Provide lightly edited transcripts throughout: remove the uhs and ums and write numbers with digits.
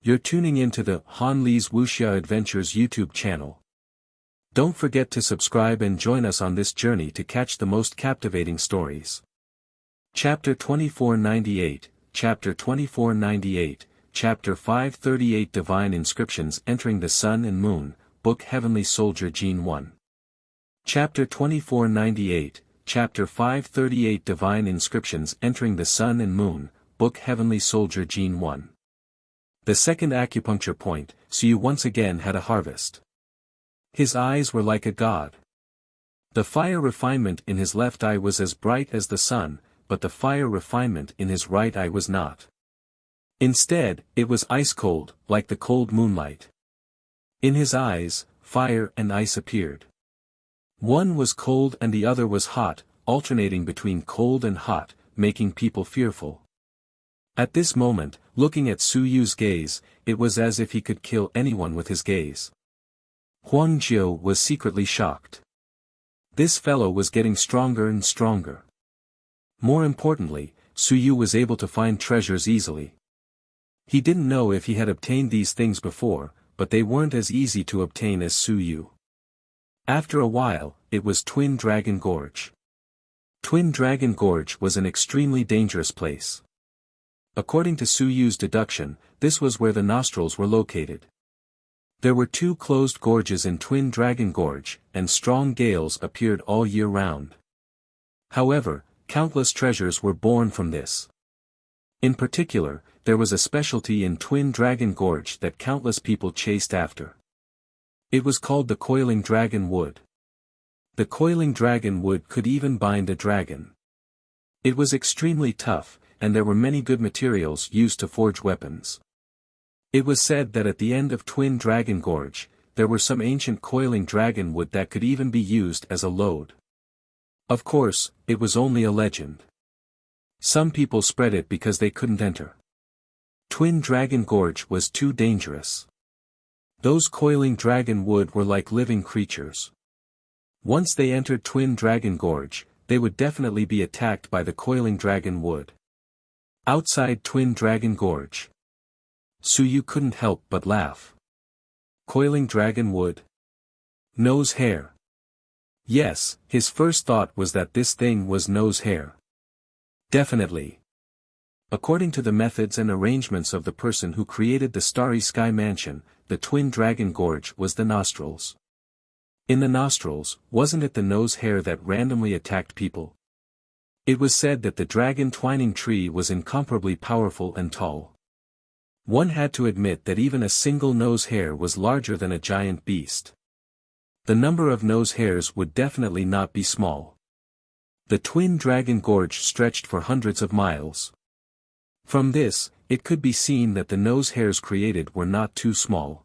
You're tuning into the Han Li's Wuxia Adventures YouTube channel. Don't forget to subscribe and join us on this journey to catch the most captivating stories. Chapter 2498, Chapter 2498, Chapter 538 Divine Inscriptions Entering the Sun and Moon, Book Heavenly Soldier Gene 1. Chapter 2498, Chapter 538 Divine Inscriptions Entering the Sun and Moon, Book Heavenly Soldier Gene 1. The second acupuncture point, Su once again had a harvest. His eyes were like a god. The fire refinement in his left eye was as bright as the sun, but the fire refinement in his right eye was not. Instead, it was ice-cold, like the cold moonlight. In his eyes, fire and ice appeared. One was cold and the other was hot, alternating between cold and hot, making people fearful. At this moment, looking at Su Yu's gaze, it was as if he could kill anyone with his gaze. Huang Jiu was secretly shocked. This fellow was getting stronger and stronger. More importantly, Su Yu was able to find treasures easily. He didn't know if he had obtained these things before, but they weren't as easy to obtain as Su Yu. After a while, it was Twin Dragon Gorge. Twin Dragon Gorge was an extremely dangerous place. According to Su Yu's deduction, this was where the nostrils were located. There were two closed gorges in Twin Dragon Gorge, and strong gales appeared all year round. However, countless treasures were born from this. In particular, there was a specialty in Twin Dragon Gorge that countless people chased after. It was called the Coiling Dragon Wood. The Coiling Dragon Wood could even bind a dragon. It was extremely tough, and there were many good materials used to forge weapons. It was said that at the end of Twin Dragon Gorge, there were some ancient coiling dragon wood that could even be used as a load. Of course, it was only a legend. Some people spread it because they couldn't enter. Twin Dragon Gorge was too dangerous. Those coiling dragon wood were like living creatures. Once they entered Twin Dragon Gorge, they would definitely be attacked by the coiling dragon wood. Outside Twin Dragon Gorge, Su Yu couldn't help but laugh. Coiling dragon wood? Nose hair. Yes, his first thought was that this thing was nose hair. Definitely. According to the methods and arrangements of the person who created the Starry Sky Mansion, the Twin Dragon Gorge was the nostrils. In the nostrils, wasn't it the nose hair that randomly attacked people? It was said that the dragon twining tree was incomparably powerful and tall. One had to admit that even a single nose hair was larger than a giant beast. The number of nose hairs would definitely not be small. The Twin Dragon Gorge stretched for hundreds of miles. From this, it could be seen that the nose hairs created were not too small.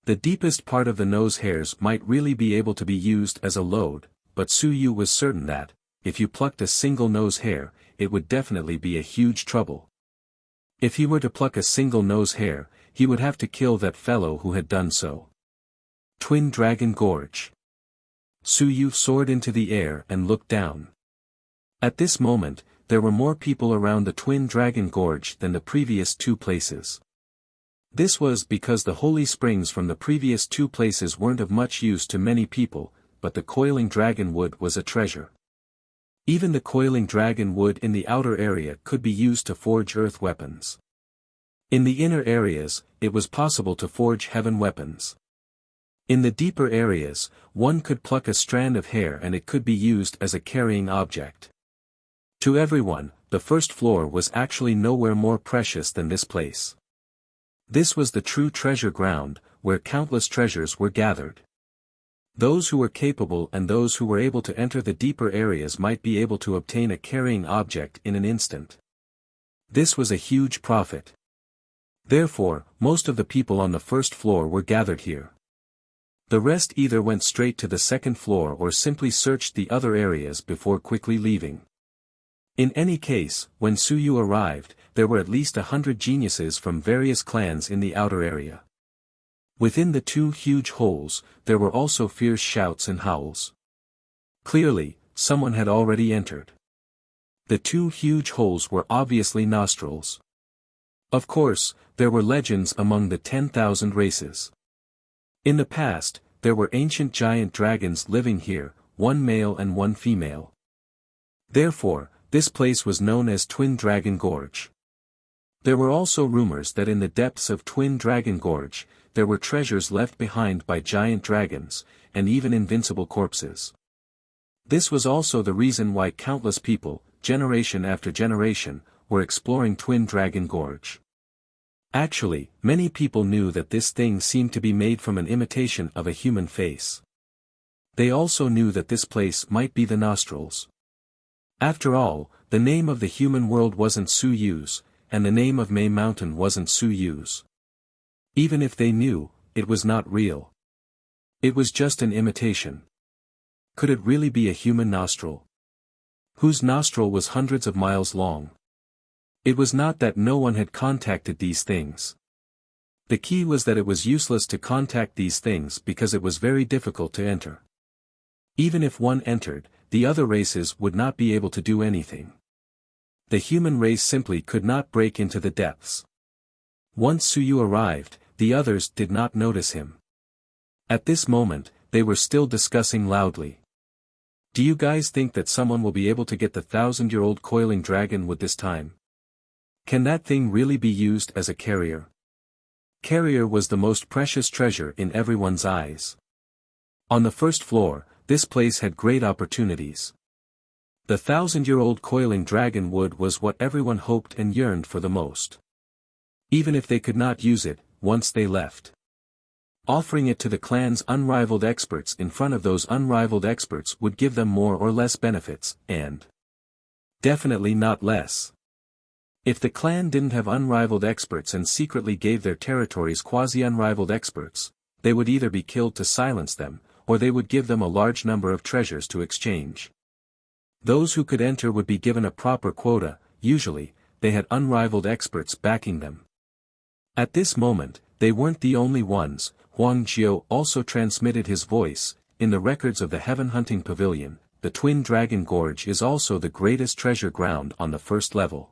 The deepest part of the nose hairs might really be able to be used as a load, but Su Yu was certain that, if you plucked a single nose hair, it would definitely be a huge trouble. If he were to pluck a single nose hair, he would have to kill that fellow who had done so. Twin Dragon Gorge. Su Yu soared into the air and looked down. At this moment, there were more people around the Twin Dragon Gorge than the previous two places. This was because the holy springs from the previous two places weren't of much use to many people, but the coiling dragon wood was a treasure. Even the coiling dragon wood in the outer area could be used to forge earth weapons. In the inner areas, it was possible to forge heaven weapons. In the deeper areas, one could pluck a strand of hair and it could be used as a carrying object. To everyone, the first floor was actually nowhere more precious than this place. This was the true treasure ground, where countless treasures were gathered. Those who were capable and those who were able to enter the deeper areas might be able to obtain a carrying object in an instant. This was a huge profit. Therefore, most of the people on the first floor were gathered here. The rest either went straight to the second floor or simply searched the other areas before quickly leaving. In any case, when Su Yu arrived, there were at least 100 geniuses from various clans in the outer area. Within the two huge holes, there were also fierce shouts and howls. Clearly, someone had already entered. The two huge holes were obviously nostrils. Of course, there were legends among the 10,000 races. In the past, there were ancient giant dragons living here, one male and one female. Therefore, this place was known as Twin Dragon Gorge. There were also rumors that in the depths of Twin Dragon Gorge, there were treasures left behind by giant dragons, and even invincible corpses. This was also the reason why countless people, generation after generation, were exploring Twin Dragon Gorge. Actually, many people knew that this thing seemed to be made from an imitation of a human face. They also knew that this place might be the nostrils. After all, the name of the human world wasn't Suyu's, and the name of May Mountain wasn't Suyu's. Even if they knew, it was not real. It was just an imitation. Could it really be a human nostril? Whose nostril was hundreds of miles long? It was not that no one had contacted these things. The key was that it was useless to contact these things because it was very difficult to enter. Even if one entered, the other races would not be able to do anything. The human race simply could not break into the depths. Once Suyu arrived, the others did not notice him. At this moment, they were still discussing loudly. Do you guys think that someone will be able to get the 1,000-year-old coiling dragon with this time? Can that thing really be used as a carrier? Carrier was the most precious treasure in everyone's eyes. On the first floor, this place had great opportunities. The 1,000-year-old coiling dragon wood was what everyone hoped and yearned for the most. Even if they could not use it, once they left. Offering it to the clan's unrivaled experts in front of those unrivaled experts would give them more or less benefits, and definitely not less. If the clan didn't have unrivaled experts and secretly gave their territories quasi-unrivaled experts, they would either be killed to silence them, or they would give them a large number of treasures to exchange. Those who could enter would be given a proper quota. Usually, they had unrivaled experts backing them. At this moment, they weren't the only ones. Huang Jiao also transmitted his voice. In the records of the Heaven Hunting Pavilion, the Twin Dragon Gorge is also the greatest treasure ground on the first level.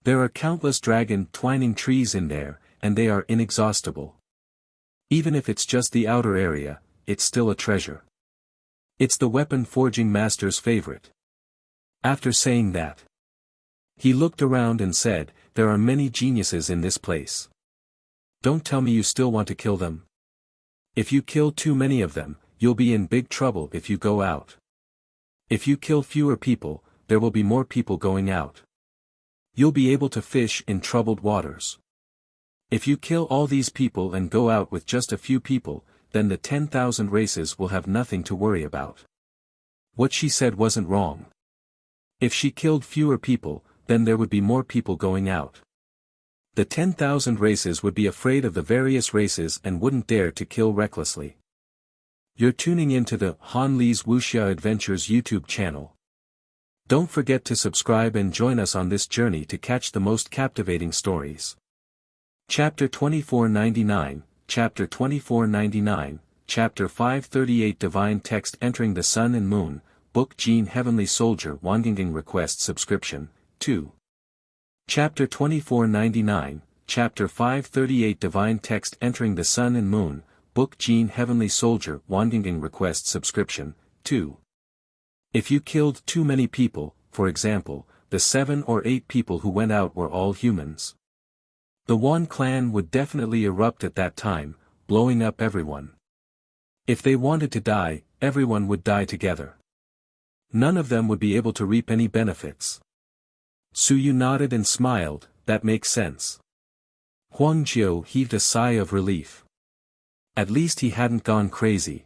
There are countless dragon twining trees in there, and they are inexhaustible. Even if it's just the outer area, it's still a treasure. It's the weapon forging master's favorite. After saying that, he looked around and said, "There are many geniuses in this place. Don't tell me you still want to kill them. If you kill too many of them, you'll be in big trouble if you go out. If you kill fewer people, there will be more people going out. You'll be able to fish in troubled waters. If you kill all these people and go out with just a few people, then the 10,000 races will have nothing to worry about." What she said wasn't wrong. If she killed fewer people, then there would be more people going out. The 10,000 races would be afraid of the various races and wouldn't dare to kill recklessly. You're tuning into the Han Li's Wuxia Adventures YouTube channel. Don't forget to subscribe and join us on this journey to catch the most captivating stories. Chapter 2499, Chapter 2499, Chapter 538 Divine Text Entering the Sun and Moon, Book Jin Heavenly Soldier Wanging Request Subscription, 2. Chapter 2499, Chapter 538 Divine Text Entering the Sun and Moon, Book Jin Heavenly Soldier Wanging Request Subscription, 2. If you killed too many people, for example, the 7 or 8 people who went out were all humans. The Wan clan would definitely erupt at that time, blowing up everyone. If they wanted to die, everyone would die together. None of them would be able to reap any benefits. Suyu nodded and smiled. That makes sense. Huang Jiao heaved a sigh of relief. At least he hadn't gone crazy.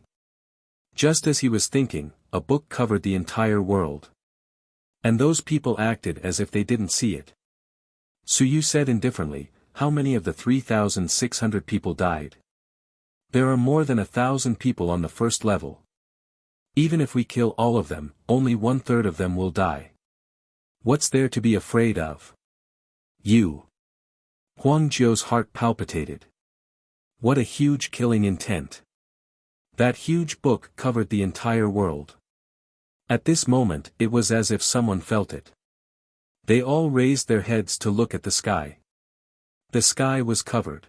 Just as he was thinking, a book covered the entire world. And those people acted as if they didn't see it. Suyu said indifferently, "How many of the 3,600 people died?" "There are more than 1,000 people on the first level. Even if we kill all of them, only 1/3 of them will die. What's there to be afraid of?" "You." Huang Jiao's heart palpitated. What a huge killing intent. That huge book covered the entire world. At this moment it was as if someone felt it. They all raised their heads to look at the sky. The sky was covered.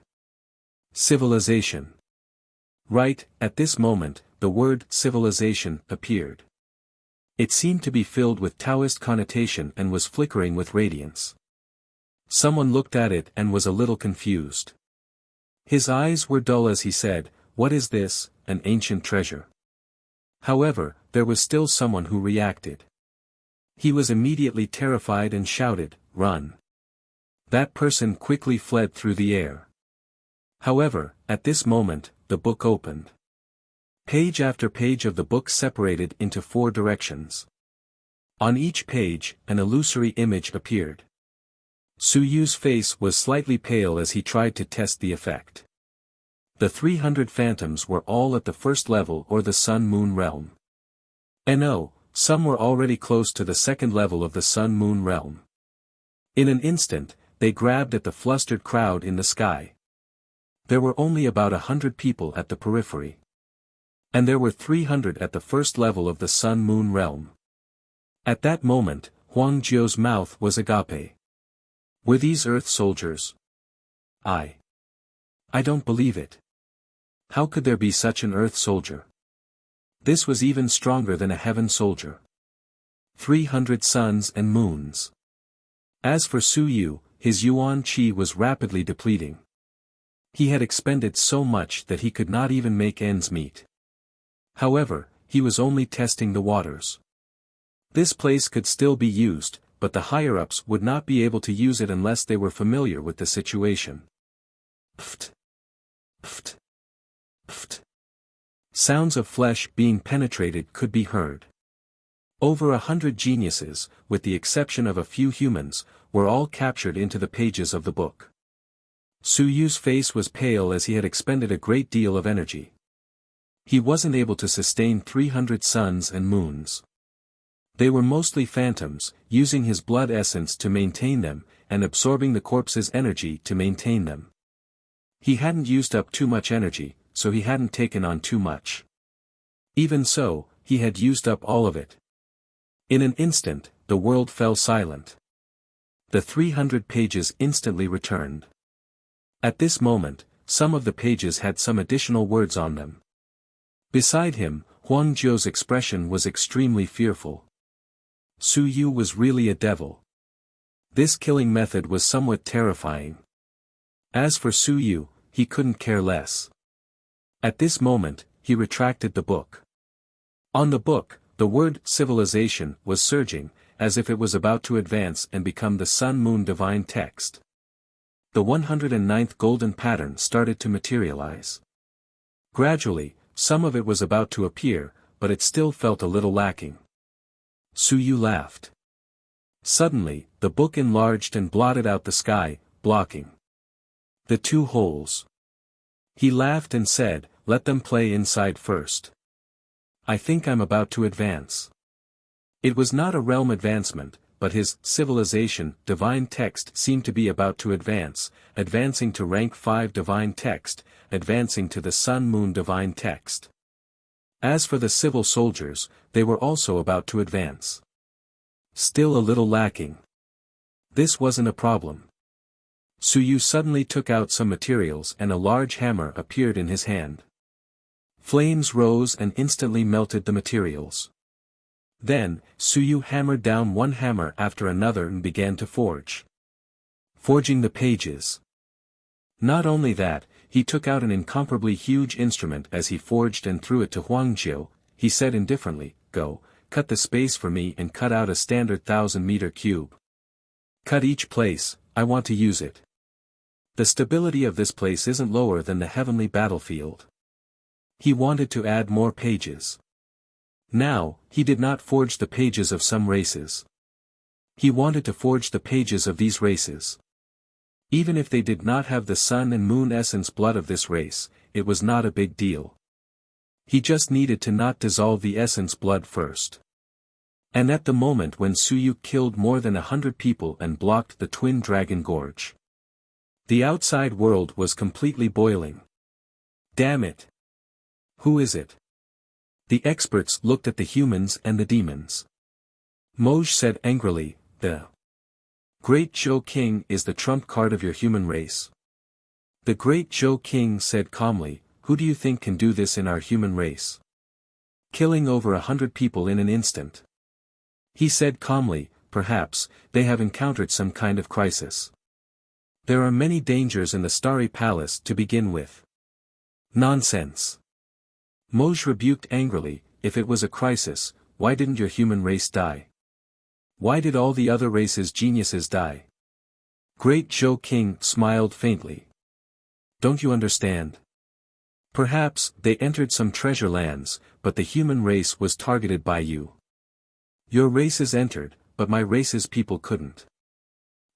Civilization. Right, at this moment, the word civilization appeared. It seemed to be filled with Taoist connotation and was flickering with radiance. Someone looked at it and was a little confused. His eyes were dull as he said, "What is this, an ancient treasure?" However, there was still someone who reacted. He was immediately terrified and shouted, "Run!" That person quickly fled through the air. However, at this moment, the book opened. Page after page of the book separated into 4 directions. On each page, an illusory image appeared. Su Yu's face was slightly pale as he tried to test the effect. The 300 phantoms were all at the first level or the Sun-Moon realm. And no, some were already close to the second level of the Sun-Moon realm. In an instant, they grabbed at the flustered crowd in the sky. There were only about 100 people at the periphery. And there were 300 at the first level of the Sun-Moon realm. At that moment, Huang Jiu's mouth was agape. Were these Earth soldiers? I don't believe it. How could there be such an Earth soldier? This was even stronger than a heaven soldier. 300 suns and moons. As for Su Yu, his yuan qi was rapidly depleting. He had expended so much that he could not even make ends meet. However, he was only testing the waters. This place could still be used, but the higher-ups would not be able to use it unless they were familiar with the situation. Pft. Pft. Pft. Sounds of flesh being penetrated could be heard. Over 100 geniuses, with the exception of a few humans, were all captured into the pages of the book. Su Yu's face was pale as he had expended a great deal of energy. He wasn't able to sustain 300 suns and moons. They were mostly phantoms, using his blood essence to maintain them, and absorbing the corpse's energy to maintain them. He hadn't used up too much energy, so he hadn't taken on too much. Even so, he had used up all of it. In an instant, the world fell silent. The 300 pages instantly returned. At this moment, some of the pages had some additional words on them. Beside him, Huang Jiu's expression was extremely fearful. Su Yu was really a devil. This killing method was somewhat terrifying. As for Su Yu, he couldn't care less. At this moment, he retracted the book. On the book, the word civilization was surging, as if it was about to advance and become the Sun-Moon divine text. The 109th golden pattern started to materialize. Gradually, some of it was about to appear, but it still felt a little lacking. Su Yu laughed. Suddenly, the book enlarged and blotted out the sky, blocking the 2 holes. He laughed and said, "Let them play inside first. I think I'm about to advance." It was not a realm advancement, but his civilization divine text seemed to be about to advance, advancing to rank 5 divine text, advancing to the Sun-Moon divine text. As for the civil soldiers, they were also about to advance. Still a little lacking. This wasn't a problem. Su Yu suddenly took out some materials and a large hammer appeared in his hand. Flames rose and instantly melted the materials. Then, Su Yu hammered down one hammer after another and began to forge. Forging the pages. Not only that, he took out an incomparably huge instrument as he forged and threw it to Huang Jiu. He said indifferently, "Go, cut the space for me and cut out a standard 1,000-meter cube. Cut each place, I want to use it. The stability of this place isn't lower than the heavenly battlefield." He wanted to add more pages. Now, he did not forge the pages of some races. He wanted to forge the pages of these races. Even if they did not have the sun and moon essence blood of this race, it was not a big deal. He just needed to not dissolve the essence blood first. And at the moment when Su Yu killed more than 100 people and blocked the Twin Dragon Gorge, the outside world was completely boiling. Damn it! Who is it? The experts looked at the humans and the demons. Moj said angrily, "The Great Zhou King is the trump card of your human race, The great Zhou King said calmly, who do you think can do this in our human race? Killing over 100 people in an instant. He said calmly, perhaps, they have encountered some kind of crisis. There are many dangers in the Starry Palace to begin with. Nonsense. Moj rebuked angrily, if it was a crisis, why didn't your human race die? Why did all the other races' geniuses die? Great Zhou King smiled faintly. Don't you understand? Perhaps they entered some treasure lands, but the human race was targeted by you. Your races entered, but my race's people couldn't.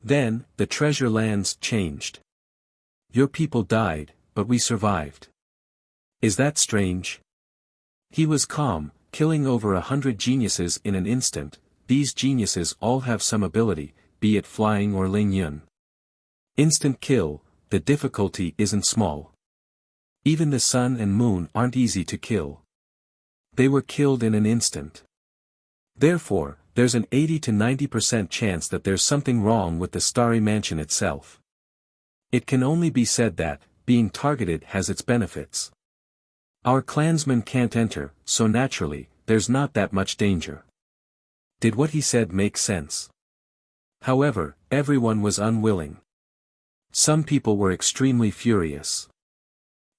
Then, the treasure lands changed. Your people died, but we survived. Is that strange? He was calm, killing over 100 geniuses in an instant. These geniuses all have some ability, be it flying or Ling Yun. Instant kill, the difficulty isn't small. Even the sun and moon aren't easy to kill. They were killed in an instant. Therefore, there's an 80 to 90% chance that there's something wrong with the Starry Mansion itself. It can only be said that, being targeted has its benefits. Our clansmen can't enter, so naturally, there's not that much danger. Did what he said make sense? However, everyone was unwilling. Some people were extremely furious.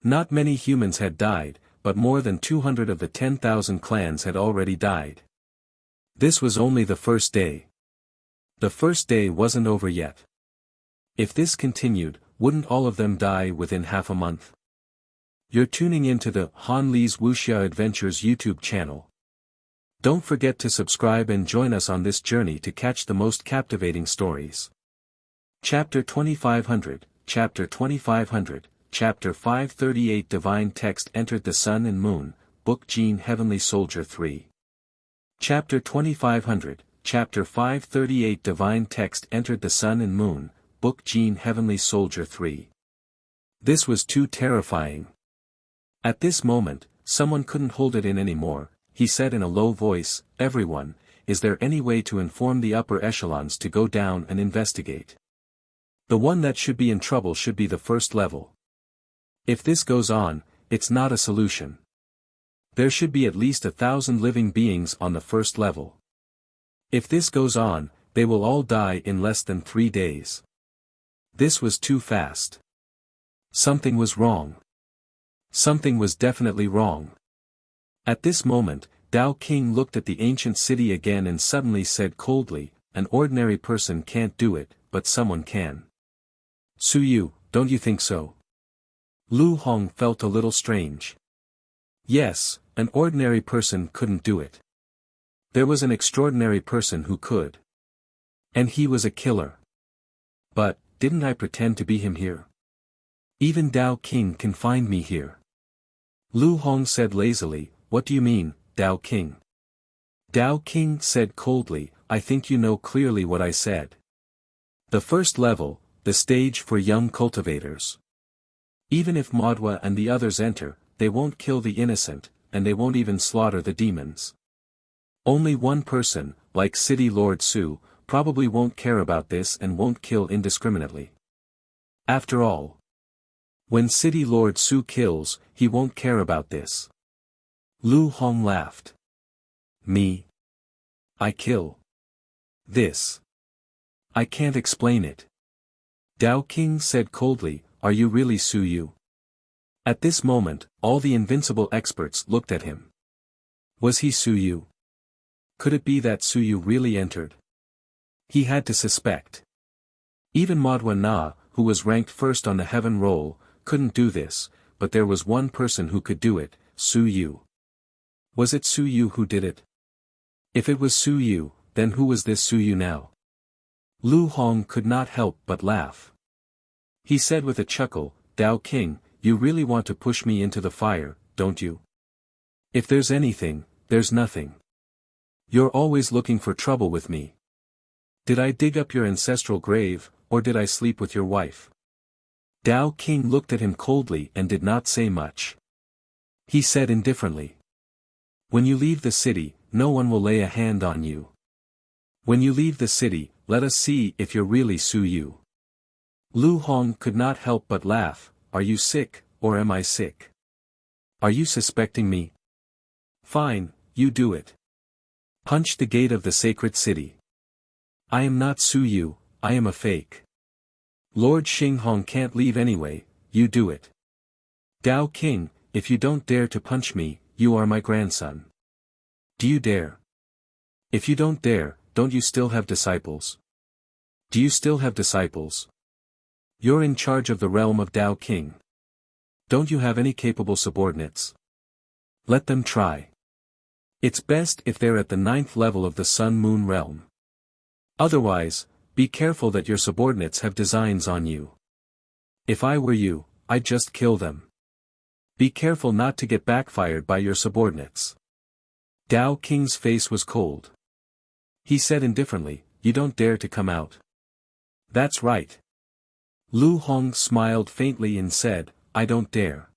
Not many humans had died, but more than 200 of the 10,000 clans had already died. This was only the first day. The first day wasn't over yet. If this continued, wouldn't all of them die within half a month? You're tuning into the Han Li's Wuxia Adventures YouTube channel. Don't forget to subscribe and join us on this journey to catch the most captivating stories. Chapter 2500, Chapter 2500, Chapter 538 Divine Text Entered the Sun and Moon, Book Gene Heavenly Soldier 3. Chapter 2500, Chapter 538 Divine Text Entered the Sun and Moon, Book Gene Heavenly Soldier 3. This was too terrifying. At this moment, someone couldn't hold it in anymore. He said in a low voice, everyone, is there any way to inform the upper echelons to go down and investigate? The one that should be in trouble should be the first level. If this goes on, it's not a solution. There should be at least 1,000 living beings on the first level. If this goes on, they will all die in less than 3 days. This was too fast. Something was wrong. Something was definitely wrong. At this moment, Dao King looked at the ancient city again and suddenly said coldly, an ordinary person can't do it, but someone can. Su Yu, don't you think so? Lu Hong felt a little strange. Yes, an ordinary person couldn't do it. There was an extraordinary person who could. And he was a killer. But, didn't I pretend to be him here? Even Dao King can find me here. Lu Hong said lazily, what do you mean, Dao King? Dao King said coldly, I think you know clearly what I said. The first level, the stage for young cultivators. Even if Madhwa and the others enter, they won't kill the innocent, and they won't even slaughter the demons. Only one person, like City Lord Su, probably won't care about this and won't kill indiscriminately. After all, when City Lord Su kills, he won't care about this. Lu Hong laughed. Me? I kill. This. I can't explain it. Dao King said coldly, are you really Su Yu? At this moment, all the invincible experts looked at him. Was he Su Yu? Could it be that Su Yu really entered? He had to suspect. Even Madhwa Na, who was ranked first on the heaven roll, couldn't do this, but there was one person who could do it, Su Yu. Was it Su Yu who did it? If it was Su Yu, then who was this Su Yu now? Lu Hong could not help but laugh. He said with a chuckle, Dao King, you really want to push me into the fire, don't you? If there's anything, there's nothing. You're always looking for trouble with me. Did I dig up your ancestral grave, or did I sleep with your wife? Dao King looked at him coldly and did not say much. He said indifferently. When you leave the city, no one will lay a hand on you. When you leave the city, let us see if you're really Su Yu. Lu Hong could not help but laugh, are you sick, or am I sick? Are you suspecting me? Fine, you do it. Punch the gate of the sacred city. I am not Su Yu, I am a fake. Lord Xinghong can't leave anyway, you do it. Dao King, if you don't dare to punch me, you are my grandson. Do you dare? If you don't dare, don't you still have disciples? Do you still have disciples? You're in charge of the realm of Dao King. Don't you have any capable subordinates? Let them try. It's best if they're at the 9th level of the Sun-Moon realm. Otherwise, be careful that your subordinates have designs on you. If I were you, I'd just kill them. Be careful not to get backfired by your subordinates. Dao King's face was cold. He said indifferently, you don't dare to come out. That's right. Lu Hong smiled faintly and said, I don't dare.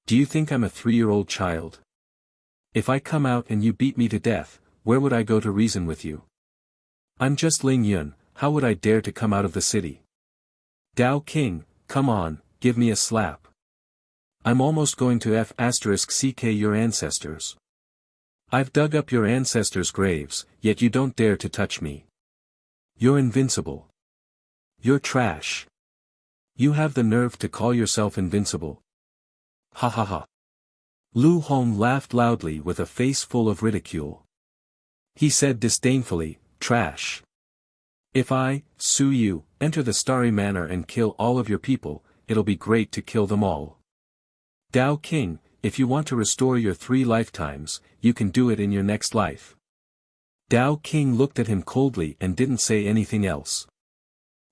Do you think I'm a 3-year-old child? If I come out and you beat me to death, where would I go to reason with you? I'm just Ling Yun, how would I dare to come out of the city? Dao King, come on, give me a slap. I'm almost going to *CK your ancestors. I've dug up your ancestors' graves, yet you don't dare to touch me. You're invincible. You're trash. You have the nerve to call yourself invincible. Ha ha ha. Lu Hong laughed loudly with a face full of ridicule. He said disdainfully, trash. If I, Su Yu, enter the Starry Manor and kill all of your people, it'll be great to kill them all. Dao King, if you want to restore your 3 lifetimes, you can do it in your next life. Dao King looked at him coldly and didn't say anything else.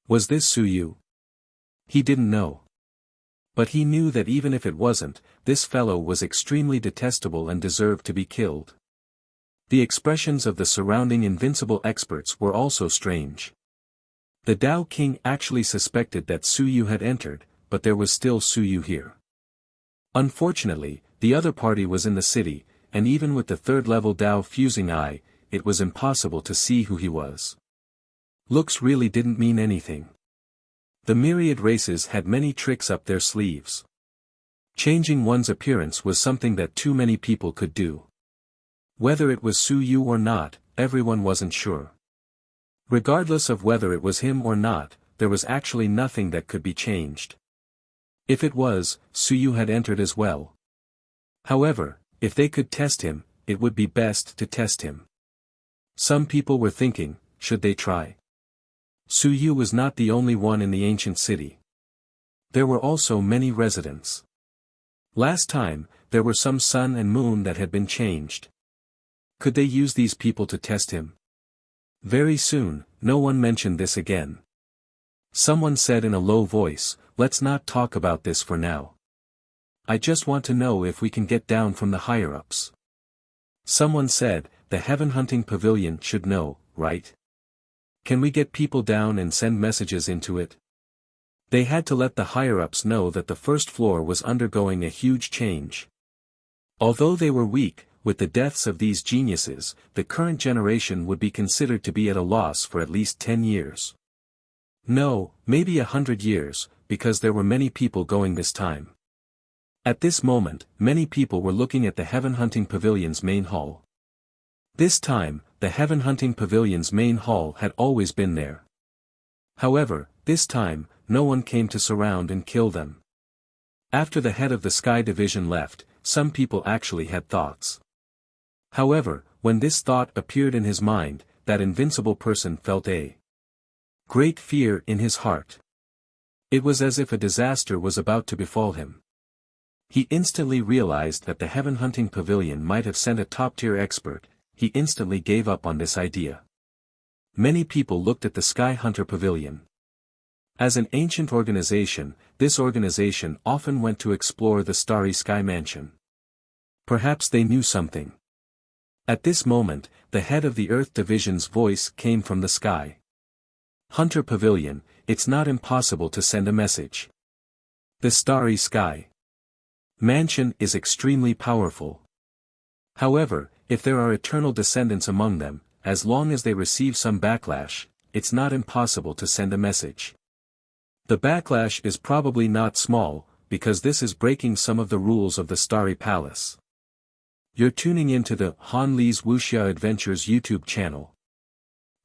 Was this Su Yu? He didn't know. But he knew that even if it wasn't, this fellow was extremely detestable and deserved to be killed. The expressions of the surrounding invincible experts were also strange. The Dao King actually suspected that Su Yu had entered, but there was still Su Yu here. Unfortunately, the other party was in the city, and even with the 3rd-level Dao fusing eye, it was impossible to see who he was. Looks really didn't mean anything. The myriad races had many tricks up their sleeves. Changing one's appearance was something that too many people could do. Whether it was Su Yu or not, everyone wasn't sure. Regardless of whether it was him or not, there was actually nothing that could be changed. If it was, Su Yu had entered as well. However, if they could test him, it would be best to test him. Some people were thinking, should they try? Su Yu was not the only one in the ancient city. There were also many residents. Last time, there were some sun and moon that had been changed. Could they use these people to test him? Very soon, no one mentioned this again. Someone said in a low voice, let's not talk about this for now. I just want to know if we can get down from the higher-ups. Someone said, the Heaven Hunting Pavilion should know, right? Can we get people down and send messages into it? They had to let the higher-ups know that the 1st floor was undergoing a huge change. Although they were weak, with the deaths of these geniuses, the current generation would be considered to be at a loss for at least 10 years. No, maybe 100 years, because there were many people going this time. At this moment, many people were looking at the Heaven Hunting Pavilion's main hall. This time, the Heaven Hunting Pavilion's main hall had always been there. However, this time, no one came to surround and kill them. After the head of the Sky Division left, some people actually had thoughts. However, when this thought appeared in his mind, that invincible person felt a great fear in his heart. It was as if a disaster was about to befall him. He instantly realized that the Heaven Hunting Pavilion might have sent a top-tier expert. He instantly gave up on this idea. Many people looked at the Sky Hunter Pavilion. As an ancient organization, this organization often went to explore the Starry Sky Mansion. Perhaps they knew something. At this moment, the head of the Earth Division's voice came from the sky. Hunter Pavilion, it's not impossible to send a message. The Starry Sky Mansion is extremely powerful. However, if there are eternal descendants among them, as long as they receive some backlash, it's not impossible to send a message. The backlash is probably not small, because this is breaking some of the rules of the Starry Palace. You're tuning into the Han Li's Wuxia Adventures YouTube channel.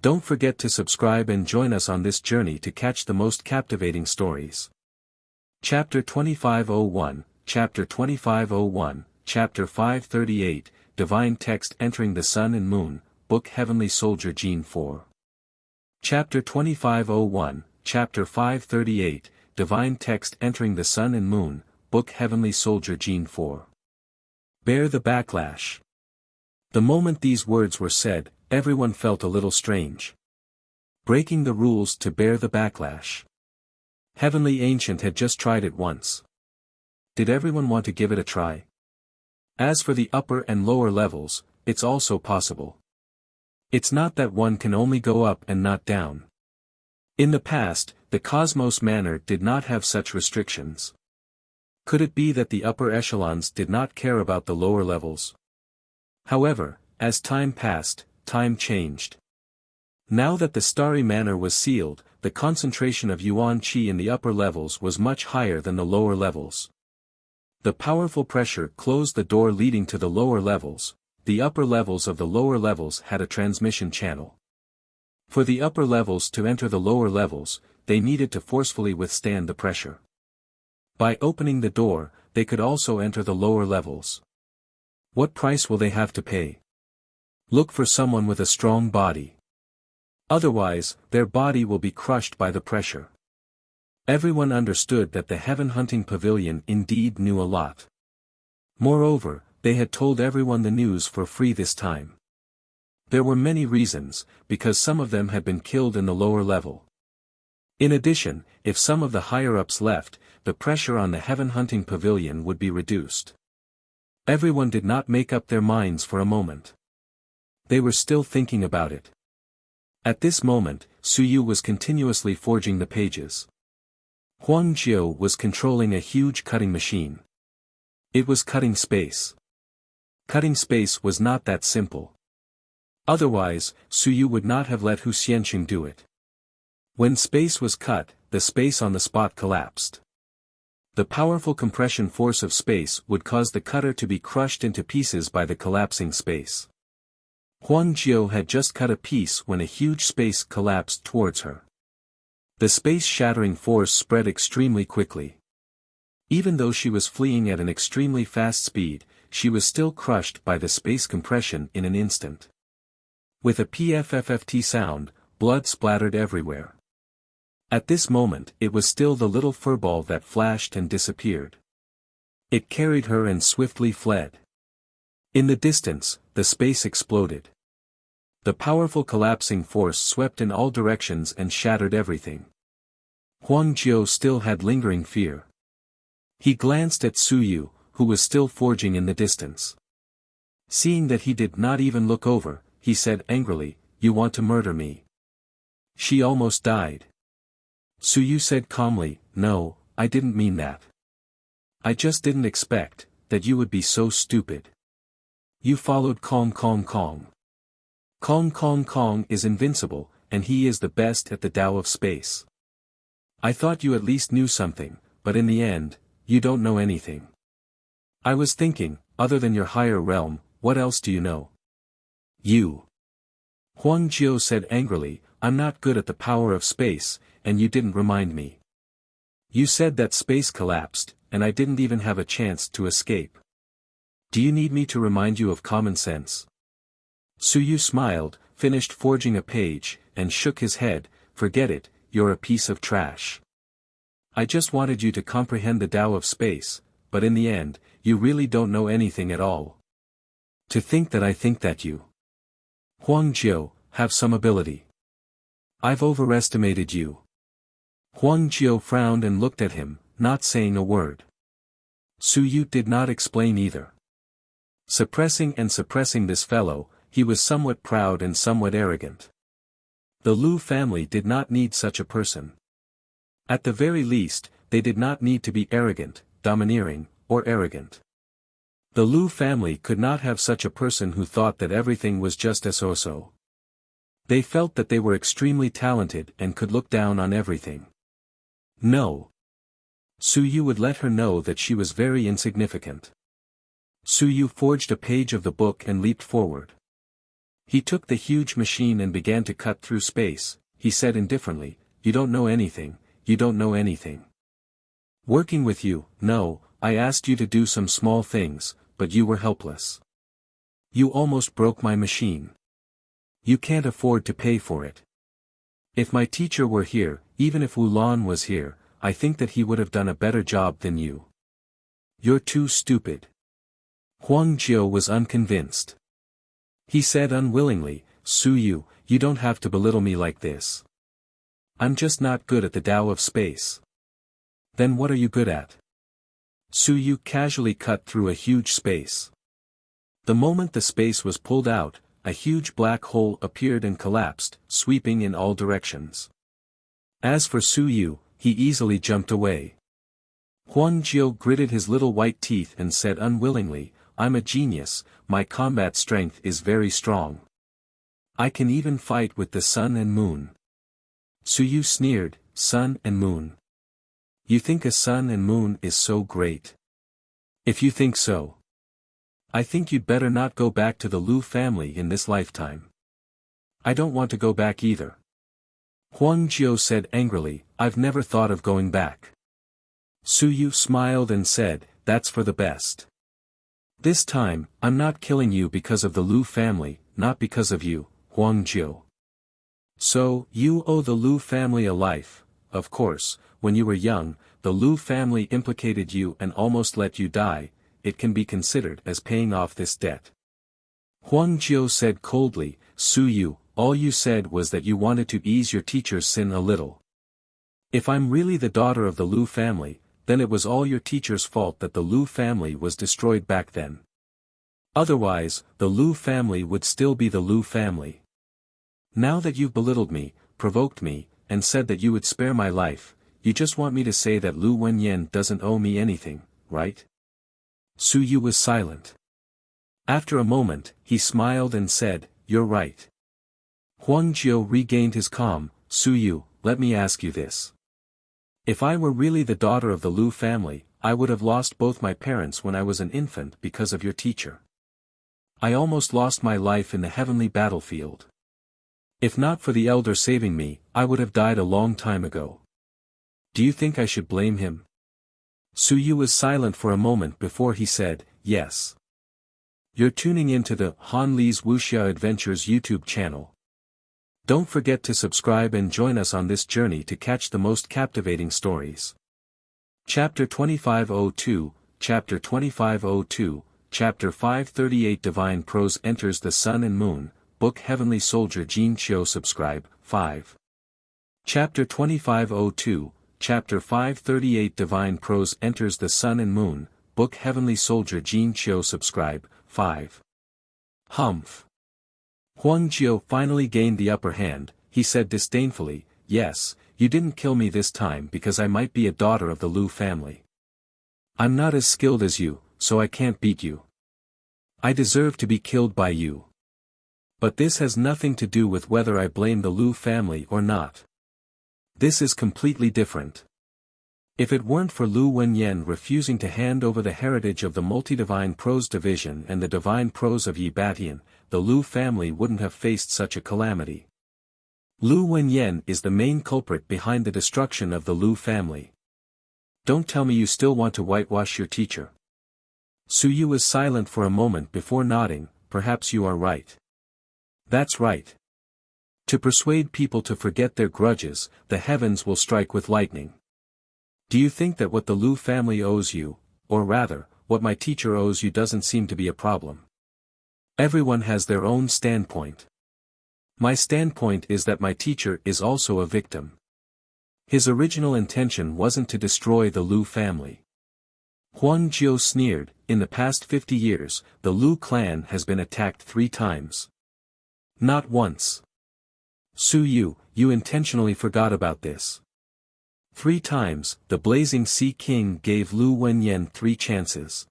Don't forget to subscribe and join us on this journey to catch the most captivating stories. Chapter 2501, Chapter 2501, Chapter 538, Divine Text Entering the Sun and Moon, Book Heavenly Soldier Gene 4. Chapter 2501, Chapter 538, Divine Text Entering the Sun and Moon, Book Heavenly Soldier Gene 4. Bear the backlash. The moment these words were said, everyone felt a little strange. Breaking the rules to bear the backlash. Heavenly Ancient had just tried it once. Did everyone want to give it a try? As for the upper and lower levels, it's also possible. It's not that one can only go up and not down. In the past, the Cosmos Manor did not have such restrictions. Could it be that the upper echelons did not care about the lower levels? However, as time passed, time changed. Now that the Starry Manor was sealed, the concentration of Yuan Qi in the upper levels was much higher than the lower levels. The powerful pressure closed the door leading to the lower levels. The upper levels of the lower levels had a transmission channel. For the upper levels to enter the lower levels, they needed to forcefully withstand the pressure. By opening the door, they could also enter the lower levels. What price will they have to pay? Look for someone with a strong body. Otherwise, their body will be crushed by the pressure. Everyone understood that the Heaven Hunting Pavilion indeed knew a lot. Moreover, they had told everyone the news for free this time. There were many reasons, because some of them had been killed in the lower level. In addition, if some of the higher-ups left, the pressure on the Heaven Hunting Pavilion would be reduced. Everyone did not make up their minds for a moment. They were still thinking about it. At this moment, Suyu was continuously forging the pages. Huang Jiu was controlling a huge cutting machine. It was cutting space. Cutting space was not that simple. Otherwise, Suyu would not have let Hu Xianqing do it. When space was cut, the space on the spot collapsed. The powerful compression force of space would cause the cutter to be crushed into pieces by the collapsing space. Huang Jiu had just cut a piece when a huge space collapsed towards her. The space-shattering force spread extremely quickly. Even though she was fleeing at an extremely fast speed, she was still crushed by the space compression in an instant. With a PFFFT sound, blood splattered everywhere. At this moment it was still the little furball that flashed and disappeared. It carried her and swiftly fled. In the distance, the space exploded. The powerful collapsing force swept in all directions and shattered everything. Huang Jiu still had lingering fear. He glanced at Suyu, who was still forging in the distance. Seeing that he did not even look over, he said angrily, "You want to murder me?" She almost died. Suyu said calmly, "No, I didn't mean that. I just didn't expect that you would be so stupid. You followed Kong Kong Kong. Kong Kong Kong is invincible, and he is the best at the Tao of space. I thought you at least knew something, but in the end, you don't know anything. I was thinking, other than your higher realm, what else do you know?" "You." Huang Jiu said angrily, "I'm not good at the power of space, and you didn't remind me. You said that space collapsed, and I didn't even have a chance to escape. Do you need me to remind you of common sense?" Suyu smiled, finished forging a page, and shook his head, "Forget it, you're a piece of trash. I just wanted you to comprehend the Tao of space, but in the end, you really don't know anything at all. To think that I think that you, Huang Jiu, have some ability. I've overestimated you." Huang Jiu frowned and looked at him, not saying a word. Suyu did not explain either. Suppressing this fellow, he was somewhat proud and somewhat arrogant. The Lu family did not need such a person. At the very least, they did not need to be arrogant, domineering, or arrogant. The Lu family could not have such a person who thought that everything was just so. They felt that they were extremely talented and could look down on everything. No. Su Yu would let her know that she was very insignificant. Su Yu forged a page of the book and leaped forward. He took the huge machine and began to cut through space. He said indifferently, "You don't know anything, you don't know anything. Working with you, no, I asked you to do some small things, but you were helpless. You almost broke my machine. You can't afford to pay for it. If my teacher were here, even if Wulan was here, I think that he would have done a better job than you. You're too stupid." Huang Jiu was unconvinced. He said unwillingly, "Su Yu, you don't have to belittle me like this. I'm just not good at the Tao of space." "Then what are you good at?" Su Yu casually cut through a huge space. The moment the space was pulled out, a huge black hole appeared and collapsed, sweeping in all directions. As for Su Yu, he easily jumped away. Huang Jiu gritted his little white teeth and said unwillingly, "I'm a genius, my combat strength is very strong. I can even fight with the sun and moon." Su Yu sneered, "Sun and moon? You think a sun and moon is so great? If you think so, I think you'd better not go back to the Lu family in this lifetime." "I don't want to go back either." Huang Jiu said angrily, "I've never thought of going back." Su Yu smiled and said, "That's for the best. This time, I'm not killing you because of the Lu family, not because of you, Huang Jiu. So, you owe the Lu family a life. Of course, when you were young, the Lu family implicated you and almost let you die. It can be considered as paying off this debt." Huang Jiu said coldly, "Su Yu, all you said was that you wanted to ease your teacher's sin a little. If I'm really the daughter of the Lu family, then it was all your teacher's fault that the Lu family was destroyed back then. Otherwise, the Lu family would still be the Lu family. Now that you've belittled me, provoked me, and said that you would spare my life, you just want me to say that Lu Wenyan doesn't owe me anything, right?" Su Yu was silent. After a moment, he smiled and said, "You're right." Huang Jiu regained his calm. "Su Yu, let me ask you this. If I were really the daughter of the Lu family, I would have lost both my parents when I was an infant because of your teacher. I almost lost my life in the heavenly battlefield. If not for the elder saving me, I would have died a long time ago. Do you think I should blame him?" Su Yu was silent for a moment before he said, "Yes." You're tuning into the Han Li's Wuxia Adventures YouTube channel. Don't forget to subscribe and join us on this journey to catch the most captivating stories. Chapter 2502, Chapter 2502, Chapter 538 Divine Prose Enters the Sun and Moon, Book Heavenly Soldier Jin Chio Subscribe, 5. Chapter 2502, Chapter 538 Divine Prose Enters the Sun and Moon, Book Heavenly Soldier Jin Chio Subscribe, 5. Humph. Huang Jiu finally gained the upper hand. He said disdainfully, "Yes, you didn't kill me this time because I might be a daughter of the Lu family. I'm not as skilled as you, so I can't beat you. I deserve to be killed by you. But this has nothing to do with whether I blame the Lu family or not. This is completely different. If it weren't for Lu Wenyan refusing to hand over the heritage of the Multi-Divine Prose Division and the Divine Prose of Yi Batian, the Lu family wouldn't have faced such a calamity. Lu Wenyan is the main culprit behind the destruction of the Lu family. Don't tell me you still want to whitewash your teacher." Su Yu was silent for a moment before nodding. "Perhaps you are right. That's right. To persuade people to forget their grudges, the heavens will strike with lightning. Do you think that what the Lu family owes you, or rather, what my teacher owes you doesn't seem to be a problem? Everyone has their own standpoint. My standpoint is that my teacher is also a victim. His original intention wasn't to destroy the Lu family." Huang Jiu sneered, "In the past 50 years, the Lu clan has been attacked 3 times. Not once. Su Yu, you intentionally forgot about this. 3 times, the Blazing Sea King gave Lu Wenyan 3 chances.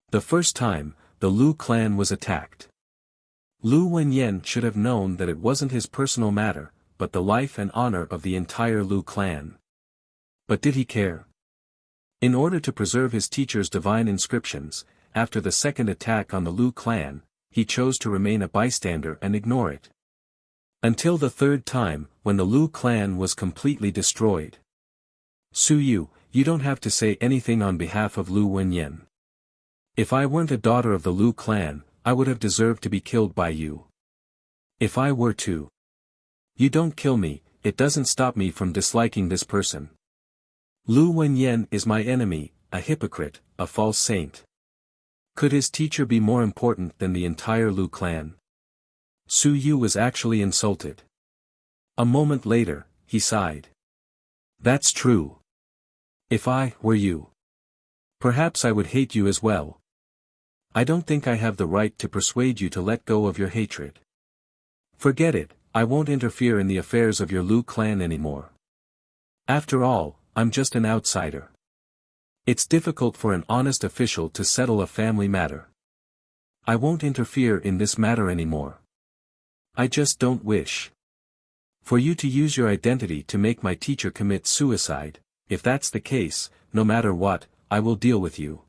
The first time, the Lu clan was attacked. Lu Wenyan should have known that it wasn't his personal matter, but the life and honor of the entire Lu clan. But did he care? In order to preserve his teacher's divine inscriptions, after the second attack on the Lu clan, he chose to remain a bystander and ignore it. Until the third time, when the Lu clan was completely destroyed. Su Yu, you don't have to say anything on behalf of Lu Wenyan. If I weren't a daughter of the Lu clan, I would have deserved to be killed by you. If I were to. You don't kill me, it doesn't stop me from disliking this person. Lu Wenyan is my enemy, a hypocrite, a false saint. Could his teacher be more important than the entire Lu clan? Su Yu was actually insulted. A moment later, he sighed. That's true. If I were you, perhaps I would hate you as well. I don't think I have the right to persuade you to let go of your hatred. Forget it, I won't interfere in the affairs of your Lu clan anymore. After all, I'm just an outsider. It's difficult for an honest official to settle a family matter. I won't interfere in this matter anymore. I just don't wish for you to use your identity to make my teacher commit suicide. If that's the case, no matter what, I will deal with you.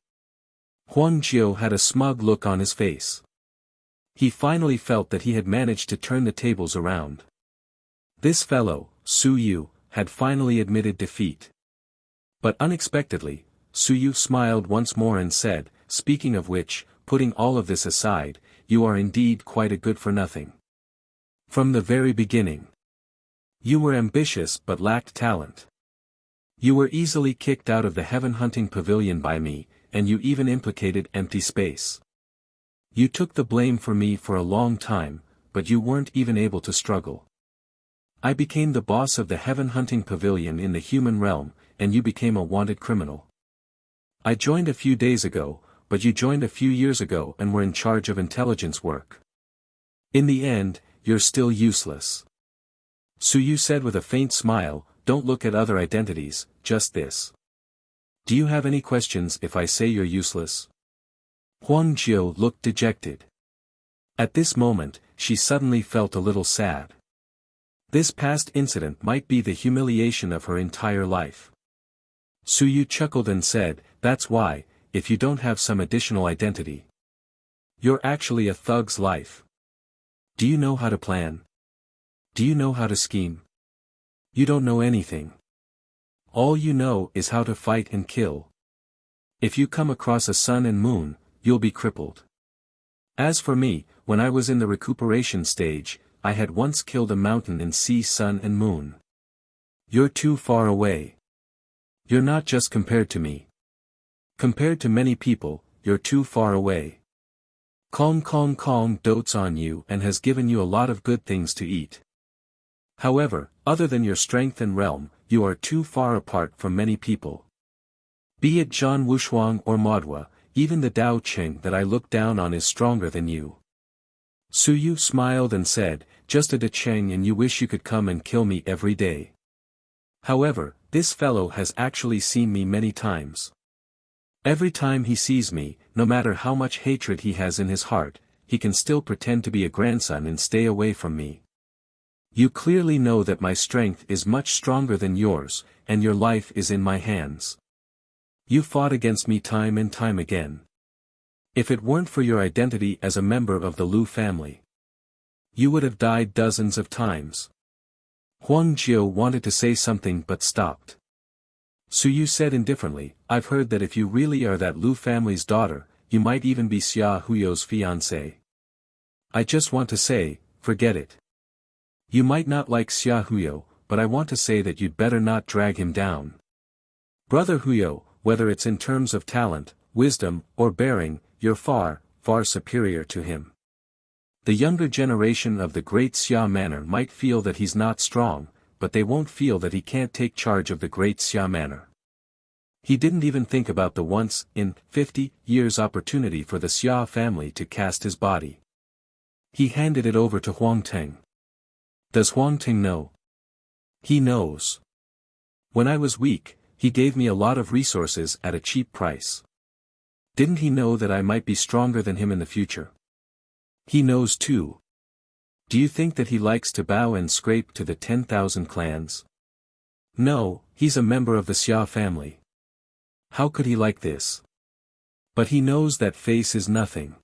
Huang Jiao had a smug look on his face. He finally felt that he had managed to turn the tables around. This fellow, Su Yu, had finally admitted defeat. But unexpectedly, Su Yu smiled once more and said, speaking of which, putting all of this aside, you are indeed quite a good-for-nothing. From the very beginning. You were ambitious but lacked talent. You were easily kicked out of the heaven-hunting pavilion by me, and you even implicated empty space. You took the blame for me for a long time, but you weren't even able to struggle. I became the boss of the heaven-hunting pavilion in the human realm, and you became a wanted criminal. I joined a few days ago, but you joined a few years ago and were in charge of intelligence work. In the end, you're still useless. Su Yu said with a faint smile, don't look at other identities, just this. Do you have any questions if I say you're useless? Huang Jiao looked dejected. At this moment, she suddenly felt a little sad. This past incident might be the humiliation of her entire life. Su Yu chuckled and said, that's why, if you don't have some additional identity, you're actually a thug's life. Do you know how to plan? Do you know how to scheme? You don't know anything. All you know is how to fight and kill. If you come across a sun and moon, you'll be crippled. As for me, when I was in the recuperation stage, I had once killed a mountain and sea, sun and moon. You're too far away. You're not just compared to me. Compared to many people, you're too far away. Kong dotes on you and has given you a lot of good things to eat. However, other than your strength and realm, you are too far apart from many people. Be it Zhan Wushuang or Modwa, even the Dao Qing that I look down on is stronger than you. Su Yu smiled and said, just a Da Cheng and you wish you could come and kill me every day. However, this fellow has actually seen me many times. Every time he sees me, no matter how much hatred he has in his heart, he can still pretend to be a grandson and stay away from me. You clearly know that my strength is much stronger than yours, and your life is in my hands. You fought against me time and time again. If it weren't for your identity as a member of the Lu family, you would have died dozens of times. Huang Jiao wanted to say something but stopped. Su Yu said indifferently, I've heard that if you really are that Lu family's daughter, you might even be Xia Huyo's fiancé. I just want to say, forget it. You might not like Xia Huyo, but I want to say that you'd better not drag him down. Brother Huyo, whether it's in terms of talent, wisdom, or bearing, you're far, far superior to him. The younger generation of the great Xia manor might feel that he's not strong, but they won't feel that he can't take charge of the great Xia manor. He didn't even think about the once, in 50 years opportunity for the Xia family to cast his body. He handed it over to Huang Teng. Does Huang Teng know? He knows. When I was weak, he gave me a lot of resources at a cheap price. Didn't he know that I might be stronger than him in the future? He knows too. Do you think that he likes to bow and scrape to the 10,000 clans? No, he's a member of the Xia family. How could he like this? But he knows that face is nothing.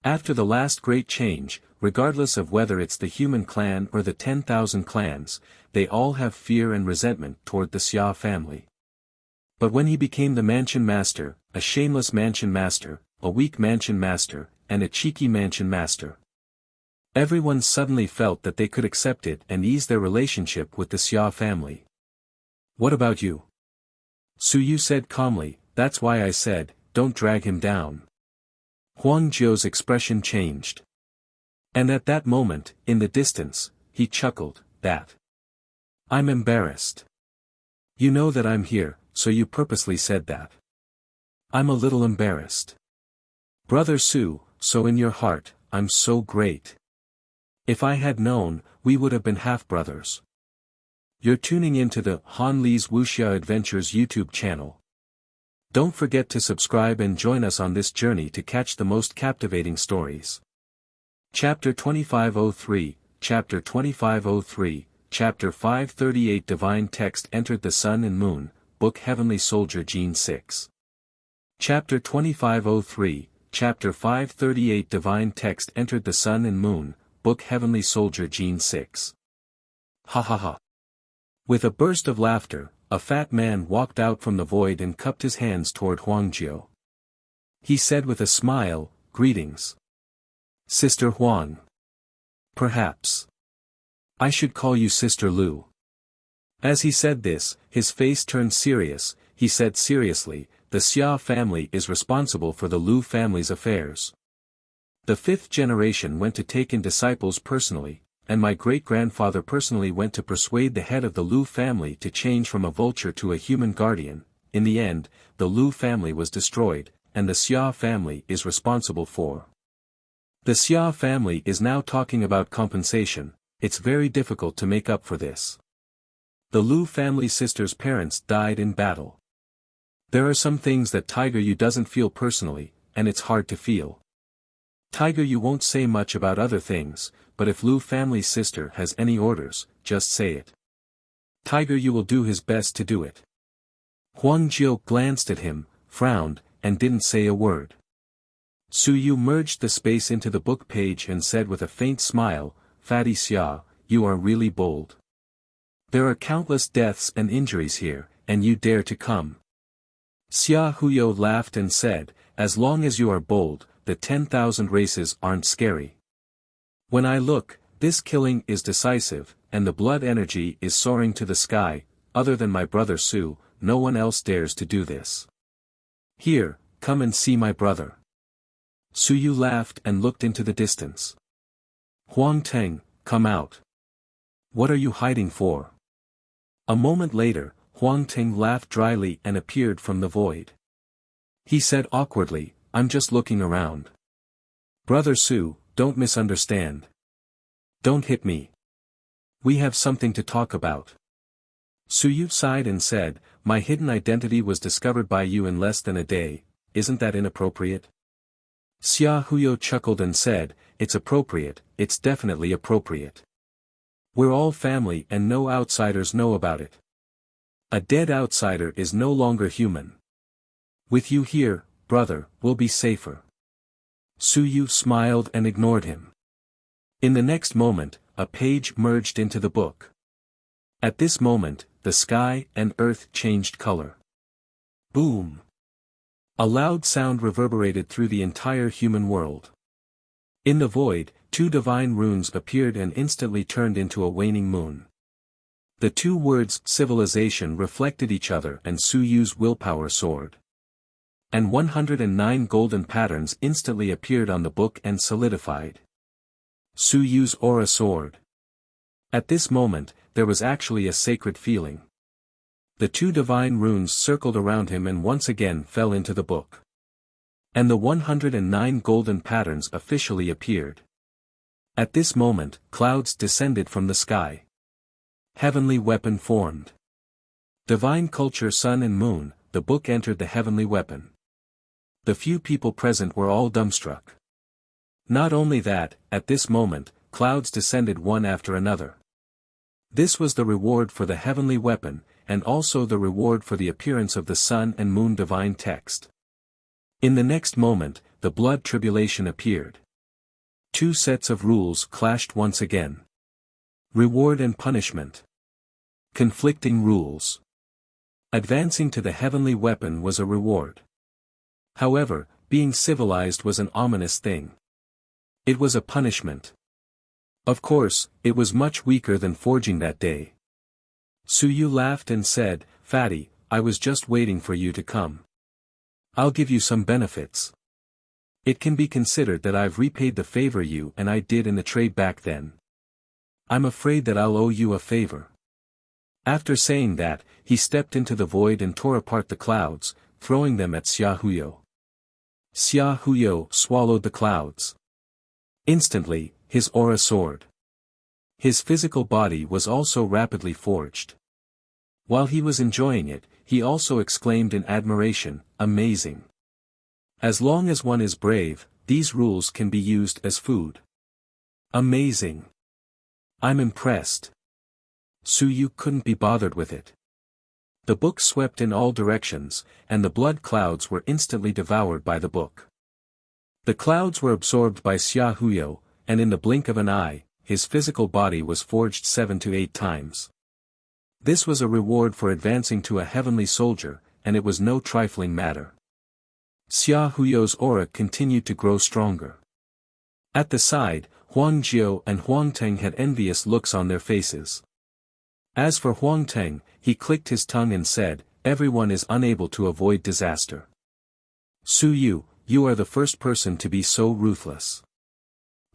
After the last great change, regardless of whether it's the human clan or the 10,000 clans, they all have fear and resentment toward the Xia family. But when he became the mansion master, a shameless mansion master, a weak mansion master, and a cheeky mansion master, everyone suddenly felt that they could accept it and ease their relationship with the Xia family. What about you? Su Yu said calmly, that's why I said, don't drag him down. Huang Jiu's expression changed. And at that moment, in the distance, he chuckled, that. I'm embarrassed. You know that I'm here, so you purposely said that. I'm a little embarrassed. Brother Su, so in your heart, I'm so great. If I had known, we would have been half-brothers. You're tuning into the Han Li's Wuxia Adventures YouTube channel. Don't forget to subscribe and join us on this journey to catch the most captivating stories. Chapter 2503, Chapter 2503, Chapter 538 Divine Text Entered the Sun and Moon, Book Heavenly Soldier Gene 6. Chapter 2503, Chapter 538 Divine Text Entered the Sun and Moon, Book Heavenly Soldier Gene 6. Ha ha ha. With a burst of laughter, a fat man walked out from the void and cupped his hands toward Huang Jiu. He said with a smile, greetings. Sister Huang. Perhaps. I should call you Sister Lu. As he said this, his face turned serious. He said seriously, the Xia family is responsible for the Lu family's affairs. The fifth generation went to take in disciples personally, and my great-grandfather personally went to persuade the head of the Lu family to change from a vulture to a human guardian. In the end, the Lu family was destroyed, and the Xia family is responsible for. The Xia family is now talking about compensation. It's very difficult to make up for this. The Lu family sister's parents died in battle. There are some things that Tiger Yu doesn't feel personally, and it's hard to feel. Tiger Yu won't say much about other things, but if Lu family's sister has any orders, just say it. Tiger Yu will do his best to do it. Huang Jiu glanced at him, frowned, and didn't say a word. Su Yu merged the space into the book page and said with a faint smile, Fatty Xia, you are really bold. There are countless deaths and injuries here, and you dare to come. Xia Huyo laughed and said, as long as you are bold, the 10,000 races aren't scary. When I look, this killing is decisive, and the blood energy is soaring to the sky. Other than my brother Su, no one else dares to do this. Here, come and see my brother. Su Yu laughed and looked into the distance. Huang Teng, come out. What are you hiding for? A moment later, Huang Teng laughed dryly and appeared from the void. He said awkwardly, I'm just looking around. Brother Su, don't misunderstand. Don't hit me. We have something to talk about. Su Yu sighed and said, my hidden identity was discovered by you in less than a day, isn't that inappropriate? Xia Huyo chuckled and said, it's appropriate, it's definitely appropriate. We're all family and no outsiders know about it. A dead outsider is no longer human. With you here, brother, we'll be safer. Su Yu smiled and ignored him. In the next moment, a page merged into the book. At this moment, the sky and earth changed color. Boom! A loud sound reverberated through the entire human world. In the void, two divine runes appeared and instantly turned into a waning moon. The two words civilization reflected each other and Su Yu's willpower soared. And 109 golden patterns instantly appeared on the book and solidified. Su Yu's aura soared. At this moment, there was actually a sacred feeling. The two divine runes circled around him and once again fell into the book. And the 109 golden patterns officially appeared. At this moment, clouds descended from the sky. Heavenly weapon formed. Divine culture sun and moon, the book entered the heavenly weapon. The few people present were all dumbstruck. Not only that, at this moment, clouds descended one after another. This was the reward for the heavenly weapon, and also the reward for the appearance of the sun and moon divine text. In the next moment, the blood tribulation appeared. Two sets of rules clashed once again. Reward and punishment. Conflicting rules. Advancing to the heavenly weapon was a reward. However, being civilized was an ominous thing. It was a punishment. Of course, it was much weaker than forging that day. Suyu laughed and said, "Fatty, I was just waiting for you to come. I'll give you some benefits. It can be considered that I've repaid the favor you and I did in the trade back then. I'm afraid that I'll owe you a favor." After saying that, he stepped into the void and tore apart the clouds, throwing them at Xia Huyo. Xia Huyo swallowed the clouds. Instantly, his aura soared. His physical body was also rapidly forged. While he was enjoying it, he also exclaimed in admiration, "Amazing. As long as one is brave, these rules can be used as food. Amazing. I'm impressed." Suyu couldn't be bothered with it. The book swept in all directions, and the blood clouds were instantly devoured by the book. The clouds were absorbed by Xia Huyo, and in the blink of an eye, his physical body was forged 7 to 8 times. This was a reward for advancing to a heavenly soldier, and it was no trifling matter. Xia Huyo's aura continued to grow stronger. At the side, Huang Jiao and Huang Teng had envious looks on their faces. As for Huang Teng, he clicked his tongue and said, "Everyone is unable to avoid disaster. Suyu, you are the first person to be so ruthless.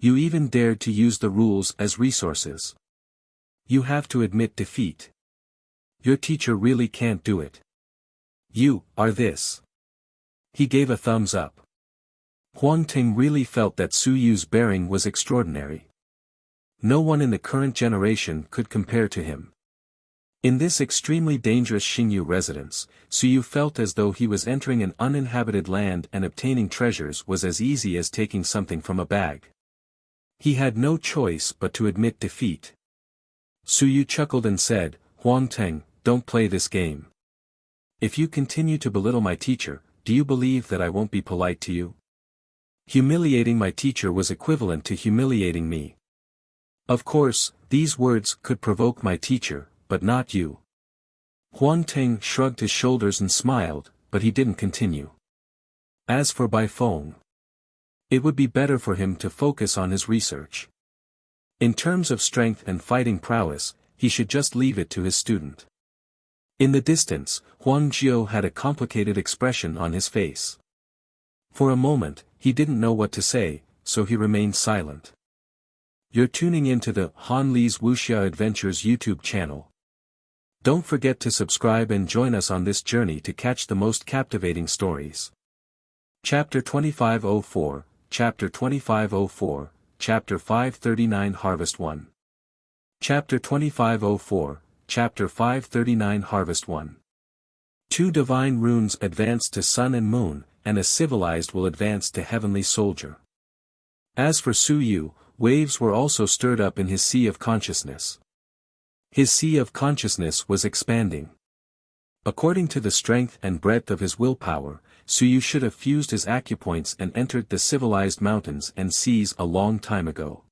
You even dared to use the rules as resources. You have to admit defeat. Your teacher really can't do it. You are this." He gave a thumbs up. Huang Ting really felt that Suyu's bearing was extraordinary. No one in the current generation could compare to him. In this extremely dangerous Xingyu residence, Suyu felt as though he was entering an uninhabited land and obtaining treasures was as easy as taking something from a bag. He had no choice but to admit defeat. Suyu chuckled and said, "Huang Teng, don't play this game. If you continue to belittle my teacher, do you believe that I won't be polite to you? Humiliating my teacher was equivalent to humiliating me. Of course, these words could provoke my teacher, but not you." Huang Teng shrugged his shoulders and smiled, but he didn't continue. As for Bai Feng, it would be better for him to focus on his research. In terms of strength and fighting prowess, he should just leave it to his student. In the distance, Huang Jiao had a complicated expression on his face. For a moment, he didn't know what to say, so he remained silent. You're tuning into the Han Li's Wuxia Adventures YouTube channel. Don't forget to subscribe and join us on this journey to catch the most captivating stories. Chapter 2504, Chapter 2504, Chapter 539 Harvest 1. Chapter 2504, Chapter 539 Harvest 1. Two divine runes advance to sun and moon, and a civilized will advance to heavenly soldier. As for Suyu, waves were also stirred up in his sea of consciousness. His sea of consciousness was expanding. According to the strength and breadth of his willpower, Suyu should have fused his acupoints and entered the civilized mountains and seas a long time ago.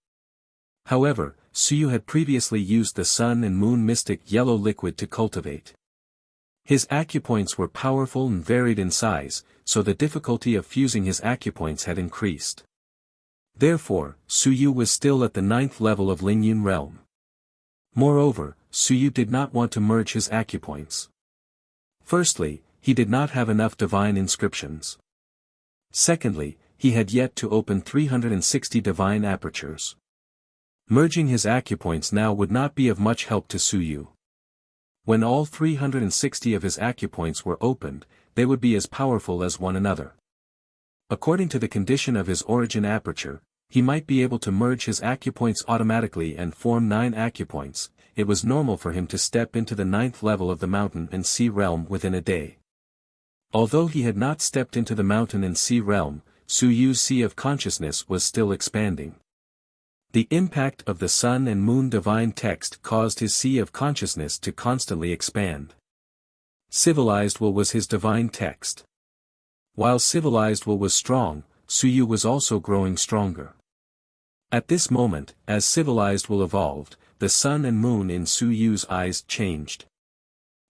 However, Suyu had previously used the sun and moon mystic yellow liquid to cultivate. His acupoints were powerful and varied in size, so the difficulty of fusing his acupoints had increased. Therefore, Suyu was still at the 9th level of Lingyun realm. Moreover, Suyu did not want to merge his acupoints. Firstly, he did not have enough divine inscriptions. Secondly, he had yet to open 360 divine apertures. Merging his acupoints now would not be of much help to Suyu. When all 360 of his acupoints were opened, they would be as powerful as one another. According to the condition of his origin aperture, he might be able to merge his acupoints automatically and form 9 acupoints. It was normal for him to step into the 9th level of the mountain and sea realm within a day. Although he had not stepped into the mountain and sea realm, Suyu's sea of consciousness was still expanding. The impact of the sun and moon divine text caused his sea of consciousness to constantly expand. Civilized will was his divine text. While civilized will was strong, Suyu was also growing stronger. At this moment, as civilized will evolved, the sun and moon in Suyu's eyes changed.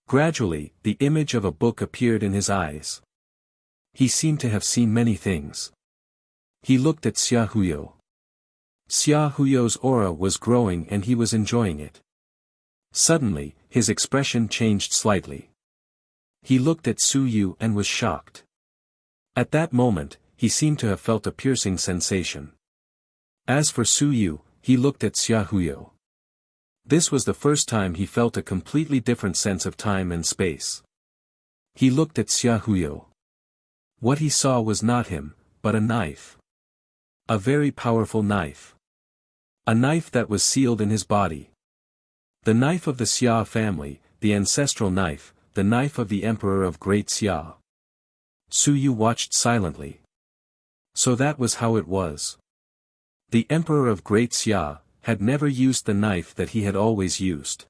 Gradually, the image of a book appeared in his eyes. He seemed to have seen many things. He looked at Xiaohuyo. Xiaohuyo's aura was growing and he was enjoying it. Suddenly, his expression changed slightly. He looked at Suyu and was shocked. At that moment, he seemed to have felt a piercing sensation. As for Suyu, he looked at Xiaohuyo. This was the first time he felt a completely different sense of time and space. He looked at Xiaohuyo. What he saw was not him, but a knife. A very powerful knife. A knife that was sealed in his body. The knife of the Xia family, the ancestral knife, the knife of the Emperor of Great Xia. Suyu watched silently. So that was how it was. The Emperor of Great Xia had never used the knife that he had always used.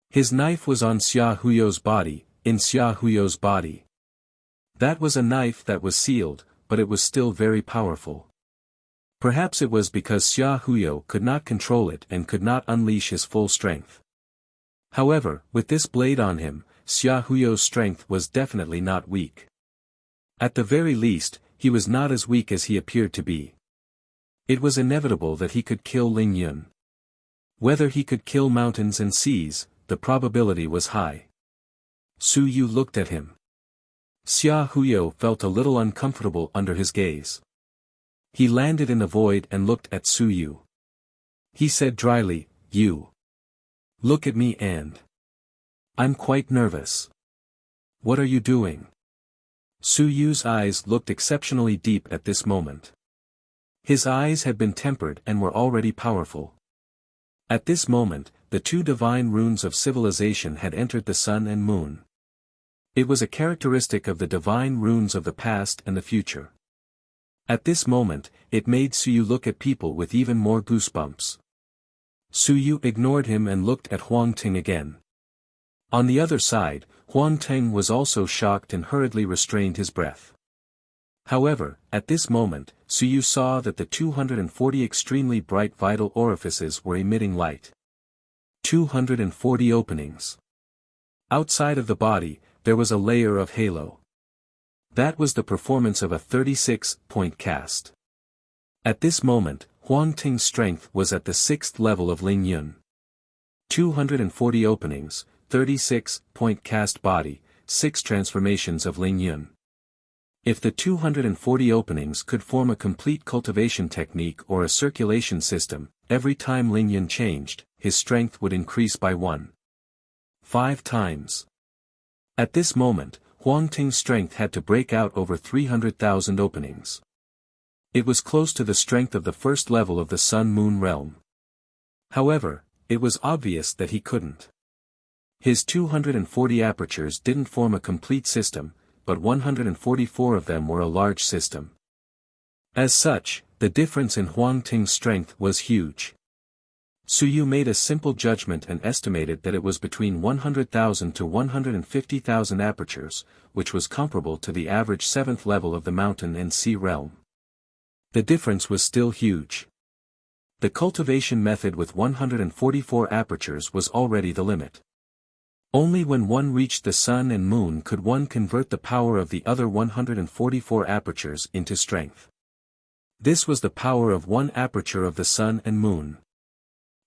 His knife was on Xiaohuyo's body, in Xiaohuyo's body. That was a knife that was sealed, but it was still very powerful. Perhaps it was because Xiaohuyo could not control it and could not unleash his full strength. However, with this blade on him, Xiaohuyo's strength was definitely not weak. At the very least, he was not as weak as he appeared to be. It was inevitable that he could kill Ling Yun. Whether he could kill mountains and seas, the probability was high. Suyu looked at him. Xiaohuyo felt a little uncomfortable under his gaze. He landed in the void and looked at Suyu. He said dryly, "You. Look at me and. I'm quite nervous. What are you doing?" Suyu's eyes looked exceptionally deep at this moment. His eyes had been tempered and were already powerful. At this moment, the two divine runes of civilization had entered the sun and moon. It was a characteristic of the divine runes of the past and the future. At this moment, it made Suyu look at people with even more goosebumps. Suyu ignored him and looked at Huang Ting again. On the other side, Huang Ting was also shocked and hurriedly restrained his breath. However, at this moment, Suyu saw that the 240 extremely bright vital orifices were emitting light. 240 openings. Outside of the body, there was a layer of halo. That was the performance of a 36-point cast. At this moment, Huang Ting's strength was at the 6th level of Ling Yun. 240 openings, 36-point cast body, 6 transformations of Ling Yun. If the 240 openings could form a complete cultivation technique or a circulation system, every time Ling Yun changed, his strength would increase by 1.5 times. At this moment, Huang Ting's strength had to break out over 300,000 openings. It was close to the strength of the first level of the Sun-Moon realm. However, it was obvious that he couldn't. His 240 apertures didn't form a complete system, but 144 of them were a large system. As such, the difference in Huang Ting's strength was huge. Suyu made a simple judgment and estimated that it was between 100,000 to 150,000 apertures, which was comparable to the average 7th level of the mountain and sea realm. The difference was still huge. The cultivation method with 144 apertures was already the limit. Only when one reached the sun and moon could one convert the power of the other 144 apertures into strength. This was the power of one aperture of the sun and moon.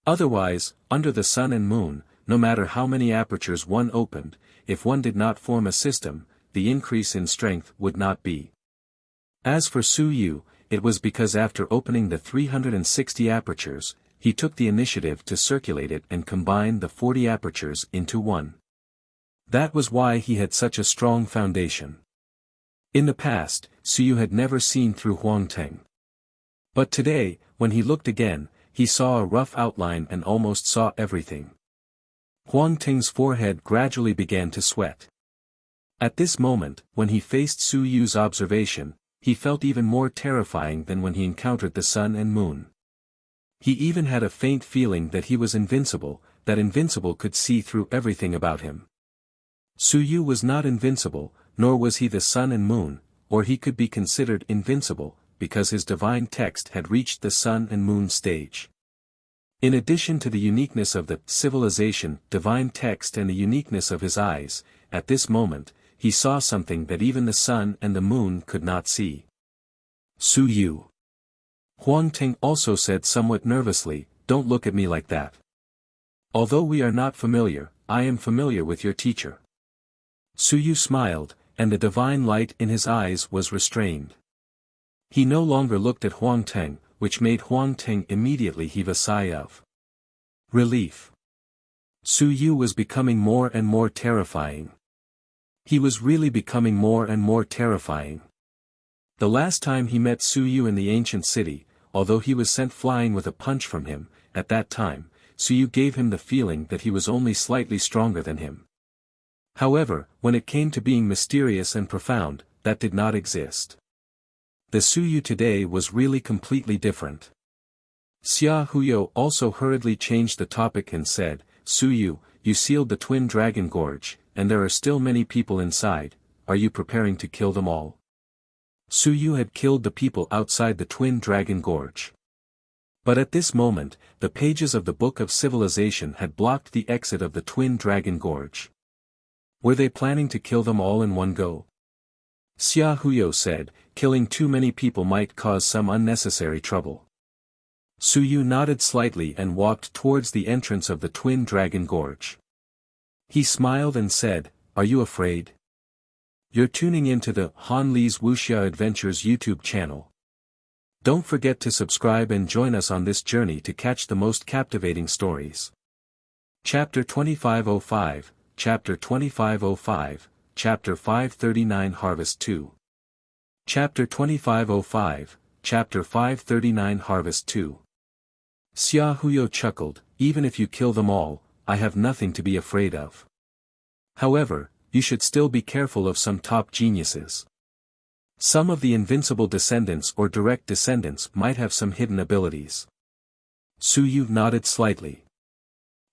Otherwise, under the sun and moon, no matter how many apertures one opened, if one did not form a system, the increase in strength would not be. As for Suyu, it was because after opening the 360 apertures, he took the initiative to circulate it and combine the 40 apertures into one. That was why he had such a strong foundation. In the past, Suyu had never seen through Huang Ting. But today, when he looked again, he saw a rough outline and almost saw everything. Huang Ting's forehead gradually began to sweat. At this moment, when he faced Suyu's observation, he felt even more terrifying than when he encountered the sun and moon. He even had a faint feeling that he was invincible, that invincible could see through everything about him. Suyu was not invincible, nor was he the sun and moon, or he could be considered invincible, because his divine text had reached the sun and moon stage. In addition to the uniqueness of the civilization, divine text and the uniqueness of his eyes, at this moment, he saw something that even the sun and the moon could not see. Suyu. Huang Ting also said somewhat nervously, "Don't look at me like that. Although we are not familiar, I am familiar with your teacher." Suyu smiled, and the divine light in his eyes was restrained. He no longer looked at Huang Ting, which made Huang Ting immediately heave a sigh of relief. Suyu was becoming more and more terrifying. He was really becoming more and more terrifying. The last time he met Suyu in the ancient city, although he was sent flying with a punch from him, at that time, Suyu gave him the feeling that he was only slightly stronger than him. However, when it came to being mysterious and profound, that did not exist. The Suyu today was really completely different. Xia Huyo also hurriedly changed the topic and said, "Suyu, you sealed the Twin Dragon Gorge, and there are still many people inside. Are you preparing to kill them all?" Suyu had killed the people outside the Twin Dragon Gorge. But at this moment, the pages of the Book of Civilization had blocked the exit of the Twin Dragon Gorge. Were they planning to kill them all in one go? Xia Huyo said, "Killing too many people might cause some unnecessary trouble." Suyu nodded slightly and walked towards the entrance of the Twin Dragon Gorge. He smiled and said, "Are you afraid? You're tuning into the Han Li's Wuxia Adventures YouTube channel. Don't forget to subscribe and join us on this journey to catch the most captivating stories." Chapter 2505, Chapter 2505, Chapter 539 Harvest 2. Chapter 2505, Chapter 539 Harvest 2. Xia Huyo chuckled, "Even if you kill them all, I have nothing to be afraid of. However, you should still be careful of some top geniuses. Some of the invincible descendants or direct descendants might have some hidden abilities." Suyu nodded slightly.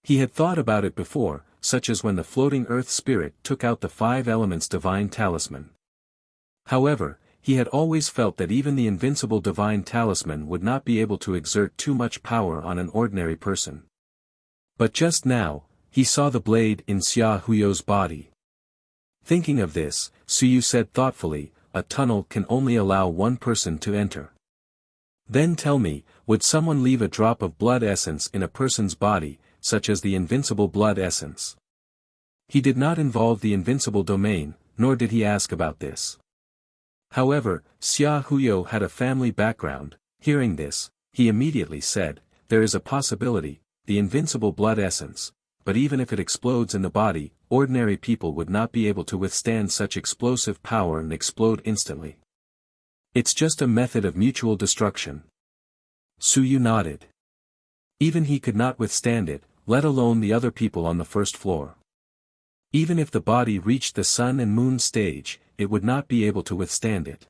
He had thought about it before, such as when the floating earth spirit took out the 5 elements divine talisman. However, he had always felt that even the invincible divine talisman would not be able to exert too much power on an ordinary person. But just now, he saw the blade in Xia Huyo's body. Thinking of this, Suyu said thoughtfully, "A tunnel can only allow one person to enter. Then tell me, would someone leave a drop of blood essence in a person's body, such as the invincible blood essence?" He did not involve the invincible domain, nor did he ask about this. However, Xia Huyo had a family background. Hearing this, he immediately said, "There is a possibility, the invincible blood essence, but even if it explodes in the body, ordinary people would not be able to withstand such explosive power and explode instantly. It's just a method of mutual destruction." Suyu nodded. Even he could not withstand it, let alone the other people on the first floor. Even if the body reached the sun and moon stage, it would not be able to withstand it.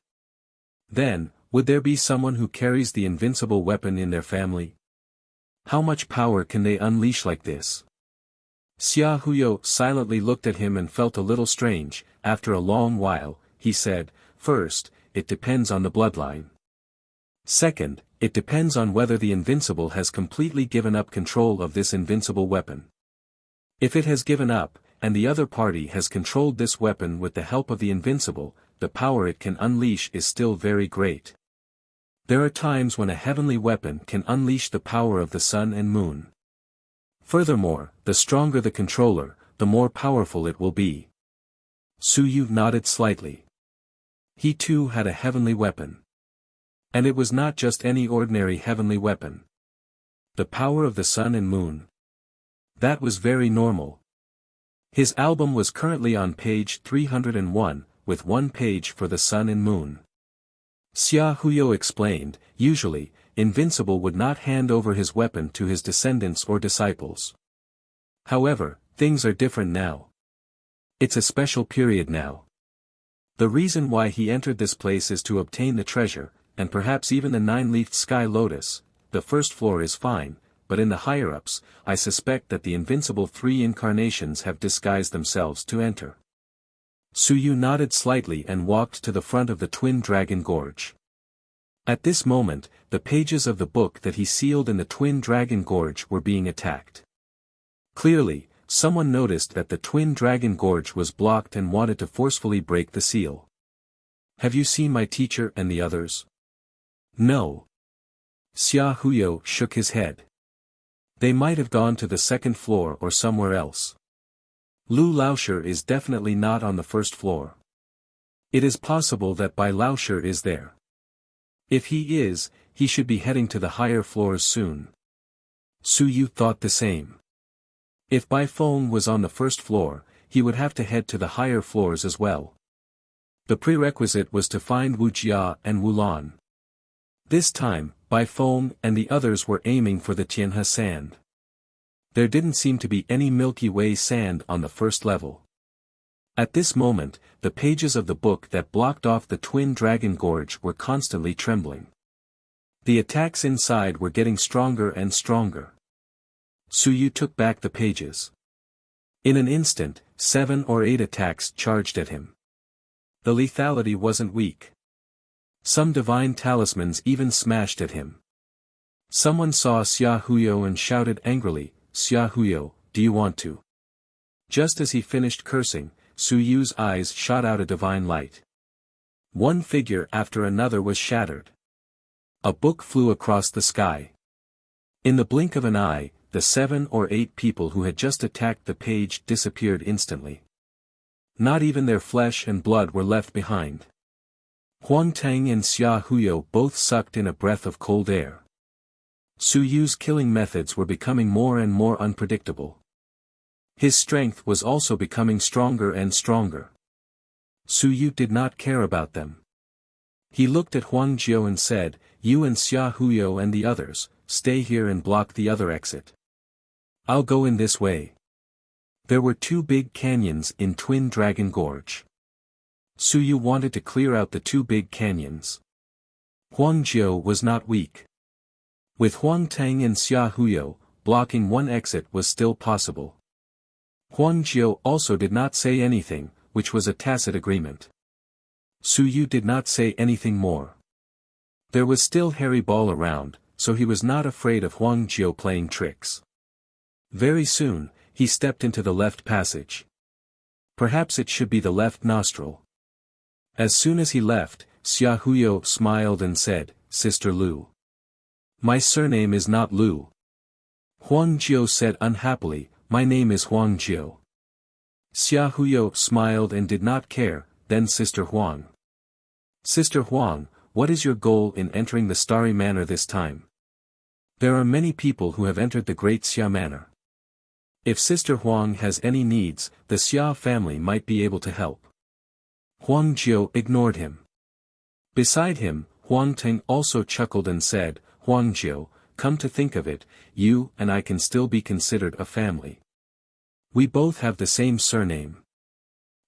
Then, would there be someone who carries the invincible weapon in their family? How much power can they unleash like this? Xia Huyo silently looked at him and felt a little strange. After a long while, he said, "First, it depends on the bloodline. Second, it depends on whether the invincible has completely given up control of this invincible weapon. If it has given up, and the other party has controlled this weapon with the help of the invincible, the power it can unleash is still very great. There are times when a heavenly weapon can unleash the power of the sun and moon. Furthermore, the stronger the controller, the more powerful it will be." Suyu nodded slightly. He too had a heavenly weapon. And it was not just any ordinary heavenly weapon. The power of the sun and moon. That was very normal. His album was currently on page 301, with 1 page for the sun and moon. Xia Huyo explained, "Usually, Invincible would not hand over his weapon to his descendants or disciples. However, things are different now. It's a special period now. The reason why he entered this place is to obtain the treasure, and perhaps even the 9-leafed sky lotus. The first floor is fine, but in the higher-ups, I suspect that the invincible 3 incarnations have disguised themselves to enter." Suyu nodded slightly and walked to the front of the Twin Dragon Gorge. At this moment, the pages of the book that he sealed in the Twin Dragon Gorge were being attacked. Clearly, someone noticed that the Twin Dragon Gorge was blocked and wanted to forcefully break the seal. Have you seen my teacher and the others? No. Xia Huyo shook his head. They might have gone to the second floor or somewhere else. Lu Laoshi is definitely not on the first floor. It is possible that Bai Laoshi is there. If he is, he should be heading to the higher floors soon. Suyu thought the same. If Bai Feng was on the first floor, he would have to head to the higher floors as well. The prerequisite was to find Wuxia and Wulan. This time, Bai Feng and the others were aiming for the Tianhe sand. There didn't seem to be any Milky Way sand on the first level. At this moment, the pages of the book that blocked off the Twin Dragon Gorge were constantly trembling. The attacks inside were getting stronger and stronger. Suyu took back the pages. In an instant, 7 or 8 attacks charged at him. The lethality wasn't weak. Some divine talismans even smashed at him. Someone saw Xia Huyo and shouted angrily, "Xia Huyo, do you want to?" Just as he finished cursing, Suyu's eyes shot out a divine light. One figure after another was shattered. A book flew across the sky. In the blink of an eye, the 7 or 8 people who had just attacked the page disappeared instantly. Not even their flesh and blood were left behind. Huang Tang and Xia Huyo both sucked in a breath of cold air. Suyu's killing methods were becoming more and more unpredictable. His strength was also becoming stronger and stronger. Suyu did not care about them. He looked at Huang Jiao and said, "You and Xia Huyo and the others, stay here and block the other exit. I'll go in this way." There were 2 big canyons in Twin Dragon Gorge. Suyu wanted to clear out the 2 big canyons. Huang Jiao was not weak. With Huang Tang and Xia Huyo, blocking one exit was still possible. Huang Jiao also did not say anything, which was a tacit agreement. Suyu did not say anything more. There was still Harry Ball around, so he was not afraid of Huang Jiao playing tricks. Very soon, he stepped into the left passage. Perhaps it should be the left nostril. As soon as he left, Xia Huyo smiled and said, "Sister Lu. My surname is not Lu." Huang Jiao said unhappily, "My name is Huang Jiao." Xia Huyo smiled and did not care, then Sister Huang. "Sister Huang, what is your goal in entering the Starry Manor this time?" "There are many people who have entered the Great Xia Manor. If Sister Huang has any needs, the Xia family might be able to help." Huang Jiao ignored him. Beside him, Huang Teng also chuckled and said, "Huang Jiao, come to think of it, you and I can still be considered a family. We both have the same surname.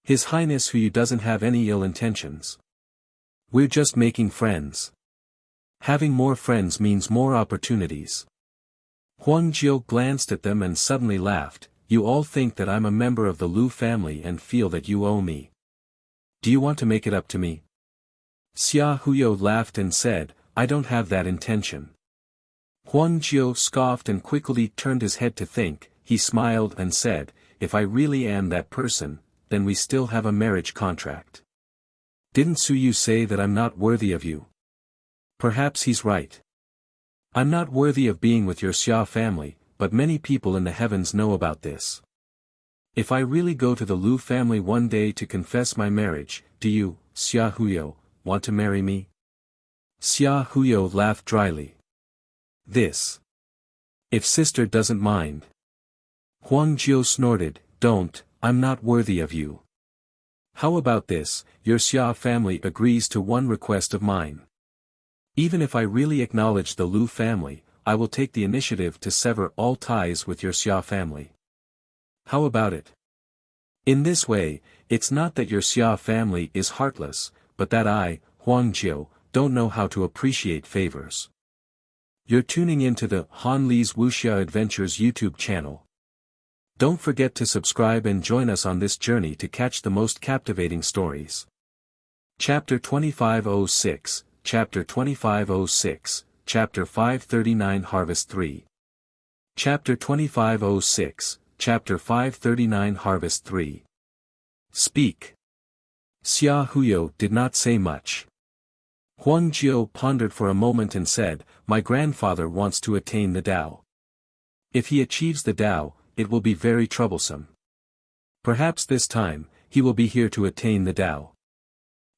His Highness Huyu doesn't have any ill intentions. We're just making friends. Having more friends means more opportunities." Huang Jiao glanced at them and suddenly laughed, "You all think that I'm a member of the Lu family and feel that you owe me. Do you want to make it up to me?" Xia Huyo laughed and said, "I don't have that intention." Huang Jiao scoffed and quickly turned his head to think. He smiled and said, "If I really am that person, then we still have a marriage contract. Didn't Suyu say that I'm not worthy of you? Perhaps he's right. I'm not worthy of being with your Xia family, but many people in the heavens know about this. If I really go to the Lu family one day to confess my marriage, do you, Xia Huyo, want to marry me?" Xia Huyo laughed dryly. "This. If sister doesn't mind." Huang Jiao snorted, "Don't, I'm not worthy of you. How about this, your Xia family agrees to one request of mine. Even if I really acknowledge the Lu family, I will take the initiative to sever all ties with your Xia family. How about it? In this way, it's not that your Xia family is heartless, but that I, Huang Jiao, don't know how to appreciate favors." You're tuning into the Han Li's Wuxia Adventures YouTube channel. Don't forget to subscribe and join us on this journey to catch the most captivating stories. Chapter 2506, Chapter 2506, Chapter 539 Harvest 3. Chapter 2506, Chapter 539 Harvest 3. Speak. Xia Huyo did not say much. Huang Jiao pondered for a moment and said, "My grandfather wants to attain the Tao. If he achieves the Tao, it will be very troublesome. Perhaps this time, he will be here to attain the Tao.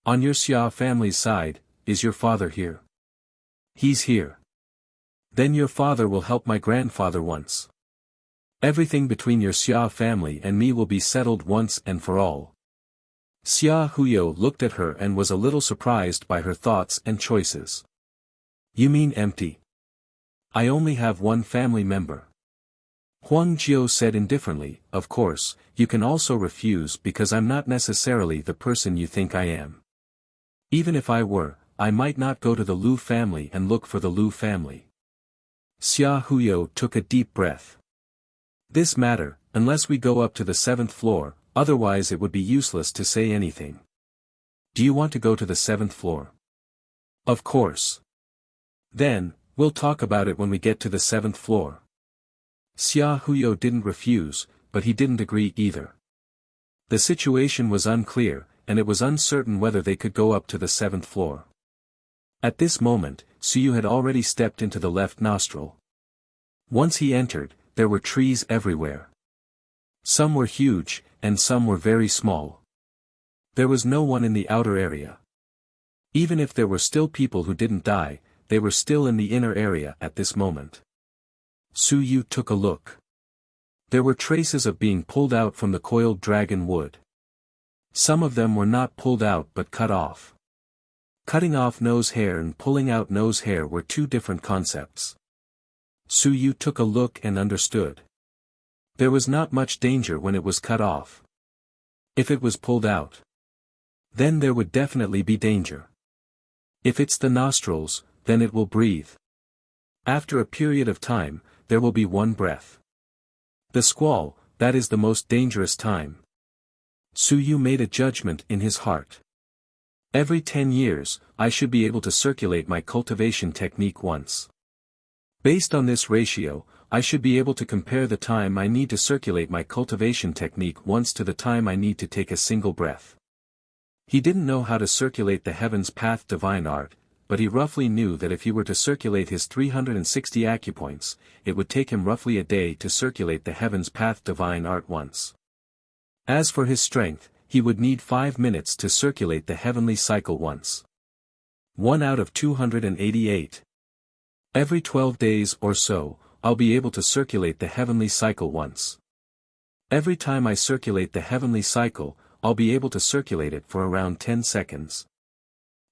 On your Xia family's side, is your father here?" "He's here." "Then your father will help my grandfather once. Everything between your Xia family and me will be settled once and for all." Xia Huyo looked at her and was a little surprised by her thoughts and choices. "You mean empty? I only have one family member." Huang Jiao said indifferently, "Of course, you can also refuse because I'm not necessarily the person you think I am. Even if I were, I might not go to the Lu family and look for the Lu family." Xia Huyo took a deep breath. "This matter, unless we go up to the 7th floor, otherwise it would be useless to say anything." "Do you want to go to the 7th floor?" "Of course. Then, we'll talk about it when we get to the 7th floor." Xia Huyo didn't refuse, but he didn't agree either. The situation was unclear, and it was uncertain whether they could go up to the 7th floor. At this moment, Suyu had already stepped into the left nostril. Once he entered, there were trees everywhere. Some were huge, and some were very small. There was no one in the outer area. Even if there were still people who didn't die, they were still in the inner area at this moment. Suyu took a look. There were traces of being pulled out from the coiled dragon wood. Some of them were not pulled out but cut off. Cutting off nose hair and pulling out nose hair were two different concepts. Suyu took a look and understood. There was not much danger when it was cut off. If it was pulled out, then there would definitely be danger. If it's the nostrils, then it will breathe. After a period of time, there will be one breath. The squall, that is the most dangerous time. Suyu made a judgment in his heart. Every 10 years, I should be able to circulate my cultivation technique once. Based on this ratio, I should be able to compare the time I need to circulate my cultivation technique once to the time I need to take a single breath. He didn't know how to circulate the Heaven's Path Divine Art, but he roughly knew that if he were to circulate his 360 acupoints, it would take him roughly a day to circulate the Heaven's Path Divine Art once. As for his strength, he would need 5 minutes to circulate the heavenly cycle once. 1 out of 288. Every 12 days or so, I'll be able to circulate the heavenly cycle once. Every time I circulate the heavenly cycle, I'll be able to circulate it for around 10 seconds.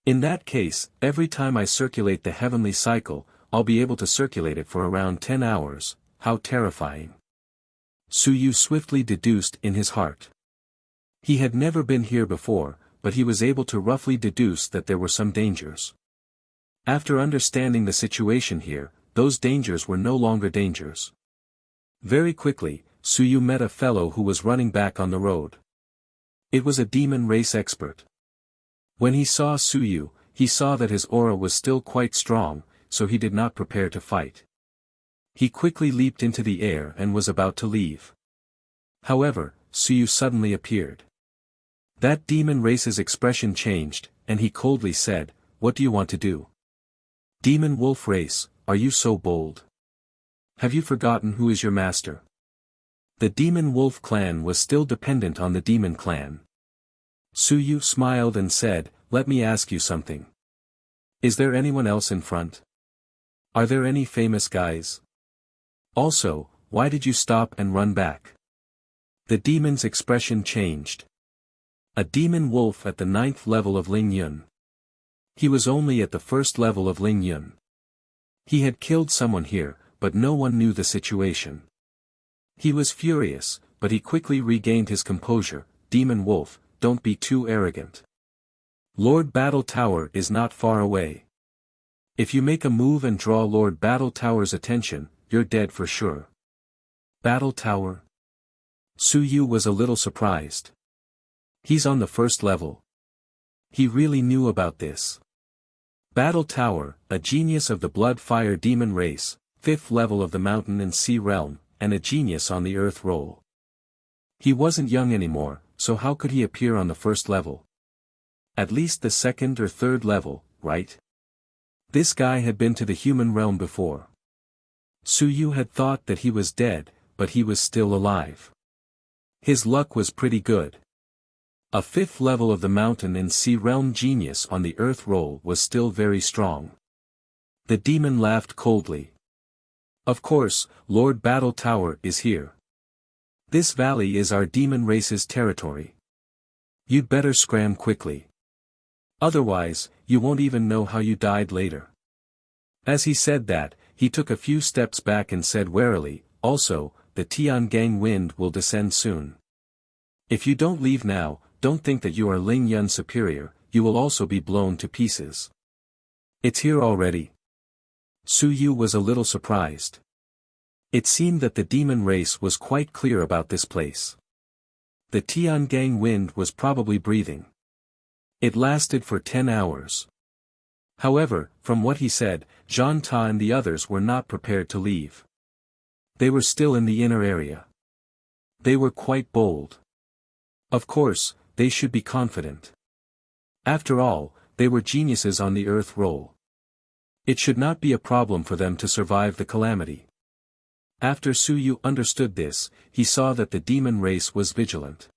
In that case, every time I circulate the heavenly cycle, I'll be able to circulate it for around 10 hours, how terrifying. Suyu swiftly deduced in his heart. He had never been here before, but he was able to roughly deduce that there were some dangers. After understanding the situation here, those dangers were no longer dangers. Very quickly, Suyu met a fellow who was running back on the road. It was a demon race expert. When he saw Suyu, he saw that his aura was still quite strong, so he did not prepare to fight. He quickly leaped into the air and was about to leave. However, Suyu suddenly appeared. That demon race's expression changed, and he coldly said, "What do you want to do? Demon wolf race, are you so bold? Have you forgotten who is your master?" The demon wolf clan was still dependent on the demon clan. Suyu smiled and said, "Let me ask you something. Is there anyone else in front? Are there any famous guys? Also, why did you stop and run back?" The demon's expression changed. A demon wolf at the 9th level of Ling Yun. He was only at the 1st level of Ling Yun. He had killed someone here, but no one knew the situation. He was furious, but he quickly regained his composure. "Demon wolf, don't be too arrogant. Lord Battle Tower is not far away. If you make a move and draw Lord Battle Tower's attention, you're dead for sure." Battle Tower? Su Yu was a little surprised. He's on the first level. He really knew about this. Battle Tower, a genius of the blood-fire demon race, 5th level of the mountain and sea realm, and a genius on the earth roll. He wasn't young anymore, so how could he appear on the first level? At least the 2nd or 3rd level, right? This guy had been to the human realm before. Su Yu had thought that he was dead, but he was still alive. His luck was pretty good. A 5th level of the mountain and sea realm genius on the earth roll was still very strong. The demon laughed coldly. Of course, Lord Battle Tower is here. This valley is our demon race's territory. You'd better scram quickly. Otherwise, you won't even know how you died later. As he said that, he took a few steps back and said warily, also, the Tiangang wind will descend soon. If you don't leave now, don't think that you are Ling Yun superior, you will also be blown to pieces. It's here already. Su Yu was a little surprised. It seemed that the demon race was quite clear about this place. The Tiangang wind was probably breathing. It lasted for 10 hours. However, from what he said, Zhang Ta and the others were not prepared to leave. They were still in the inner area. They were quite bold. Of course, they should be confident. After all, they were geniuses on the earth roll. It should not be a problem for them to survive the calamity. After Su Yu understood this, he saw that the demon race was vigilant.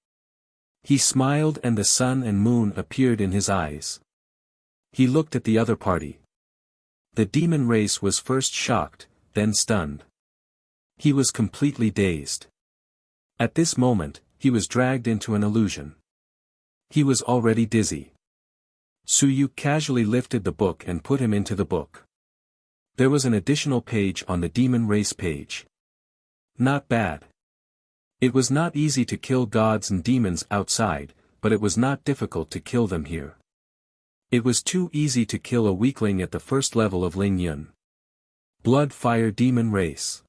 He smiled and the sun and moon appeared in his eyes. He looked at the other party. The demon race was first shocked, then stunned. He was completely dazed. At this moment, he was dragged into an illusion. He was already dizzy. Su Yu casually lifted the book and put him into the book. There was an additional page on the demon race page. Not bad. It was not easy to kill gods and demons outside, but it was not difficult to kill them here. It was too easy to kill a weakling at the first level of Ling Yun. Blood Fire Demon Race.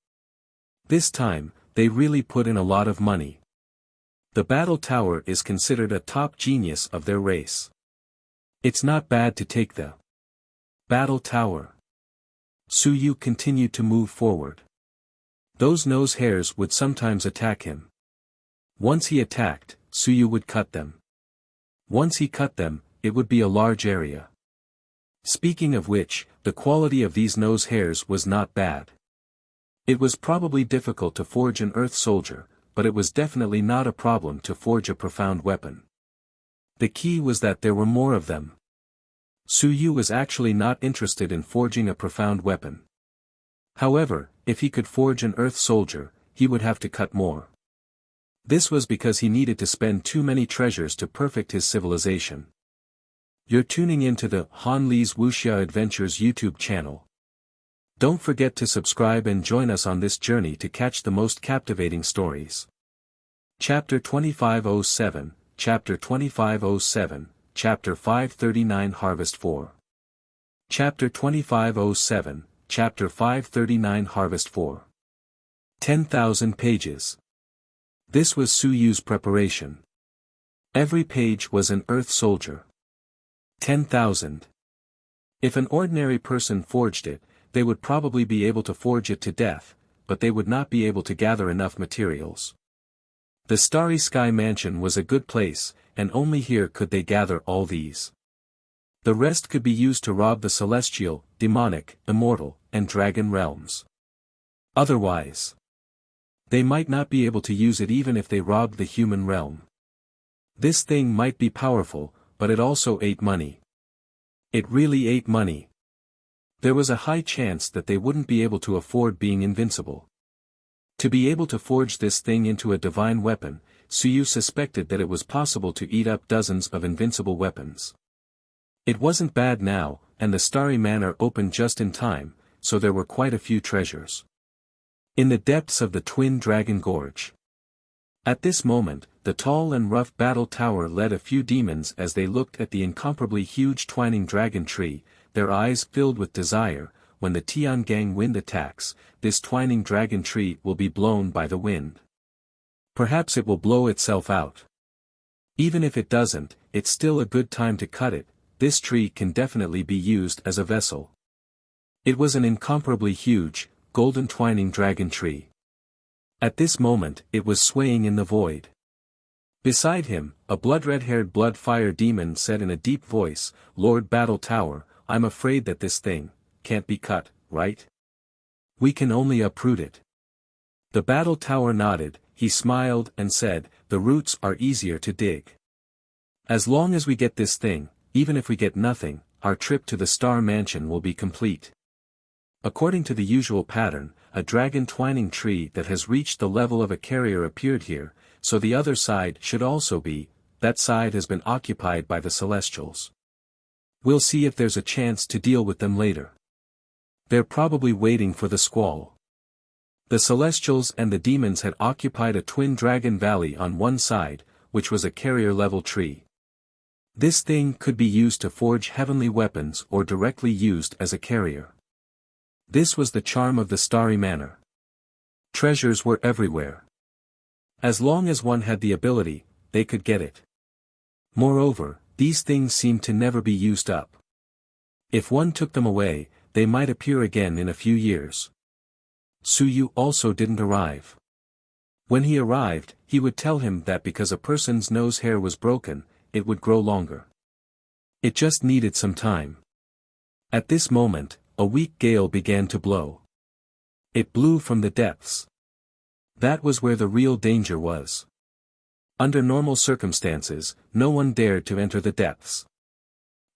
This time, they really put in a lot of money. The Battle Tower is considered a top genius of their race. It's not bad to take the Battle Tower. Su Yu continued to move forward. Those nose hairs would sometimes attack him. Once he attacked, Su Yu would cut them. Once he cut them, it would be a large area. Speaking of which, the quality of these nose hairs was not bad. It was probably difficult to forge an earth soldier, but it was definitely not a problem to forge a profound weapon. The key was that there were more of them. Su Yu was actually not interested in forging a profound weapon. However, if he could forge an earth soldier, he would have to cut more. This was because he needed to spend too many treasures to perfect his civilization. You're tuning into the Han Li's Wuxia Adventures YouTube channel. Don't forget to subscribe and join us on this journey to catch the most captivating stories. Chapter 2507, Chapter 2507, Chapter 539 Harvest 4. Chapter 2507, Chapter 539 Harvest 4. 10,000 pages. This was Su Yu's preparation. Every page was an earth soldier. 10,000. If an ordinary person forged it, they would probably be able to forge it to death, but they would not be able to gather enough materials. The Starry Sky Mansion was a good place, and only here could they gather all these. The rest could be used to rob the celestial, demonic, immortal, and dragon realms. Otherwise, they might not be able to use it even if they robbed the human realm. This thing might be powerful, but it also ate money. It really ate money. There was a high chance that they wouldn't be able to afford being invincible. To be able to forge this thing into a divine weapon, Su Yu suspected that it was possible to eat up dozens of invincible weapons. It wasn't bad now, and the Starry Manor opened just in time, so there were quite a few treasures. In the depths of the Twin Dragon Gorge. At this moment, the tall and rough Battle Tower led a few demons as they looked at the incomparably huge twining dragon tree, their eyes filled with desire. When the Tiangang wind attacks, this twining dragon tree will be blown by the wind. Perhaps it will blow itself out. Even if it doesn't, it's still a good time to cut it. This tree can definitely be used as a vessel. It was an incomparably huge, golden twining dragon tree. At this moment, it was swaying in the void. Beside him, a blood-red-haired blood-fire demon said in a deep voice, "Lord Battle Tower, I'm afraid that this thing can't be cut, right? We can only uproot it." The Battle Tower nodded, he smiled and said, "The roots are easier to dig. As long as we get this thing, even if we get nothing, our trip to the Star Mansion will be complete." According to the usual pattern, a dragon twining tree that has reached the level of a carrier appeared here, so the other side should also be. That side has been occupied by the Celestials. We'll see if there's a chance to deal with them later. They're probably waiting for the squall. The Celestials and the demons had occupied a twin dragon valley on one side, which was a carrier-level tree. This thing could be used to forge heavenly weapons or directly used as a carrier. This was the charm of the Starry Manor. Treasures were everywhere. As long as one had the ability, they could get it. Moreover, these things seemed to never be used up. If one took them away, they might appear again in a few years. Suyu also didn't arrive. When he arrived, he would tell him that because a person's nose hair was broken, it would grow longer. It just needed some time. At this moment, a weak gale began to blow. It blew from the depths. That was where the real danger was. Under normal circumstances, no one dared to enter the depths.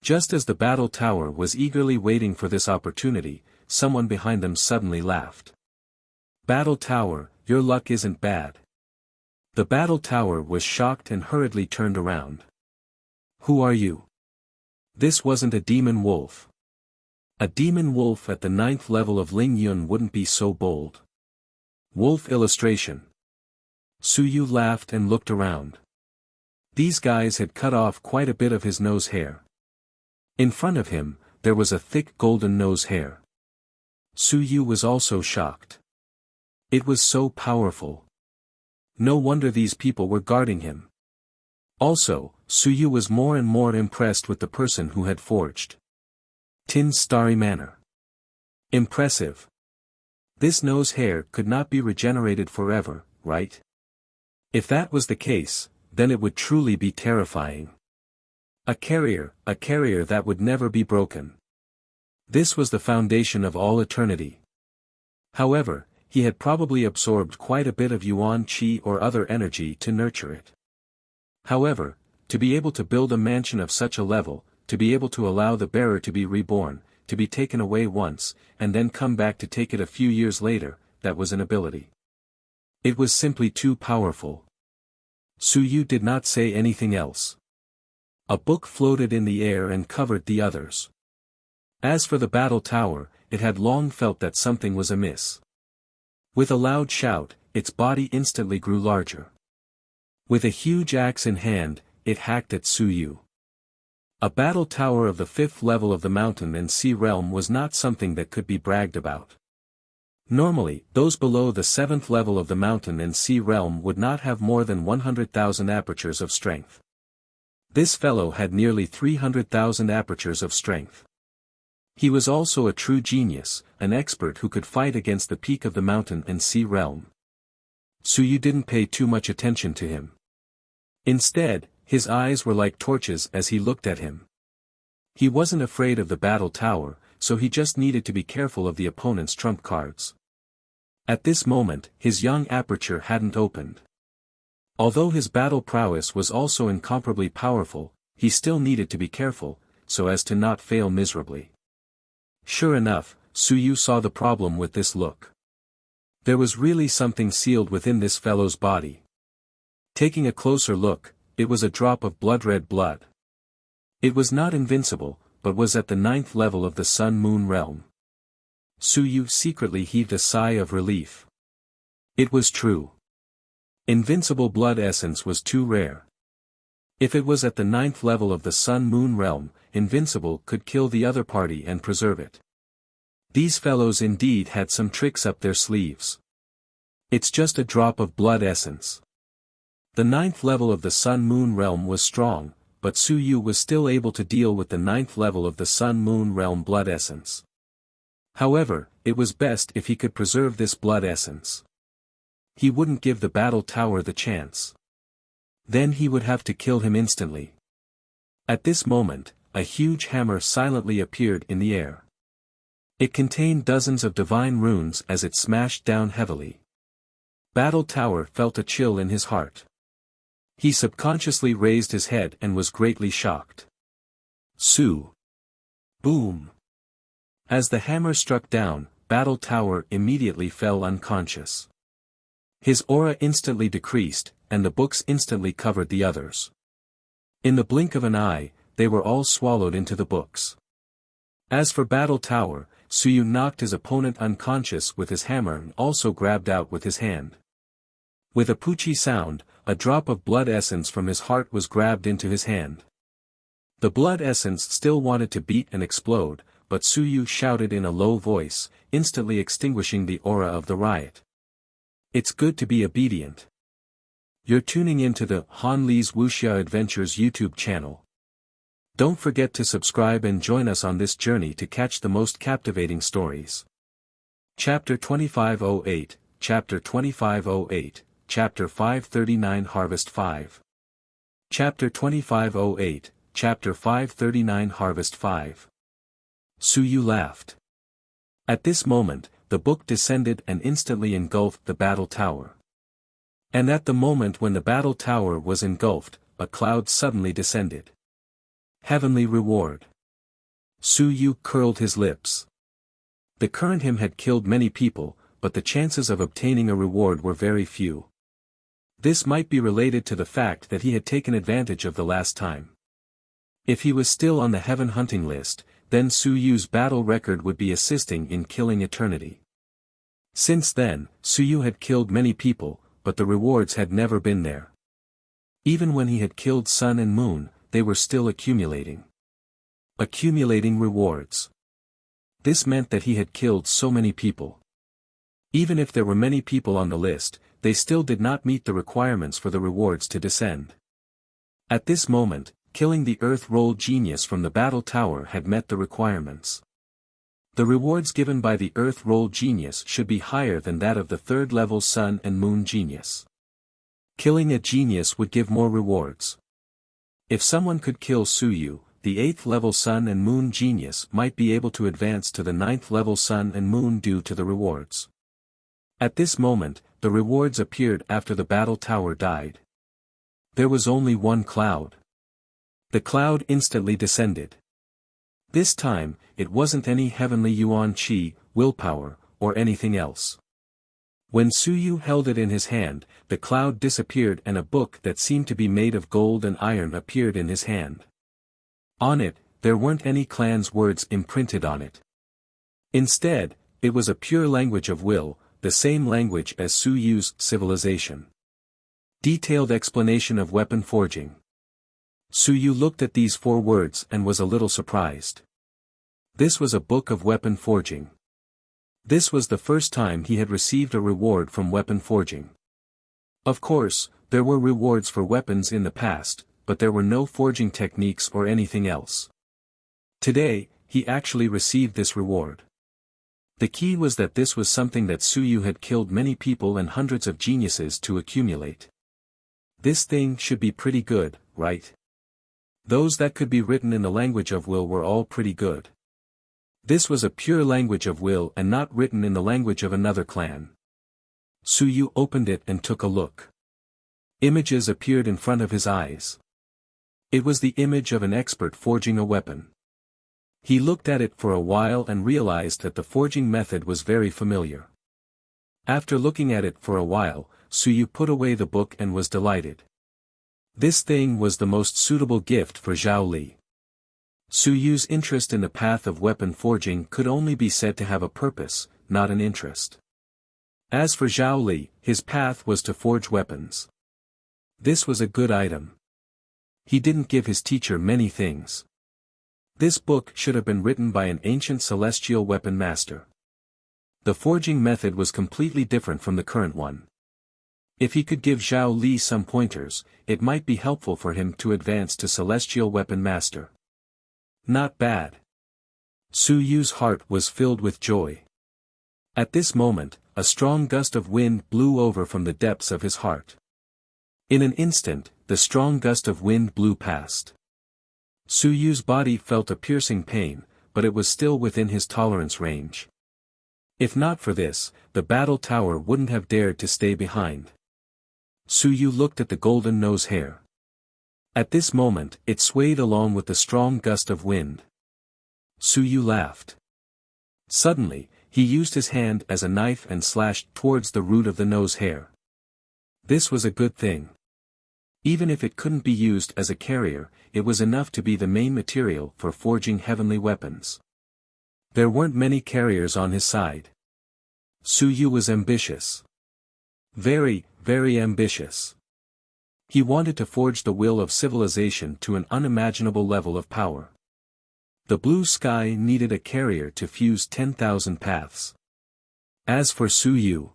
Just as the Battle Tower was eagerly waiting for this opportunity, someone behind them suddenly laughed. "Battle Tower, your luck isn't bad." The Battle Tower was shocked and hurriedly turned around. "Who are you?" This wasn't a demon wolf. A demon wolf at the 9th level of Ling Yun wouldn't be so bold. Wolf illustration. Suyu laughed and looked around. These guys had cut off quite a bit of his nose hair. In front of him, there was a thick golden nose hair. Suyu was also shocked. It was so powerful. No wonder these people were guarding him. Also, Suyu was more and more impressed with the person who had forged Tin's Starry Manor. Impressive. This nose hair could not be regenerated forever, right? If that was the case, then it would truly be terrifying. A carrier that would never be broken. This was the foundation of all eternity. However, he had probably absorbed quite a bit of yuan qi or other energy to nurture it. However, to be able to build a mansion of such a level, to be able to allow the bearer to be reborn, to be taken away once, and then come back to take it a few years later, that was an ability. It was simply too powerful. Suyu did not say anything else. A book floated in the air and covered the others. As for the Battle Tower, it had long felt that something was amiss. With a loud shout, its body instantly grew larger. With a huge axe in hand, it hacked at Suyu. A battle tower of the 5th level of the mountain and sea realm was not something that could be bragged about. Normally, those below the 7th level of the mountain and sea realm would not have more than 100,000 apertures of strength. This fellow had nearly 300,000 apertures of strength. He was also a true genius, an expert who could fight against the peak of the mountain and sea realm. Suyu didn't pay too much attention to him. Instead, his eyes were like torches as he looked at him. He wasn't afraid of the battle tower, so he just needed to be careful of the opponent's trump cards. At this moment, his young aperture hadn't opened. Although his battle prowess was also incomparably powerful, he still needed to be careful, so as to not fail miserably. Sure enough, Suyu saw the problem with this look. There was really something sealed within this fellow's body. Taking a closer look, it was a drop of blood-red blood. It was not invincible, but was at the 9th level of the Sun-Moon realm. Suyu secretly heaved a sigh of relief. It was true. Invincible blood essence was too rare. If it was at the 9th level of the Sun-Moon realm, invincible could kill the other party and preserve it. These fellows indeed had some tricks up their sleeves. It's just a drop of blood essence. The ninth level of the Sun-Moon realm was strong, but Su Yu was still able to deal with the ninth level of the Sun-Moon realm blood essence. However, it was best if he could preserve this blood essence. He wouldn't give the battle tower the chance. Then he would have to kill him instantly. At this moment, a huge hammer silently appeared in the air. It contained dozens of divine runes as it smashed down heavily. Battle Tower felt a chill in his heart. He subconsciously raised his head and was greatly shocked. Su. Boom. As the hammer struck down, Battle Tower immediately fell unconscious. His aura instantly decreased, and the books instantly covered the others. In the blink of an eye, they were all swallowed into the books. As for Battle Tower, Su Yu knocked his opponent unconscious with his hammer and also grabbed out with his hand. With a poochie sound, a drop of blood essence from his heart was grabbed into his hand. The blood essence still wanted to beat and explode, but Su Yu shouted in a low voice, instantly extinguishing the aura of the riot. It's good to be obedient. You're tuning into the Han Li's Wuxia Adventures YouTube channel. Don't forget to subscribe and join us on this journey to catch the most captivating stories. Chapter 2508, Chapter 2508, Chapter 539 Harvest 5. Chapter 2508, Chapter 539 Harvest 5. Su Yu laughed. At this moment, the book descended and instantly engulfed the battle tower. And at the moment when the battle tower was engulfed, a cloud suddenly descended. Heavenly reward. Su Yu curled his lips. The current him had killed many people, but the chances of obtaining a reward were very few. This might be related to the fact that he had taken advantage of the last time. If he was still on the heaven hunting list, then Su Yu's battle record would be assisting in killing eternity. Since then, Su Yu had killed many people, but the rewards had never been there. Even when he had killed Sun and Moon, they were still accumulating. Accumulating rewards. This meant that he had killed so many people. Even if there were many people on the list, they still did not meet the requirements for the rewards to descend. At this moment, killing the Earth Roll Genius from the Battle Tower had met the requirements. The rewards given by the Earth Roll Genius should be higher than that of the third-level Sun and Moon Genius. Killing a genius would give more rewards. If someone could kill Su Yu, the 8th-level Sun and Moon Genius might be able to advance to the 9th-level Sun and Moon due to the rewards. At this moment, the rewards appeared after the battle tower died. There was only one cloud. The cloud instantly descended. This time, it wasn't any heavenly yuan qi, willpower, or anything else. When Su Yu held it in his hand, the cloud disappeared and a book that seemed to be made of gold and iron appeared in his hand. On it, there weren't any clan's words imprinted on it. Instead, it was a pure language of will, the same language as Su Yu's civilization. Detailed explanation of weapon forging. Su Yu looked at these 4 words and was a little surprised. This was a book of weapon forging. This was the first time he had received a reward from weapon forging. Of course, there were rewards for weapons in the past, but there were no forging techniques or anything else. Today, he actually received this reward. The key was that this was something that Su Yu had killed many people and hundreds of geniuses to accumulate. This thing should be pretty good, right? Those that could be written in the language of will were all pretty good. This was a pure language of will and not written in the language of another clan. Su Yu opened it and took a look. Images appeared in front of his eyes. It was the image of an expert forging a weapon. He looked at it for a while and realized that the forging method was very familiar. After looking at it for a while, Su Yu put away the book and was delighted. This thing was the most suitable gift for Zhao Li. Su Yu's interest in the path of weapon forging could only be said to have a purpose, not an interest. As for Zhao Li, his path was to forge weapons. This was a good item. He didn't give his teacher many things. This book should have been written by an ancient celestial weapon master. The forging method was completely different from the current one. If he could give Zhao Li some pointers, it might be helpful for him to advance to Celestial Weapon Master. Not bad. Su Yu's heart was filled with joy. At this moment, a strong gust of wind blew over from the depths of his heart. In an instant, the strong gust of wind blew past. Su Yu's body felt a piercing pain, but it was still within his tolerance range. If not for this, the battle tower wouldn't have dared to stay behind. Su Yu looked at the golden nose hair. At this moment, it swayed along with the strong gust of wind. Su Yu laughed. Suddenly, he used his hand as a knife and slashed towards the root of the nose hair. This was a good thing. Even if it couldn't be used as a carrier, it was enough to be the main material for forging heavenly weapons. There weren't many carriers on his side. Su Yu was ambitious. Very, very ambitious. He wanted to forge the will of civilization to an unimaginable level of power. The blue sky needed a carrier to fuse 10,000 paths. As for Su Yu,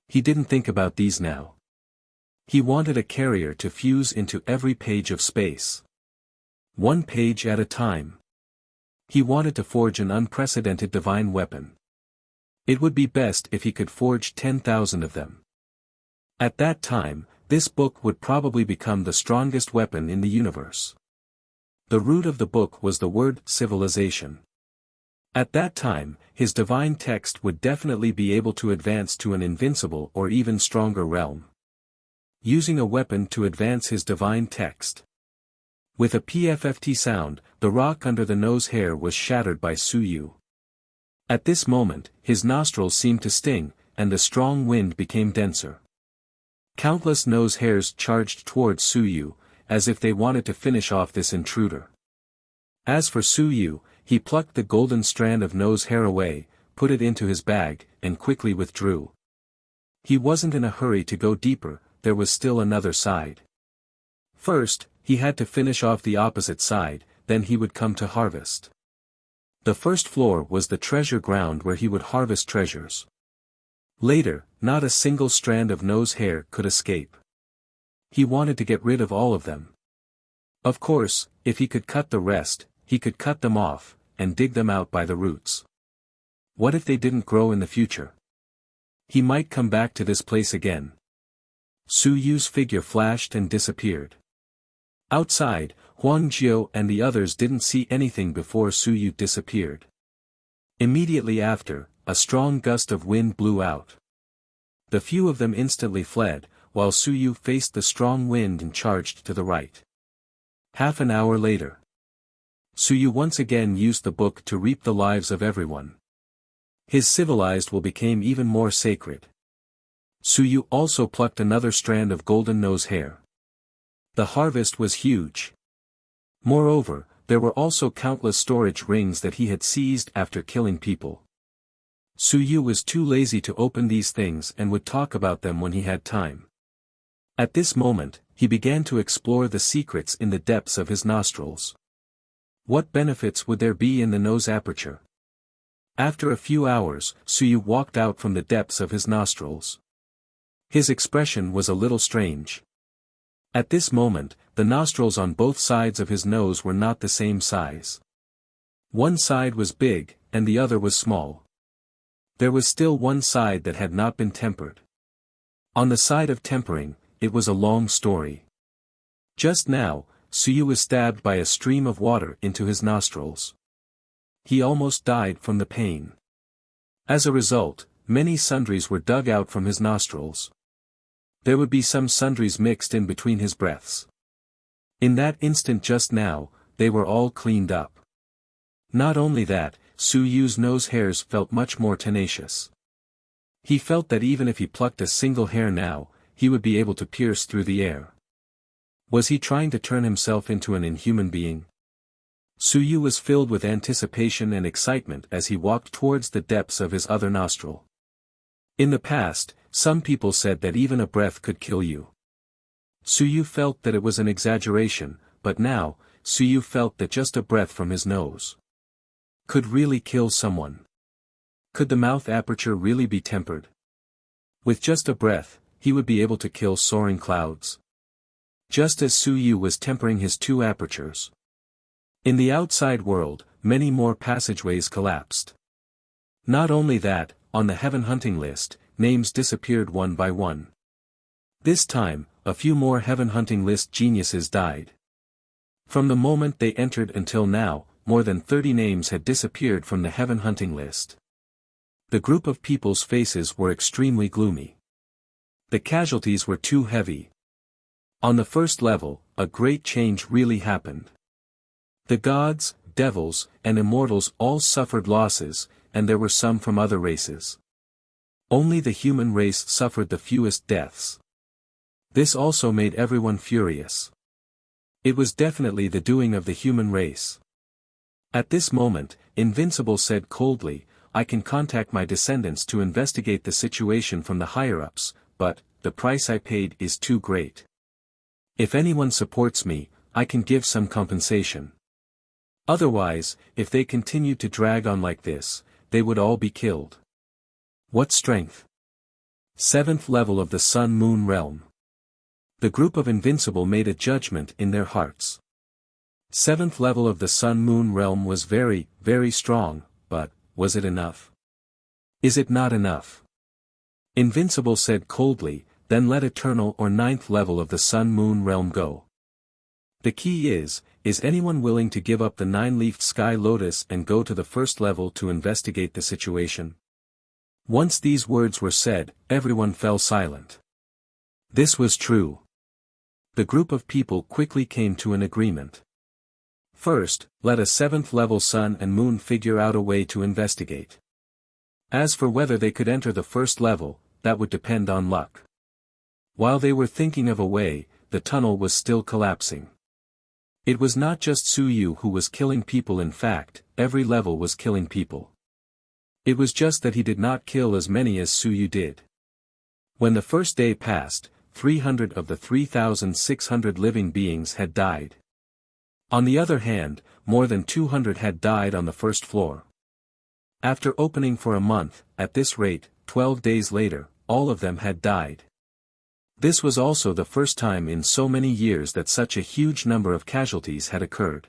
he didn't think about these now. He wanted a carrier to fuse into every page of space. One page at a time. He wanted to forge an unprecedented divine weapon. It would be best if he could forge 10,000 of them. At that time, this book would probably become the strongest weapon in the universe. The root of the book was the word civilization. At that time, his divine text would definitely be able to advance to an invincible or even stronger realm. Using a weapon to advance his divine text. With a PFFT sound, the rock under the nose hair was shattered by Su Yu. At this moment, his nostrils seemed to sting, and the strong wind became denser. Countless nose hairs charged towards Su Yu, as if they wanted to finish off this intruder. As for Su Yu, he plucked the golden strand of nose hair away, put it into his bag, and quickly withdrew. He wasn't in a hurry to go deeper, there was still another side. First, he had to finish off the opposite side, then he would come to harvest. The first floor was the treasure ground where he would harvest treasures. Later, not a single strand of nose hair could escape. He wanted to get rid of all of them. Of course, if he could cut the rest, he could cut them off, and dig them out by the roots. What if they didn't grow in the future? He might come back to this place again. Su Yu's figure flashed and disappeared. Outside, Huang Jiao and the others didn't see anything before Su Yu disappeared. Immediately after, a strong gust of wind blew out. The few of them instantly fled, while Su Yu faced the strong wind and charged to the right. Half an hour later, Su Yu once again used the book to reap the lives of everyone. His civilized will became even more sacred. Su Yu also plucked another strand of golden nose hair. The harvest was huge. Moreover, there were also countless storage rings that he had seized after killing people. Su Yu was too lazy to open these things and would talk about them when he had time. At this moment, he began to explore the secrets in the depths of his nostrils. What benefits would there be in the nose aperture? After a few hours, Su Yu walked out from the depths of his nostrils. His expression was a little strange. At this moment, the nostrils on both sides of his nose were not the same size. One side was big, and the other was small. There was still one side that had not been tempered. On the side of tempering, it was a long story. Just now, Su Yu was stabbed by a stream of water into his nostrils. He almost died from the pain. As a result, many sundries were dug out from his nostrils. There would be some sundries mixed in between his breaths. In that instant just now, they were all cleaned up. Not only that, Su Yu's nose hairs felt much more tenacious. He felt that even if he plucked a single hair now, he would be able to pierce through the air. Was he trying to turn himself into an inhuman being? Su Yu was filled with anticipation and excitement as he walked towards the depths of his other nostril. In the past, some people said that even a breath could kill you. Su Yu felt that it was an exaggeration, but now, Su Yu felt that just a breath from his nose could really kill someone. Could the mouth aperture really be tempered? With just a breath, he would be able to kill soaring clouds. Just as Su Yu was tempering his two apertures. In the outside world, many more passageways collapsed. Not only that, on the heaven hunting list, names disappeared one by one. This time, a few more heaven hunting list geniuses died. From the moment they entered until now, more than 30 names had disappeared from the heaven hunting list. The group of people's faces were extremely gloomy. The casualties were too heavy. On the first level, a great change really happened. The gods, devils, and immortals all suffered losses, and there were some from other races. Only the human race suffered the fewest deaths. This also made everyone furious. It was definitely the doing of the human race. At this moment, Invincible said coldly, "I can contact my descendants to investigate the situation from the higher-ups, but the price I paid is too great. If anyone supports me, I can give some compensation. Otherwise, if they continue to drag on like this, they would all be killed." What strength! 7th level of the Sun-Moon realm. The group of Invincible made a judgment in their hearts. 7th level of the Sun-Moon realm was very, very strong, but, was it enough? Is it not enough? Invincible said coldly, "Then let Eternal or 9th level of the Sun-Moon realm go." The key is anyone willing to give up the 9-leafed Sky Lotus and go to the 1st level to investigate the situation? Once these words were said, everyone fell silent. This was true. The group of people quickly came to an agreement. First, let a 7th level Sun and Moon figure out a way to investigate. As for whether they could enter the 1st level, that would depend on luck. While they were thinking of a way, the tunnel was still collapsing. It was not just Su Yu who was killing people, in fact, every level was killing people. It was just that he did not kill as many as Su Yu did. When the first day passed, 300 of the 3,600 living beings had died. On the other hand, more than 200 had died on the 1st floor. After opening for a month, at this rate, 12 days later, all of them had died. This was also the first time in so many years that such a huge number of casualties had occurred.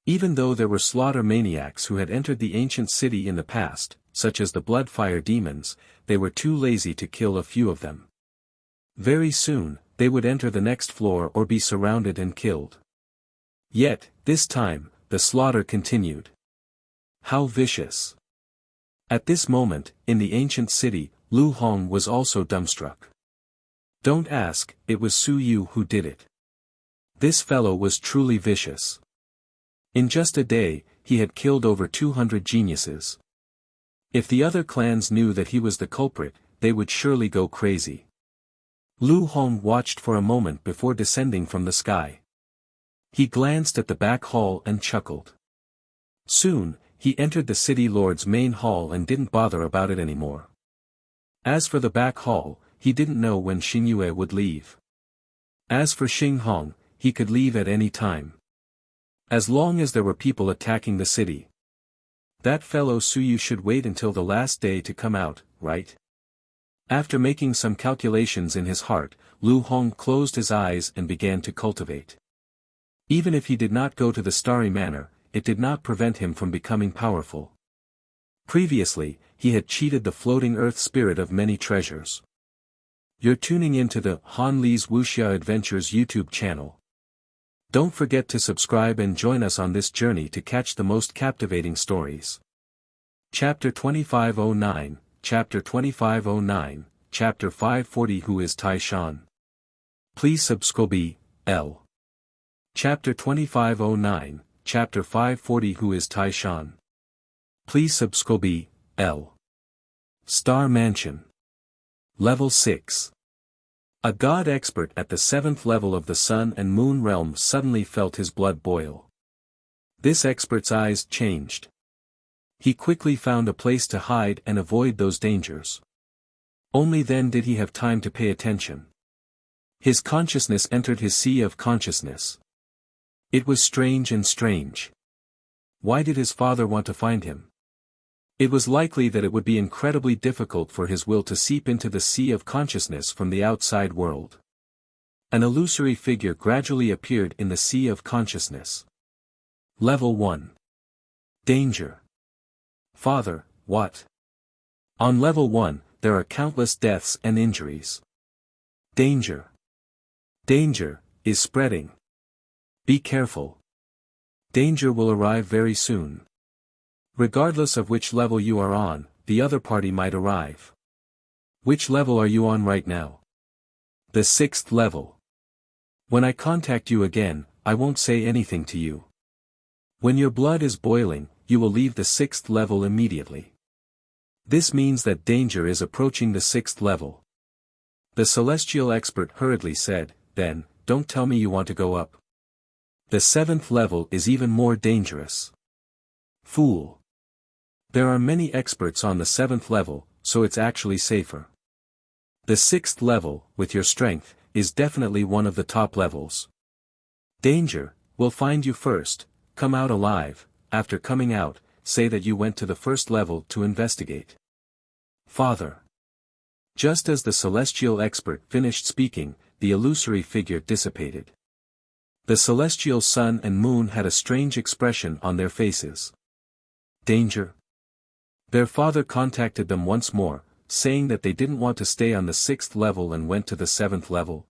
Even though there were slaughter maniacs who had entered the ancient city in the past, such as the Bloodfire demons, they were too lazy to kill a few of them. Very soon, they would enter the next floor or be surrounded and killed. Yet, this time, the slaughter continued. How vicious! At this moment, in the ancient city, Lu Hong was also dumbstruck. Don't ask, it was Su Yu who did it. This fellow was truly vicious. In just a day, he had killed over 200 geniuses. If the other clans knew that he was the culprit, they would surely go crazy. Lu Hong watched for a moment before descending from the sky. He glanced at the back hall and chuckled. Soon, he entered the city lord's main hall and didn't bother about it anymore. As for the back hall, he didn't know when Xingyue would leave. As for Xing Hong, he could leave at any time. As long as there were people attacking the city. That fellow Su Yu should wait until the last day to come out, right? After making some calculations in his heart, Lu Hong closed his eyes and began to cultivate. Even if he did not go to the Starry Manor, it did not prevent him from becoming powerful. Previously, he had cheated the floating earth spirit of many treasures. You're tuning into the Han Li's Wuxia Adventures YouTube channel. Don't forget to subscribe and join us on this journey to catch the most captivating stories. Chapter 2509, Chapter 2509, Chapter 540 Who is Tai Shan? Please subscribe, L. Chapter 2509, Chapter 540 Who is Tai Shan? Please subscribe, L. Star Mansion. Level 6. A god expert at the 7th level of the Sun and Moon realm suddenly felt his blood boil. This expert's eyes changed. He quickly found a place to hide and avoid those dangers. Only then did he have time to pay attention. His consciousness entered his sea of consciousness. It was strange and strange. Why did his father want to find him? It was likely that it would be incredibly difficult for his will to seep into the sea of consciousness from the outside world. An illusory figure gradually appeared in the sea of consciousness. Level 1. Danger. Father, what? On level 1, there are countless deaths and injuries. Danger. Danger is spreading. Be careful. Danger will arrive very soon. Regardless of which level you are on, the other party might arrive. Which level are you on right now? The 6th level. When I contact you again, I won't say anything to you. When your blood is boiling, you will leave the 6th level immediately. This means that danger is approaching the 6th level. The celestial expert hurriedly said, then, don't tell me you want to go up. The 7th level is even more dangerous. Fool. There are many experts on the 7th level, so it's actually safer. The 6th level, with your strength, is definitely one of the top levels. Danger will find you first, come out alive, after coming out, say that you went to the 1st level to investigate. Father. Just as the celestial expert finished speaking, the illusory figure dissipated. The celestial sun and moon had a strange expression on their faces. Danger. Their father contacted them once more, saying that they didn't want to stay on the 6th level and went to the 7th level.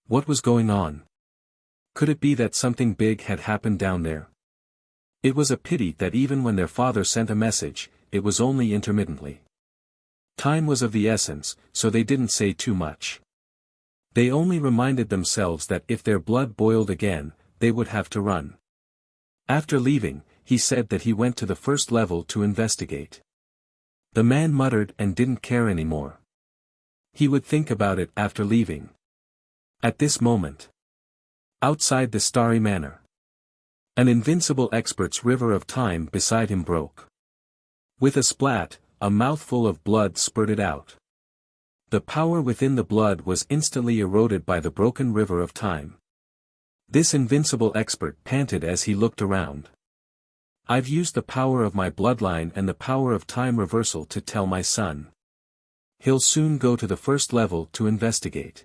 What was going on? Could it be that something big had happened down there? It was a pity that even when their father sent a message, it was only intermittently. Time was of the essence, so they didn't say too much. They only reminded themselves that if their blood boiled again, they would have to run. After leaving, he said that he went to the 1st level to investigate. The man muttered and didn't care anymore. He would think about it after leaving. At this moment, outside the starry manor, an invincible expert's river of time beside him broke. With a splat, a mouthful of blood spurted out. The power within the blood was instantly eroded by the broken river of time. This invincible expert panted as he looked around. I've used the power of my bloodline and the power of time reversal to tell my son. He'll soon go to the 1st level to investigate.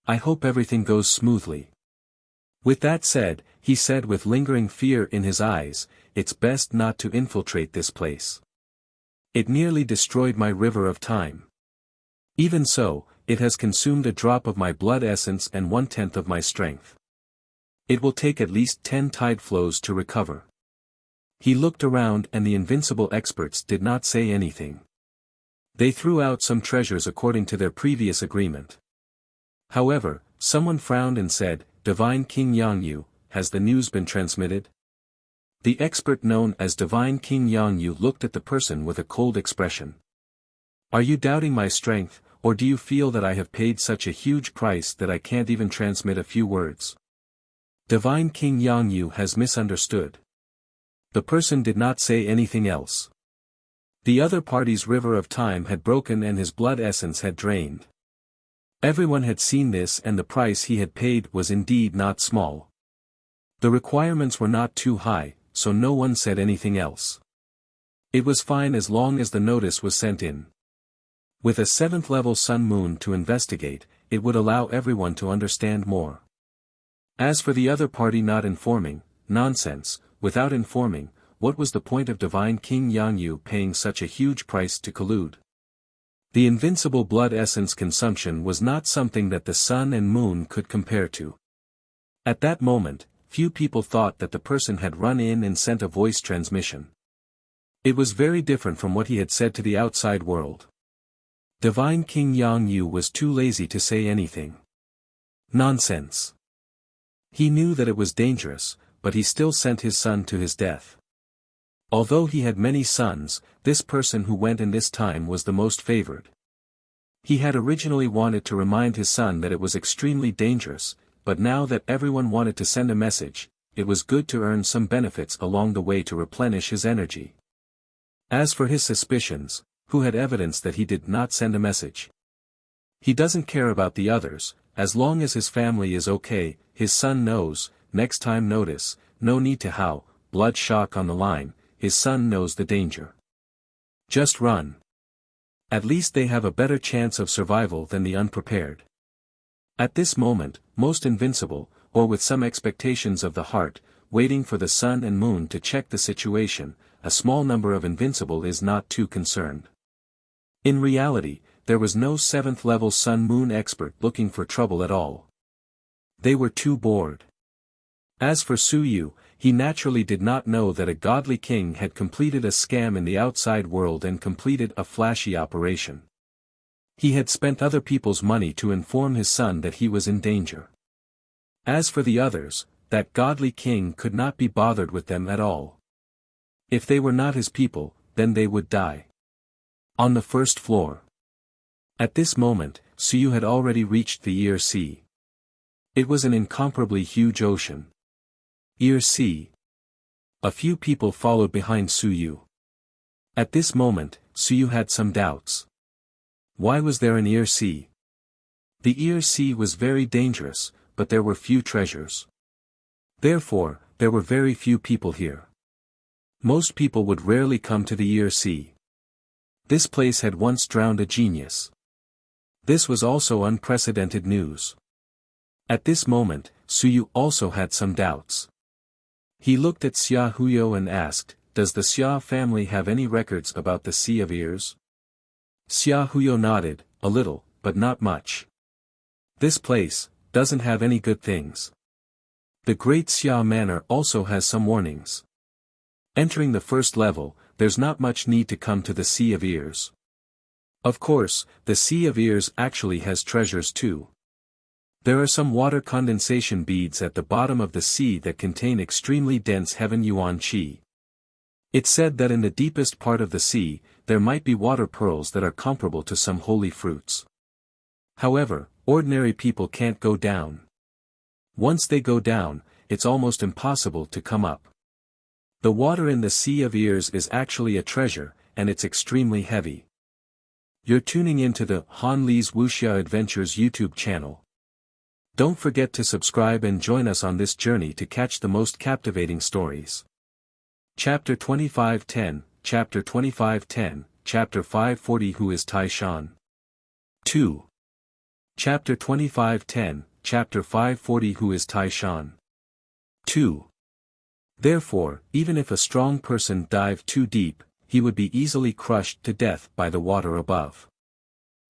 I hope everything goes smoothly. With that said, he said with lingering fear in his eyes, it's best not to infiltrate this place. It nearly destroyed my river of time. Even so, it has consumed a drop of my blood essence and 1/10 of my strength. It will take at least 10 tide flows to recover. He looked around and the invincible experts did not say anything. They threw out some treasures according to their previous agreement. However, someone frowned and said, Divine King Yangyu, has the news been transmitted? The expert known as Divine King Yangyu looked at the person with a cold expression. Are you doubting my strength, or do you feel that I have paid such a huge price that I can't even transmit a few words? Divine King Yangyu has misunderstood. The person did not say anything else. The other party's river of time had broken and his blood essence had drained. Everyone had seen this and the price he had paid was indeed not small. The requirements were not too high, so no one said anything else. It was fine as long as the notice was sent in. With a 7th level sun moon to investigate, it would allow everyone to understand more. As for the other party not informing, nonsense, without informing, what was the point of Divine King Yangyu paying such a huge price to collude? The invincible blood essence consumption was not something that the sun and moon could compare to. At that moment, few people thought that the person had run in and sent a voice transmission. It was very different from what he had said to the outside world. Divine King Yangyu was too lazy to say anything. Nonsense. He knew that it was dangerous, but he still sent his son to his death. Although he had many sons, this person who went in this time was the most favored. He had originally wanted to remind his son that it was extremely dangerous, but now that everyone wanted to send a message, it was good to earn some benefits along the way to replenish his energy. As for his suspicions, who had evidence that he did not send a message? He doesn't care about the others, as long as his family is okay, his son knows, next time notice, no need to howl, blood shock on the line, his son knows the danger. Just run. At least they have a better chance of survival than the unprepared. At this moment, most invincible, or with some expectations of the heart, waiting for the sun and moon to check the situation, a small number of invincible is not too concerned. In reality, there was no 7th level sun-moon expert looking for trouble at all. They were too bored. As for Su Yu, he naturally did not know that a godly king had completed a scam in the outside world and completed a flashy operation. He had spent other people's money to inform his son that he was in danger. As for the others, that godly king could not be bothered with them at all. If they were not his people, then they would die. On the first floor. At this moment, Su Yu had already reached the Ear Sea. It was an incomparably huge ocean. Ear Sea. A few people followed behind Su Yu. At this moment, Su Yu had some doubts. Why was there an Ear Sea? The Ear Sea was very dangerous, but there were few treasures. Therefore, there were very few people here. Most people would rarely come to the Ear Sea. This place had once drowned a genius. This was also unprecedented news. At this moment, Su Yu also had some doubts. He looked at Xia Huyo and asked, "Does the Xia family have any records about the Sea of Ears?" Xia Huyo nodded, a little, but not much. This place doesn't have any good things. The Great Xia Manor also has some warnings. Entering the first level, there's not much need to come to the Sea of Ears. Of course, the Sea of Ears actually has treasures too. There are some water condensation beads at the bottom of the sea that contain extremely dense heaven yuan qi. It's said that in the deepest part of the sea, there might be water pearls that are comparable to some holy fruits. However, ordinary people can't go down. Once they go down, it's almost impossible to come up. The water in the Sea of Ears is actually a treasure, and it's extremely heavy. You're tuning into the Han Li's Wuxia Adventures YouTube channel. Don't forget to subscribe and join us on this journey to catch the most captivating stories. Chapter 2510, Chapter 2510, Chapter 540 Who is Tai Shan? 2. Chapter 2510, Chapter 540 Who is Tai Shan? 2. Therefore, even if a strong person dived too deep, he would be easily crushed to death by the water above.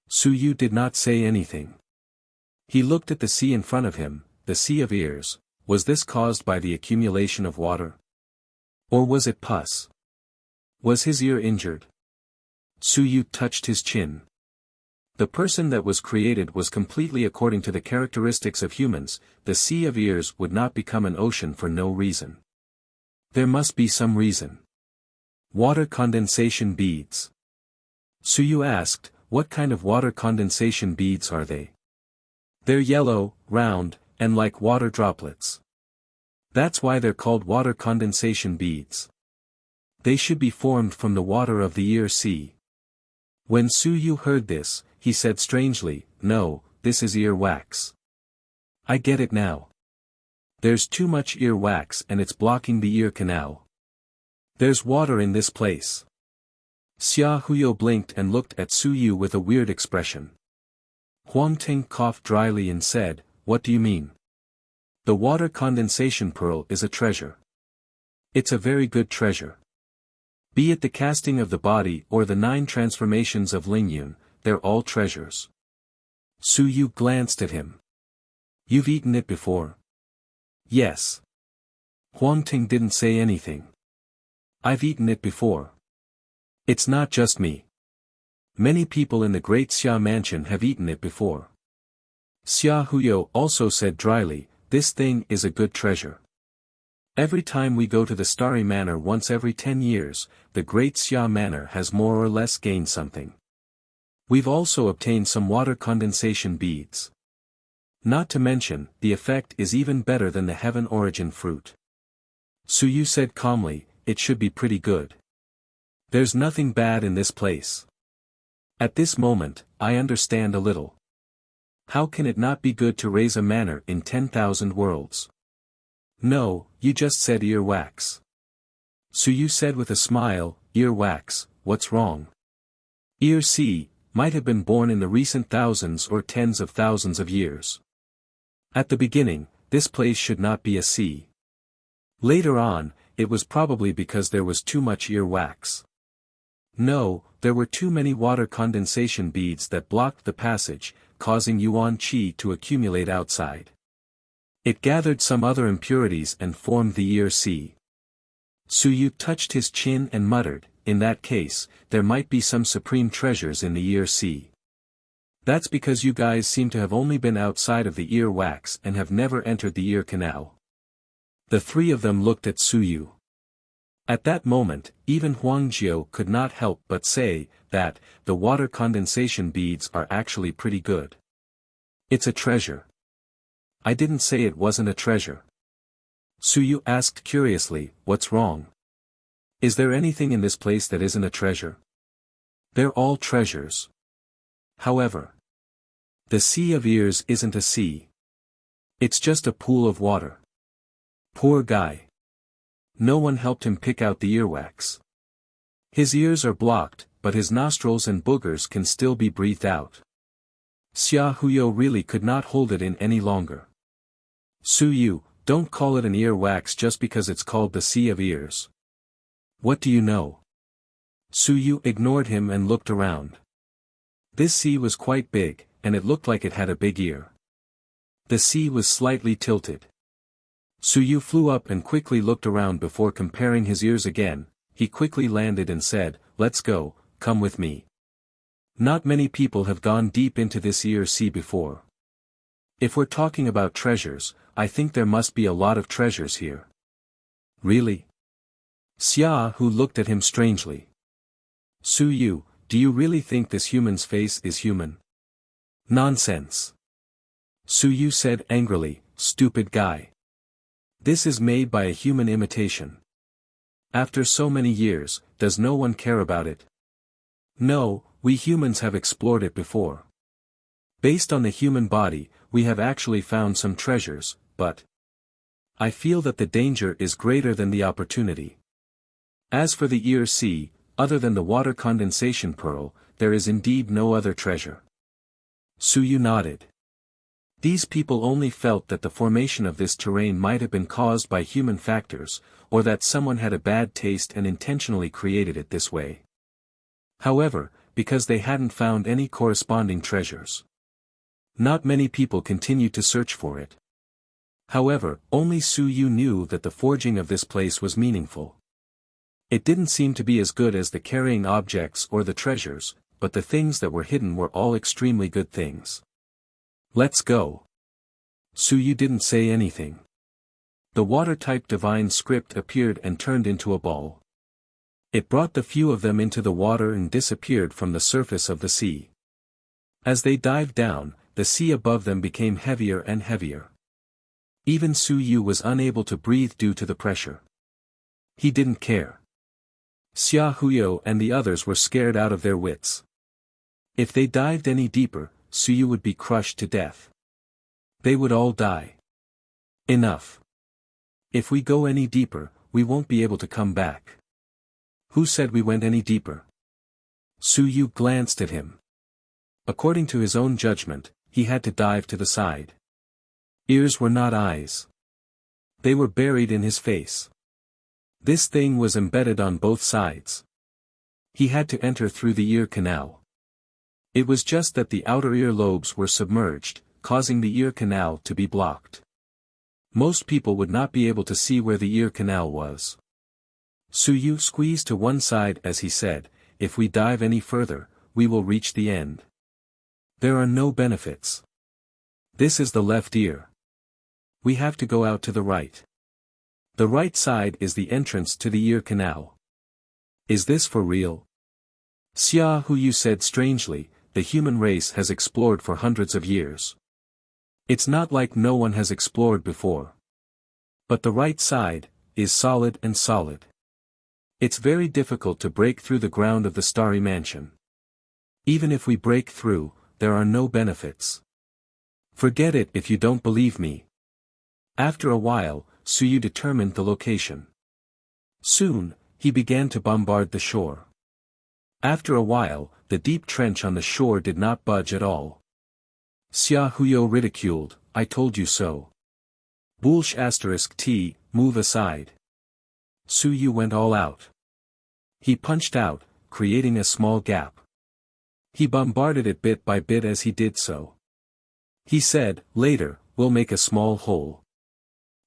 Su Yu did not say anything. He looked at the sea in front of him, the Sea of Ears. Was this caused by the accumulation of water? Or was it pus? Was his ear injured? Su Yu touched his chin. The person that was created was completely according to the characteristics of humans. The Sea of Ears would not become an ocean for no reason. There must be some reason. Water condensation beads. Su Yu asked, "What kind of water condensation beads are they?" "They're yellow, round, and like water droplets. That's why they're called water condensation beads. They should be formed from the water of the Ear Sea." When Su Yu heard this, he said strangely, "No, this is ear wax. I get it now. There's too much ear wax and it's blocking the ear canal. There's water in this place." Xia Huyo blinked and looked at Su Yu with a weird expression. Huang Ting coughed dryly and said, "What do you mean?" "The water condensation pearl is a treasure. It's a very good treasure. Be it the casting of the body or the 9 transformations of Lingyun, they're all treasures." Su Yu glanced at him. "You've eaten it before?" "Yes." Huang Ting didn't say anything. "I've eaten it before. It's not just me. Many people in the Great Xia Mansion have eaten it before." Xia Huyo also said dryly, "This thing is a good treasure. Every time we go to the Starry Manor once every 10 years, the Great Xia Manor has more or less gained something. We've also obtained some water condensation beads. Not to mention, the effect is even better than the Heaven Origin fruit." Su Yu said calmly, "It should be pretty good. There's nothing bad in this place. At this moment, I understand a little. How can it not be good to raise a manor in 10,000 worlds?" "No, you just said ear wax." Su Yu said with a smile, "Ear wax, what's wrong? Ear C might have been born in the recent thousands or tens of thousands of years. At the beginning, this place should not be a sea. Later on, it was probably because there was too much ear wax. No, there were too many water condensation beads that blocked the passage, causing yuan qi to accumulate outside. It gathered some other impurities and formed the ear C. Suyu touched his chin and muttered, in that case, there might be some supreme treasures in the ear C. That's because you guys seem to have only been outside of the ear wax and have never entered the ear canal. The three of them looked at Suyu. At that moment, even Huangjiu could not help but say, that, the water condensation beads are actually pretty good. It's a treasure. I didn't say it wasn't a treasure. Suyu asked curiously, what's wrong? Is there anything in this place that isn't a treasure? They're all treasures. However, the sea of ears isn't a sea. It's just a pool of water. Poor guy. No one helped him pick out the earwax. His ears are blocked, but his nostrils and boogers can still be breathed out. Xia Huyo really could not hold it in any longer. Suyu, don't call it an earwax just because it's called the Sea of Ears. What do you know? Suyu ignored him and looked around. This sea was quite big, and it looked like it had a big ear. The sea was slightly tilted. Suyu flew up and quickly looked around before comparing his ears again. He quickly landed and said, let's go, come with me. Not many people have gone deep into this ear sea before. If we're talking about treasures, I think there must be a lot of treasures here. Really? Xia Hu looked at him strangely. Suyu, do you really think this human's face is human? Nonsense. Suyu said angrily, stupid guy. This is made by a human imitation. After so many years, does no one care about it? No, we humans have explored it before. Based on the human body, we have actually found some treasures, but I feel that the danger is greater than the opportunity. As for the ear sea, other than the water condensation pearl, there is indeed no other treasure. Suyu nodded. These people only felt that the formation of this terrain might have been caused by human factors, or that someone had a bad taste and intentionally created it this way. However, because they hadn't found any corresponding treasures, not many people continued to search for it. However, only Suyu knew that the forging of this place was meaningful. It didn't seem to be as good as the carrying objects or the treasures, but the things that were hidden were all extremely good things. Let's go. Suyu didn't say anything. The water-type divine script appeared and turned into a ball. It brought the few of them into the water and disappeared from the surface of the sea. As they dived down, the sea above them became heavier and heavier. Even Suyu was unable to breathe due to the pressure. He didn't care. Xia Huyo and the others were scared out of their wits. If they dived any deeper, Suyu would be crushed to death. They would all die. Enough. If we go any deeper, we won't be able to come back. Who said we went any deeper? Suyu glanced at him. According to his own judgment, he had to dive to the side. Ears were not eyes. They were buried in his face. This thing was embedded on both sides. He had to enter through the ear canal. It was just that the outer ear lobes were submerged, causing the ear canal to be blocked. Most people would not be able to see where the ear canal was. Suyu squeezed to one side as he said, if we dive any further, we will reach the end. There are no benefits. This is the left ear. We have to go out to the right. The right side is the entrance to the ear canal. Is this for real? Xia Huyu said strangely, the human race has explored for hundreds of years. It's not like no one has explored before. But the right side is solid and solid. It's very difficult to break through the ground of the starry mansion. Even if we break through, there are no benefits. Forget it if you don't believe me. After a while, Suyu determined the location. Soon, he began to bombard the shore. After a while, the deep trench on the shore did not budge at all. Xia Huyo ridiculed, "I told you so. Bullsh *t, move aside." Su Yu went all out. He punched out, creating a small gap. He bombarded it bit by bit as he did so. He said, "Later, we'll make a small hole.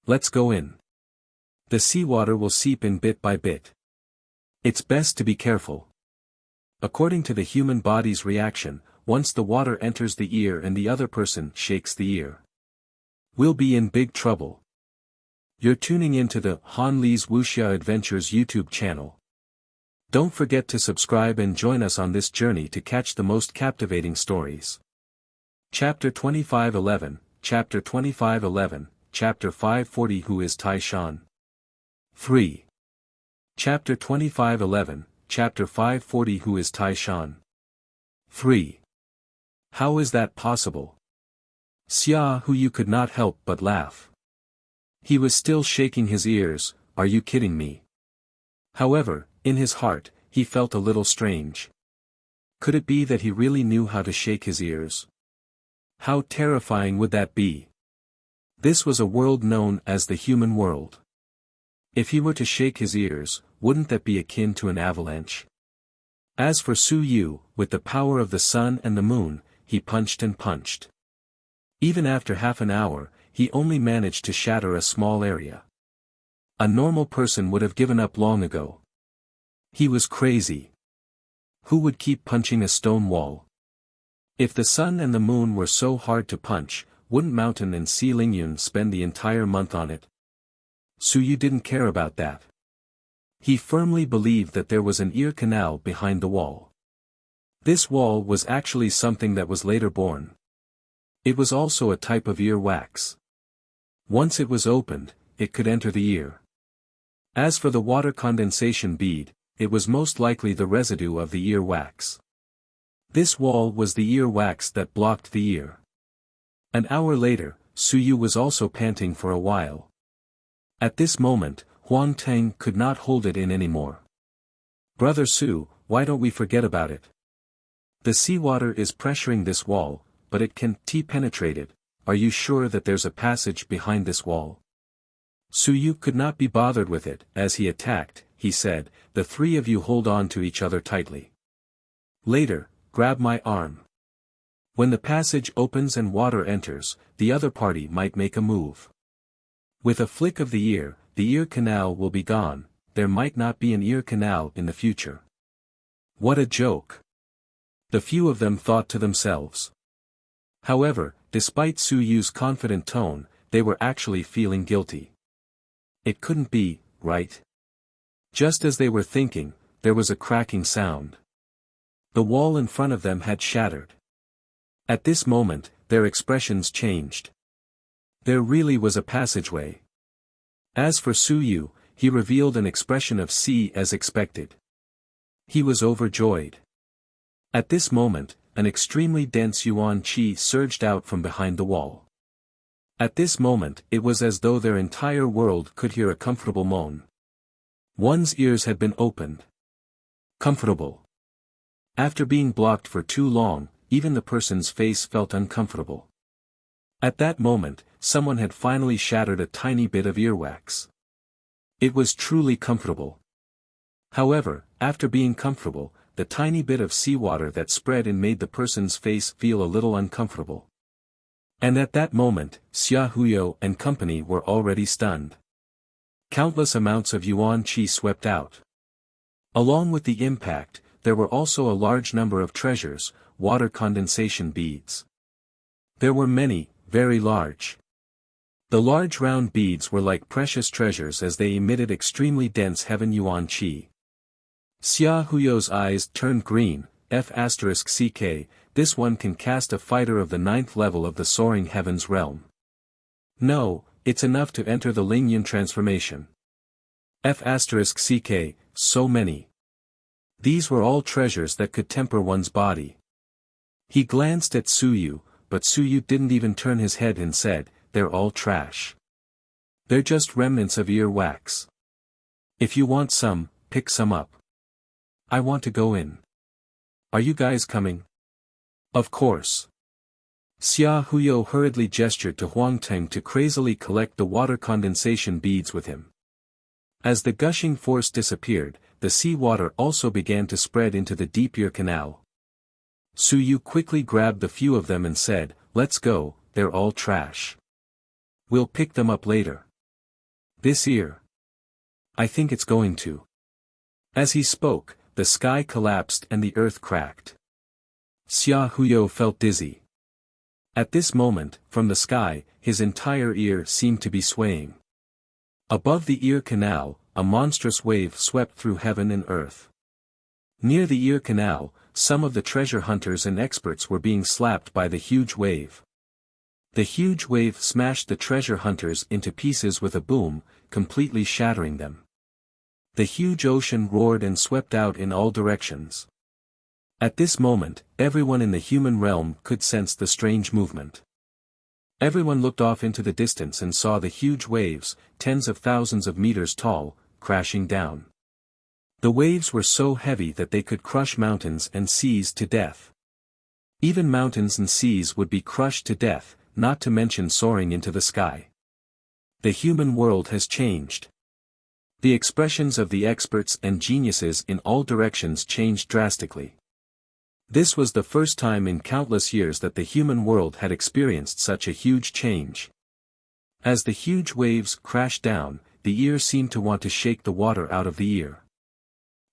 Let's go in. The seawater will seep in bit by bit. It's best to be careful." According to the human body's reaction, once the water enters the ear and the other person shakes the ear, we'll be in big trouble. You're tuning into the Han Li's Wuxia Adventures YouTube channel. Don't forget to subscribe and join us on this journey to catch the most captivating stories. Chapter 2511, Chapter 2511, Chapter 540 Who is Tai Shan? 3. Chapter 2511, Chapter 540 Who is Tai Shan? 3. How is that possible? Xia Huyu could not help but laugh. He was still shaking his ears, "Are you kidding me?" However, in his heart, he felt a little strange. Could it be that he really knew how to shake his ears? How terrifying would that be? This was a world known as the human world. If he were to shake his ears, wouldn't that be akin to an avalanche? As for Su Yu, with the power of the sun and the moon, he punched and punched. Even after half an hour, he only managed to shatter a small area. A normal person would have given up long ago. He was crazy. Who would keep punching a stone wall? If the sun and the moon were so hard to punch, wouldn't Mountain and Si Lingyun spend the entire month on it? Su Yu didn't care about that. He firmly believed that there was an ear canal behind the wall. This wall was actually something that was later born. It was also a type of ear wax. Once it was opened, it could enter the ear. As for the water condensation bead, it was most likely the residue of the ear wax. This wall was the ear wax that blocked the ear. An hour later, Su Yu was also panting for a while. At this moment, Huang Teng could not hold it in anymore. "Brother Su, why don't we forget about it? The seawater is pressuring this wall, but it can't penetrate it. Are you sure that there's a passage behind this wall?" Su Yu could not be bothered with it. As he attacked, he said, "The three of you hold on to each other tightly. Later, grab my arm. When the passage opens and water enters, the other party might make a move. With a flick of the ear canal will be gone. There might not be an ear canal in the future." What a joke! The few of them thought to themselves. However, despite Su Yu's confident tone, they were actually feeling guilty. It couldn't be, right? Just as they were thinking, there was a cracking sound. The wall in front of them had shattered. At this moment, their expressions changed. There really was a passageway. As for Su Yu, he revealed an expression of "see" as expected. He was overjoyed. At this moment, an extremely dense yuan qi surged out from behind the wall. At this moment, it was as though their entire world could hear a comfortable moan. One's ears had been opened. Comfortable. After being blocked for too long, even the person's face felt uncomfortable. At that moment, someone had finally shattered a tiny bit of earwax. It was truly comfortable. However, after being comfortable, the tiny bit of seawater that spread in made the person's face feel a little uncomfortable. And at that moment, Xia Huyo and company were already stunned. Countless amounts of yuan qi swept out. Along with the impact, there were also a large number of treasures, water condensation beads. There were many, very large. The large round beads were like precious treasures as they emitted extremely dense heaven yuan qi. Xia Huyo's eyes turned green. F*ck, this one can cast a fighter of the 9th level of the soaring heavens realm. No, it's enough to enter the Lingyun transformation. F*ck, so many. These were all treasures that could temper one's body. He glanced at Su Yu, but Su Yu didn't even turn his head and said, "They're all trash. They're just remnants of ear wax. If you want some, pick some up. I want to go in." Are you guys coming? Of course. Xia Huyo hurriedly gestured to Huang Teng to crazily collect the water condensation beads with him. As the gushing force disappeared, the sea water also began to spread into the deep ear canal. Su Yu quickly grabbed the few of them and said, "Let's go, they're all trash. We'll pick them up later." "This ear. I think it's going to." As he spoke, the sky collapsed and the earth cracked. Xia Huyo felt dizzy. At this moment, from the sky, his entire ear seemed to be swaying. Above the ear canal, a monstrous wave swept through heaven and earth. Near the ear canal, some of the treasure hunters and experts were being slapped by the huge wave. The huge wave smashed the treasure hunters into pieces with a boom, completely shattering them. The huge ocean roared and swept out in all directions. At this moment, everyone in the human realm could sense the strange movement. Everyone looked off into the distance and saw the huge waves, tens of thousands of meters tall, crashing down. The waves were so heavy that they could crush mountains and seas to death. Even mountains and seas would be crushed to death, not to mention soaring into the sky. The human world has changed. The expressions of the experts and geniuses in all directions changed drastically. This was the first time in countless years that the human world had experienced such a huge change. As the huge waves crashed down, the ear seemed to want to shake the water out of the ear.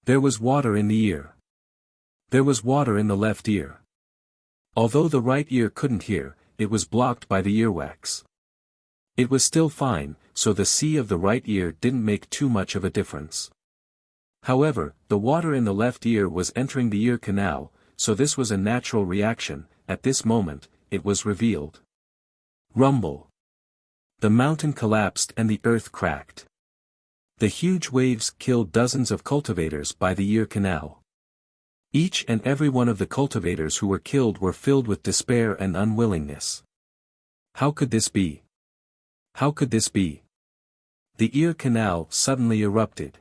There was water in the ear. There was water in the left ear. Although the right ear couldn't hear, it was blocked by the earwax. It was still fine, so the sea of the right ear didn't make too much of a difference. However, the water in the left ear was entering the ear canal, so this was a natural reaction. At this moment, it was revealed. Rumble. The mountain collapsed and the earth cracked. The huge waves killed dozens of cultivators by the ear canal. Each and every one of the cultivators who were killed were filled with despair and unwillingness. How could this be? How could this be? The ear canal suddenly erupted.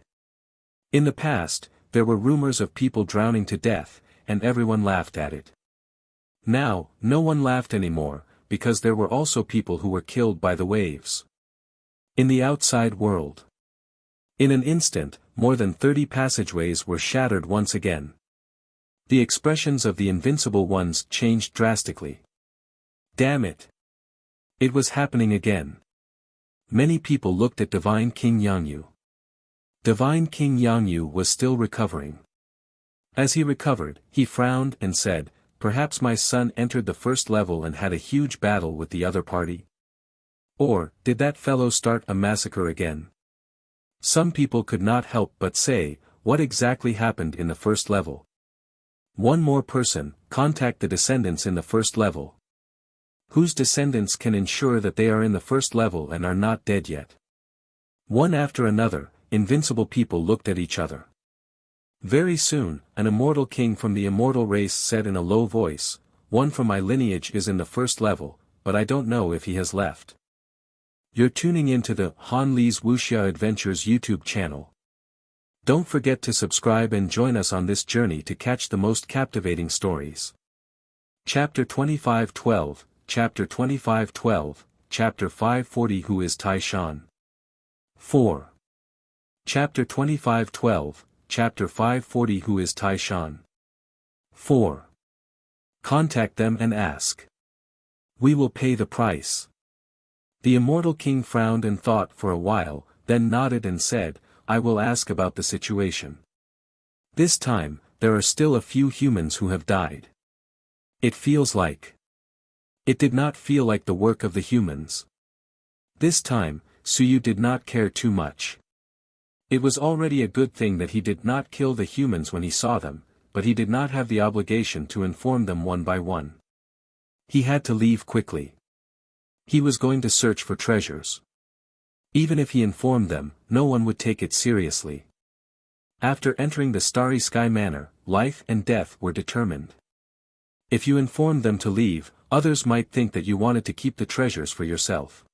In the past, there were rumors of people drowning to death, and everyone laughed at it. Now, no one laughed anymore, because there were also people who were killed by the waves. In the outside world. In an instant, more than 30 passageways were shattered once again. The expressions of the invincible ones changed drastically. Damn it! It was happening again. Many people looked at Divine King Yangyu. Divine King Yangyu was still recovering. As he recovered, he frowned and said, "Perhaps my son entered the first level and had a huge battle with the other party? Or, did that fellow start a massacre again?" Some people could not help but say, "What exactly happened in the first level?" One more person, contact the descendants in the first level. Whose descendants can ensure that they are in the first level and are not dead yet? One after another, invincible people looked at each other. Very soon, an immortal king from the immortal race said in a low voice, "One from my lineage is in the first level, but I don't know if he has left." You're tuning into the Han Li's Wuxia Adventures YouTube channel. Don't forget to subscribe and join us on this journey to catch the most captivating stories. Chapter 2512, Chapter 2512, Chapter 540 Who is Tai Shan? 4. Chapter 2512, Chapter 540 Who is Tai Shan? 4. Contact them and ask. We will pay the price. The immortal king frowned and thought for a while, then nodded and said, "I will ask about the situation. This time, there are still a few humans who have died. It feels like. It did not feel like the work of the humans. This time, Suyu did not care too much. It was already a good thing that he did not kill the humans when he saw them, but he did not have the obligation to inform them one by one. He had to leave quickly. He was going to search for treasures. Even if he informed them, no one would take it seriously. After entering the Starry Sky Manor, life and death were determined. If you informed them to leave, others might think that you wanted to keep the treasures for yourself.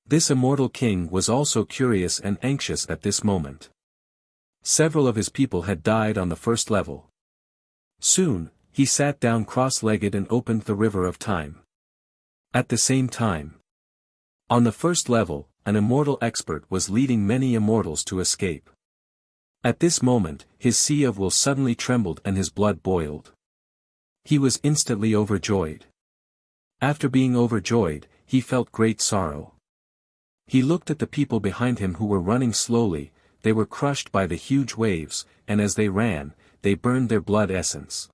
This immortal king was also curious and anxious at this moment. Several of his people had died on the first level. Soon, he sat down cross-legged and opened the river of time. At the same time, on the first level, an immortal expert was leading many immortals to escape. At this moment, his sea of will suddenly trembled and his blood boiled. He was instantly overjoyed. After being overjoyed, he felt great sorrow. He looked at the people behind him who were running slowly. They were crushed by the huge waves, and as they ran, they burned their blood essence.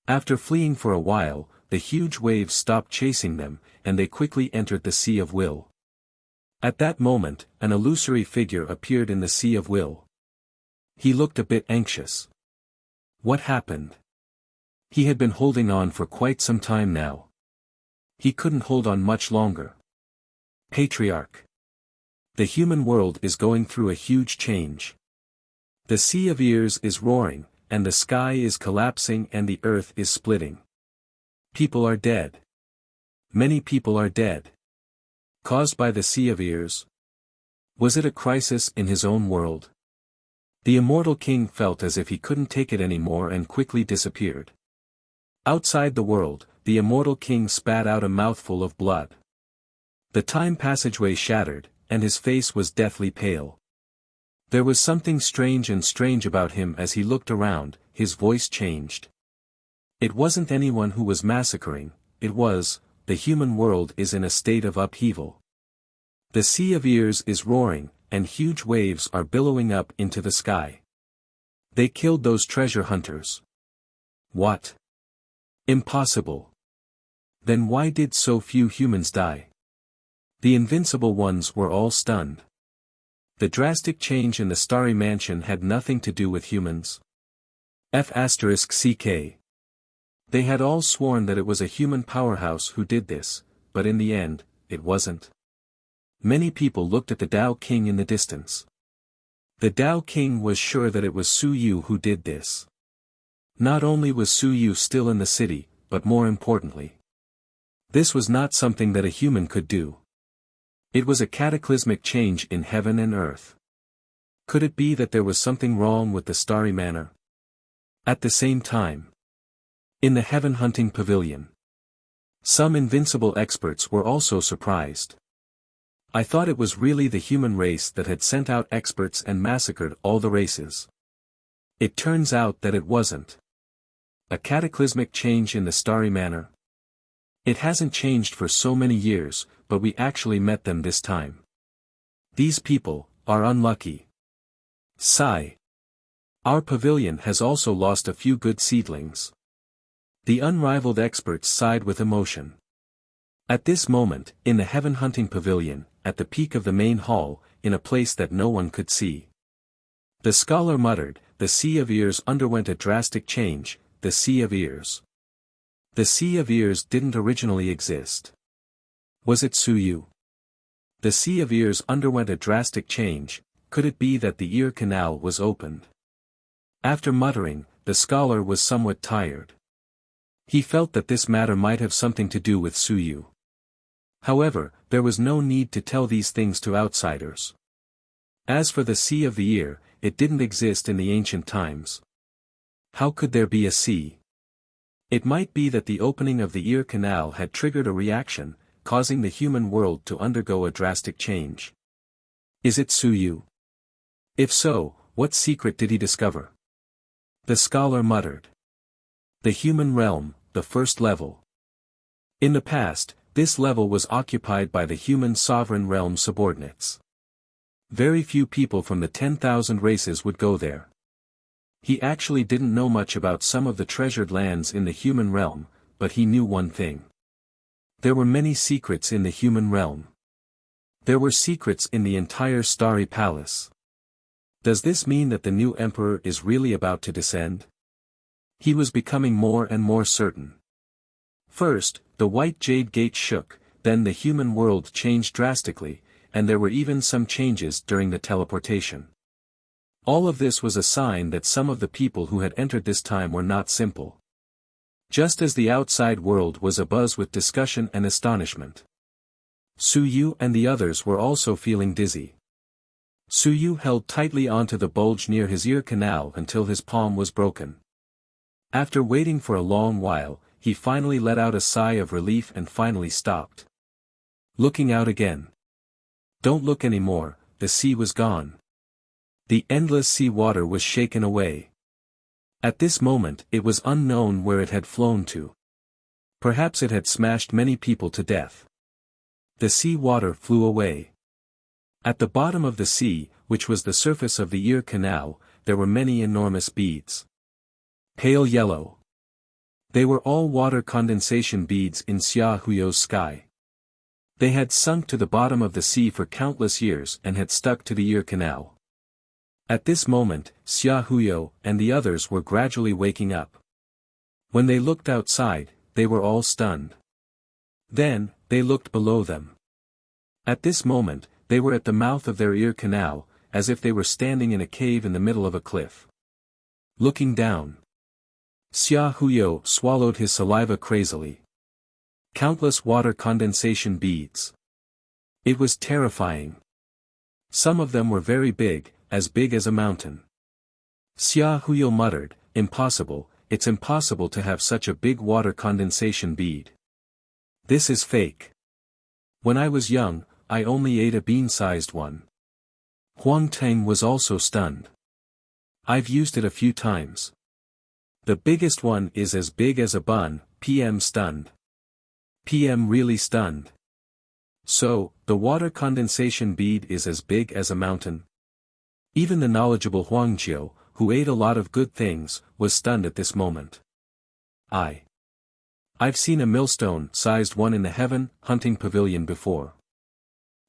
After fleeing for a while, the huge waves stopped chasing them, and they quickly entered the Sea of Will. At that moment, an illusory figure appeared in the Sea of Will. He looked a bit anxious. What happened? He had been holding on for quite some time now. He couldn't hold on much longer. Patriarch. The human world is going through a huge change. The Sea of Ears is roaring, and the sky is collapsing and the earth is splitting. People are dead. Many people are dead. Caused by the Sea of Ears? Was it a crisis in his own world? The immortal king felt as if he couldn't take it anymore and quickly disappeared. Outside the world, the immortal king spat out a mouthful of blood. The time passageway shattered, and his face was deathly pale. There was something strange about him as he looked around. His voice changed. It wasn't anyone who was massacring, it was, the human world is in a state of upheaval. The Sea of Ears is roaring, and huge waves are billowing up into the sky. They killed those treasure hunters. What? Impossible. Then why did so few humans die? The invincible ones were all stunned. The drastic change in the Starry Mansion had nothing to do with humans. F***ck. They had all sworn that it was a human powerhouse who did this, but in the end, it wasn't. Many people looked at the Tao King in the distance. The Tao King was sure that it was Su Yu who did this. Not only was Su Yu still in the city, but more importantly, this was not something that a human could do. It was a cataclysmic change in heaven and earth. Could it be that there was something wrong with the Starry Manor? At the same time, in the heaven hunting pavilion, some invincible experts were also surprised. I thought it was really the human race that had sent out experts and massacred all the races. It turns out that it wasn't. A cataclysmic change in the Starry Manor? It hasn't changed for so many years, but we actually met them this time. These people are unlucky. Sigh. Our pavilion has also lost a few good seedlings. The unrivaled experts sighed with emotion. At this moment, in the heaven hunting pavilion, at the peak of the main hall, in a place that no one could see, the scholar muttered, the Sea of Ears underwent a drastic change, the Sea of Ears. The Sea of Ears didn't originally exist. Was it Su Yu? The Sea of Ears underwent a drastic change. Could it be that the ear canal was opened? After muttering, the scholar was somewhat tired. He felt that this matter might have something to do with Su Yu. However, there was no need to tell these things to outsiders. As for the Sea of the Ear, it didn't exist in the ancient times. How could there be a sea? It might be that the opening of the ear canal had triggered a reaction, causing the human world to undergo a drastic change. Is it Su Yu? If so, what secret did he discover? The scholar muttered. The human realm, the first level. In the past, this level was occupied by the human sovereign realm subordinates. Very few people from the 10,000 races would go there. He actually didn't know much about some of the treasured lands in the human realm, but he knew one thing. There were many secrets in the human realm. There were secrets in the entire Starry Palace. Does this mean that the new emperor is really about to descend? He was becoming more and more certain. First, the white jade gate shook, then the human world changed drastically, and there were even some changes during the teleportation. All of this was a sign that some of the people who had entered this time were not simple. Just as the outside world was abuzz with discussion and astonishment, Su Yu and the others were also feeling dizzy. Su Yu held tightly onto the bulge near his ear canal until his palm was broken. After waiting for a long while, he finally let out a sigh of relief and finally stopped. Looking out again. Don't look anymore, the sea was gone. The endless sea water was shaken away. At this moment it was unknown where it had flown to. Perhaps it had smashed many people to death. The sea water flew away. At the bottom of the sea, which was the surface of the ear canal, there were many enormous beads. Pale yellow. They were all water condensation beads in Xia Huyo's sky. They had sunk to the bottom of the sea for countless years and had stuck to the ear canal. At this moment, Xia Huyo and the others were gradually waking up. When they looked outside, they were all stunned. Then, they looked below them. At this moment, they were at the mouth of their ear canal, as if they were standing in a cave in the middle of a cliff. Looking down. Xia Huyo swallowed his saliva crazily. Countless water condensation beads. It was terrifying. Some of them were very big as a mountain. Xia Huyo muttered, "Impossible, it's impossible to have such a big water condensation bead. This is fake. When I was young, I only ate a bean-sized one." Huang Teng was also stunned. "I've used it a few times. The biggest one is as big as a bun." PM stunned. PM really stunned. So, the water condensation bead is as big as a mountain? Even the knowledgeable Huang Jiu, who ate a lot of good things, was stunned at this moment. I've seen a millstone-sized one in the heaven hunting pavilion before.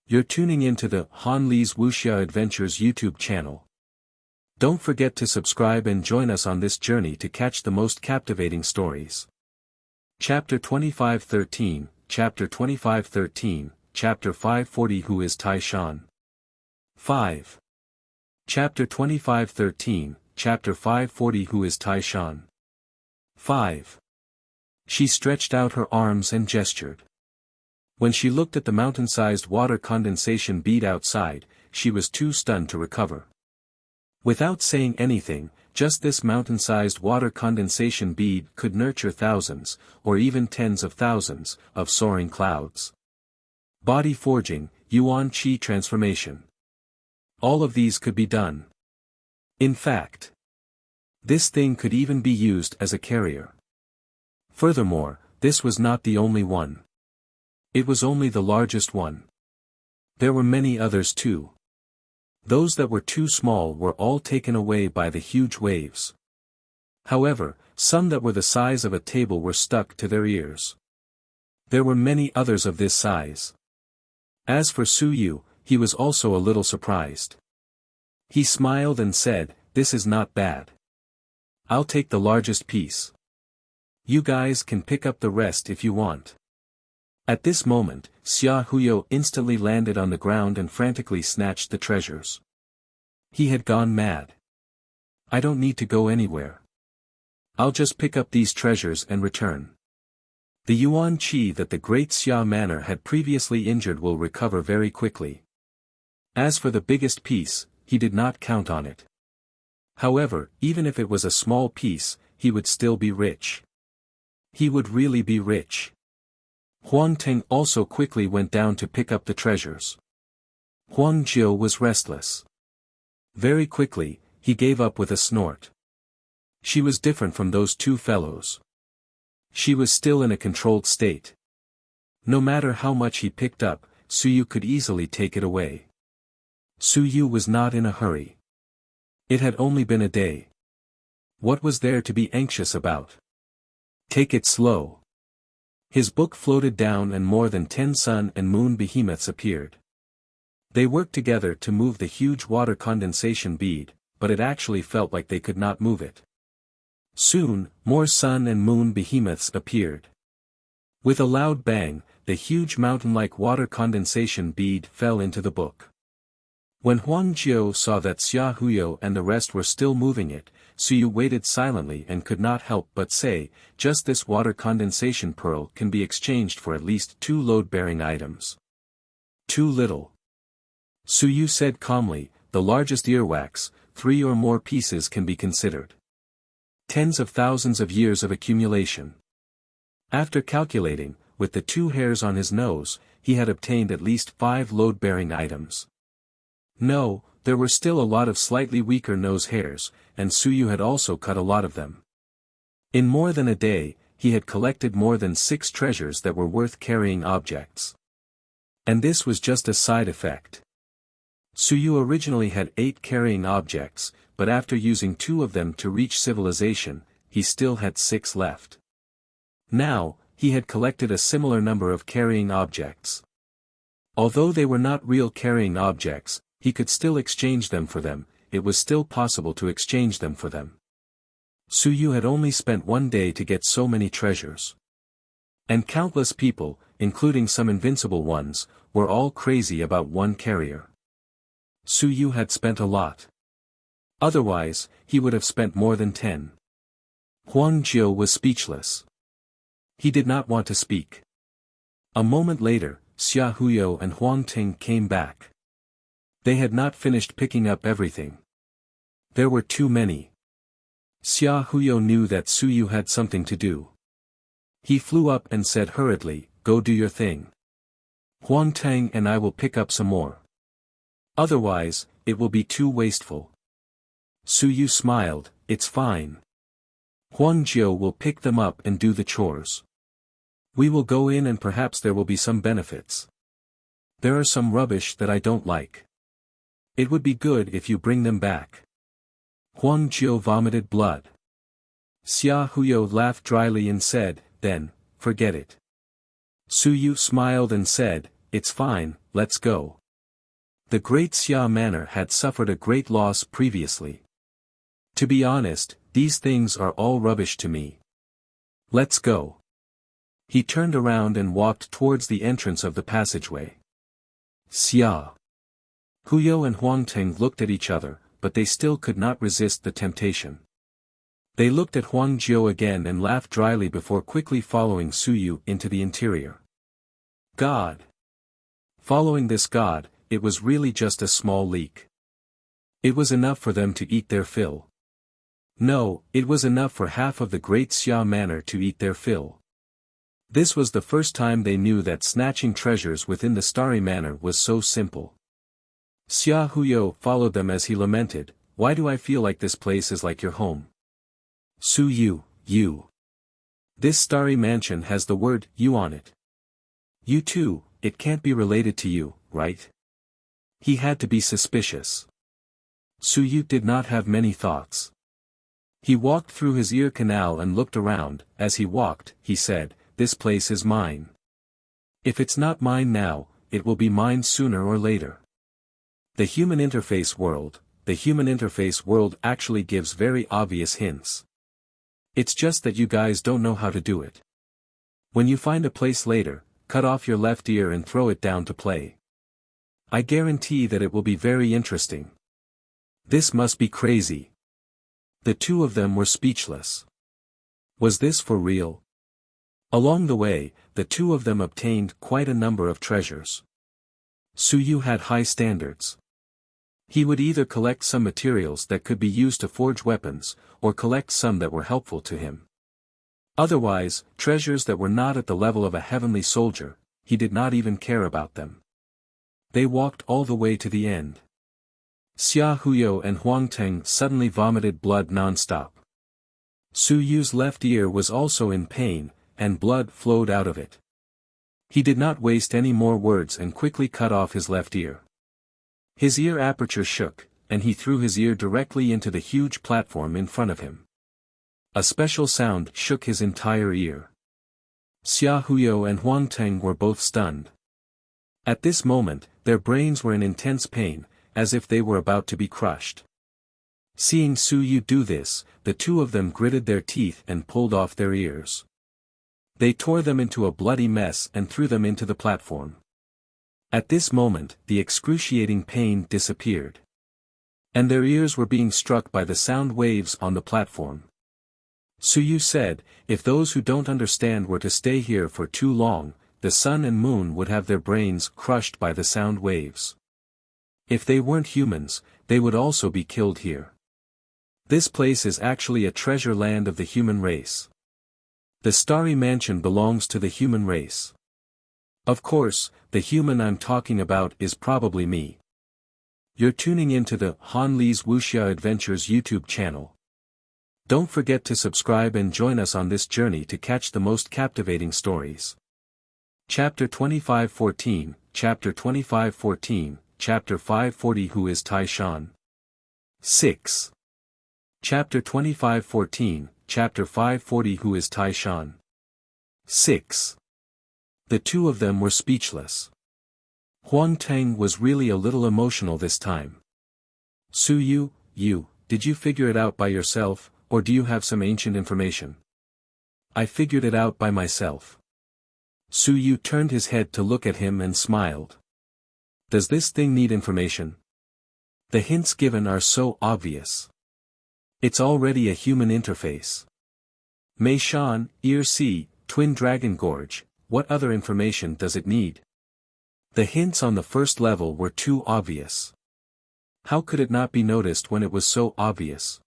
You're tuning into the Han Li's Wuxia Adventures YouTube channel. Don't forget to subscribe and join us on this journey to catch the most captivating stories. Chapter 2513, Chapter 2513, Chapter 540 Who is Tai Shan? 5. Chapter 2513, Chapter 540 Who is Tai Shan? 5. She stretched out her arms and gestured. When she looked at the mountain-sized water condensation bead outside, she was too stunned to recover. Without saying anything, just this mountain-sized water condensation bead could nurture thousands, or even tens of thousands, of soaring clouds. Body forging, Yuan Qi transformation. All of these could be done. In fact, this thing could even be used as a carrier. Furthermore, this was not the only one. It was only the largest one. There were many others too. Those that were too small were all taken away by the huge waves. However, some that were the size of a table were stuck to their ears. There were many others of this size. As for Su Yu, he was also a little surprised. He smiled and said, "This is not bad. I'll take the largest piece. You guys can pick up the rest if you want." At this moment, Xia Huyo instantly landed on the ground and frantically snatched the treasures. He had gone mad. "I don't need to go anywhere. I'll just pick up these treasures and return. The Yuan Qi that the great Xia Manor had previously injured will recover very quickly." As for the biggest piece, he did not count on it. However, even if it was a small piece, he would still be rich. He would really be rich. Huang Teng also quickly went down to pick up the treasures. Huang Jiu was restless. Very quickly, he gave up with a snort. She was different from those two fellows. She was still in a controlled state. No matter how much he picked up, Su Yu could easily take it away. Su Yu was not in a hurry. It had only been a day. What was there to be anxious about? Take it slow. His book floated down and more than 10 sun and moon behemoths appeared. They worked together to move the huge water condensation bead, but it actually felt like they could not move it. Soon, more sun and moon behemoths appeared. With a loud bang, the huge mountain-like water condensation bead fell into the book. When Huang Jiu saw that Xia Huyo and the rest were still moving it, Su Yu waited silently and could not help but say, "Just this water condensation pearl can be exchanged for at least 2 load-bearing items." Too little. Su Yu said calmly, "The largest earwax, 3 or more pieces can be considered." Tens of thousands of years of accumulation. After calculating, with the 2 hairs on his nose, he had obtained at least 5 load-bearing items. No, there were still a lot of slightly weaker nose hairs, and Suyu had also cut a lot of them. In more than a day, he had collected more than 6 treasures that were worth carrying objects. And this was just a side effect. Suyu originally had 8 carrying objects, but after using 2 of them to reach civilization, he still had 6 left. Now, he had collected a similar number of carrying objects. Although they were not real carrying objects, he could still exchange them for them. It was still possible to exchange them for them. Suyu had only spent 1 day to get so many treasures. And countless people, including some invincible ones, were all crazy about 1 carrier. Suyu had spent a lot. Otherwise, he would have spent more than 10. Huang Jiu was speechless. He did not want to speak. A moment later, Xia Huyo and Huang Ting came back. They had not finished picking up everything. There were too many. Xia Huyo knew that Suyu had something to do. He flew up and said hurriedly, "Go do your thing. Huang Ting and I will pick up some more. Otherwise, it will be too wasteful." Suyu smiled, "It's fine. Huang Jiu will pick them up and do the chores. We will go in and perhaps there will be some benefits. There are some rubbish that I don't like. It would be good if you bring them back." Huang Jiu vomited blood. Xia Huyo laughed dryly and said, "Then, forget it." Suyu smiled and said, "It's fine, let's go." The great Xia Manor had suffered a great loss previously. To be honest, these things are all rubbish to me. Let's go. He turned around and walked towards the entrance of the passageway. Xia Huyo and Huang Ting looked at each other, but they still could not resist the temptation. They looked at Huang Jiu again and laughed dryly before quickly following Suyu into the interior. God! Following this god, it was really just a small leak. It was enough for them to eat their fill. No, it was enough for half of the great Xia Manor to eat their fill. This was the first time they knew that snatching treasures within the Starry Manor was so simple. Xia Huyo followed them as he lamented, "Why do I feel like this place is like your home? Suyu, you. This starry mansion has the word you on it. You too, it can't be related to you, right?" He had to be suspicious. Suyu did not have many thoughts. He walked through his ear canal and looked around. As he walked, he said, "This place is mine. If it's not mine now, it will be mine sooner or later." The human interface world actually gives very obvious hints. It's just that you guys don't know how to do it. When you find a place later, cut off your left ear and throw it down to play. I guarantee that it will be very interesting. This must be crazy. The 2 of them were speechless. Was this for real? Along the way, the 2 of them obtained quite a number of treasures. Suyu had high standards. He would either collect some materials that could be used to forge weapons, or collect some that were helpful to him. Otherwise, treasures that were not at the level of a heavenly soldier, he did not even care about them. They walked all the way to the end. Xia Huyo and Huang Ting suddenly vomited blood non-stop. Suyu's left ear was also in pain, and blood flowed out of it. He did not waste any more words and quickly cut off his left ear. His ear aperture shook, and he threw his ear directly into the huge platform in front of him. A special sound shook his entire ear. Xia Huyo and Huang Ting were both stunned. At this moment, their brains were in intense pain, as if they were about to be crushed. Seeing Suyu do this, the 2 of them gritted their teeth and pulled off their ears. They tore them into a bloody mess and threw them into the platform. At this moment, the excruciating pain disappeared. And their ears were being struck by the sound waves on the platform. Suyu said, "If those who don't understand were to stay here for too long, the sun and moon would have their brains crushed by the sound waves. If they weren't humans, they would also be killed here." This place is actually a treasure land of the human race. The starry mansion belongs to the human race. Of course, the human I'm talking about is probably me. You're tuning into the Han Lee's Wuxia Adventures YouTube channel. Don't forget to subscribe and join us on this journey to catch the most captivating stories. Chapter 2514, Chapter 2514, Chapter 540 Who is Tai Shan? 6. Chapter 2514, Chapter 540 Who is Tai Shan? 6. The two of them were speechless. Huang Teng was really a little emotional this time. Su Yu, did you figure it out by yourself, or do you have some ancient information? I figured it out by myself. Su Yu turned his head to look at him and smiled. Does this thing need information? The hints given are so obvious. It's already a human interface. Mei Shan, Ear C, Twin Dragon Gorge, what other information does it need? The hints on the first level were too obvious. How could it not be noticed when it was so obvious?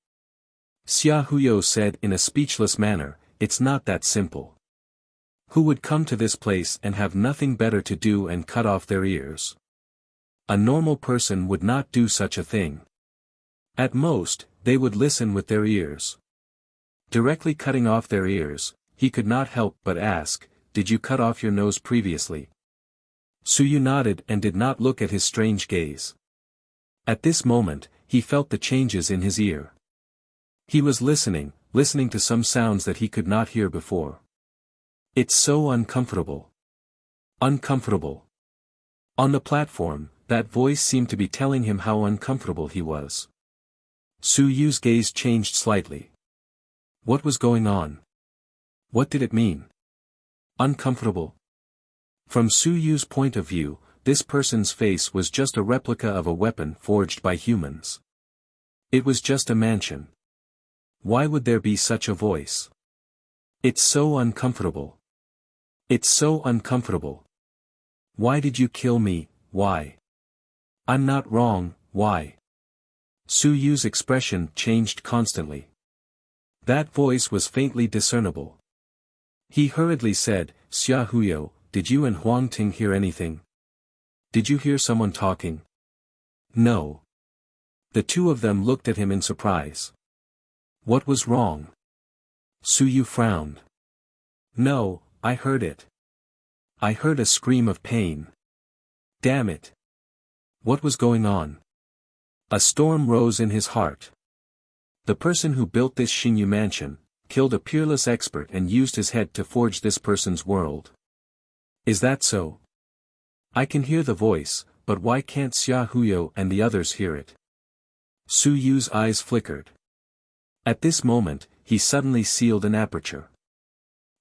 Xia Huyo said in a speechless manner, it's not that simple. Who would come to this place and have nothing better to do and cut off their ears? A normal person would not do such a thing. At most, they would listen with their ears. Directly cutting off their ears, he could not help but ask, did you cut off your nose previously? Su Yu nodded and did not look at his strange gaze. At this moment, he felt the changes in his ear. He was listening to some sounds that he could not hear before. It's so uncomfortable. Uncomfortable. On the platform, that voice seemed to be telling him how uncomfortable he was. Su Yu's gaze changed slightly. What was going on? What did it mean? Uncomfortable? From Su Yu's point of view, this person's face was just a replica of a weapon forged by humans. It was just a mansion. Why would there be such a voice? It's so uncomfortable. It's so uncomfortable. Why did you kill me, why? I'm not wrong, why? Su Yu's expression changed constantly. That voice was faintly discernible. He hurriedly said, Xia Huyo, did you and Huang Ting hear anything? Did you hear someone talking? No. The two of them looked at him in surprise. What was wrong? Su Yu frowned. No, I heard it. I heard a scream of pain. Damn it. What was going on? A storm rose in his heart. The person who built this Xinyu mansion, killed a peerless expert and used his head to forge this person's world. Is that so? I can hear the voice, but why can't Xia Huyo and the others hear it? Su Yu's eyes flickered. At this moment, he suddenly sealed an aperture.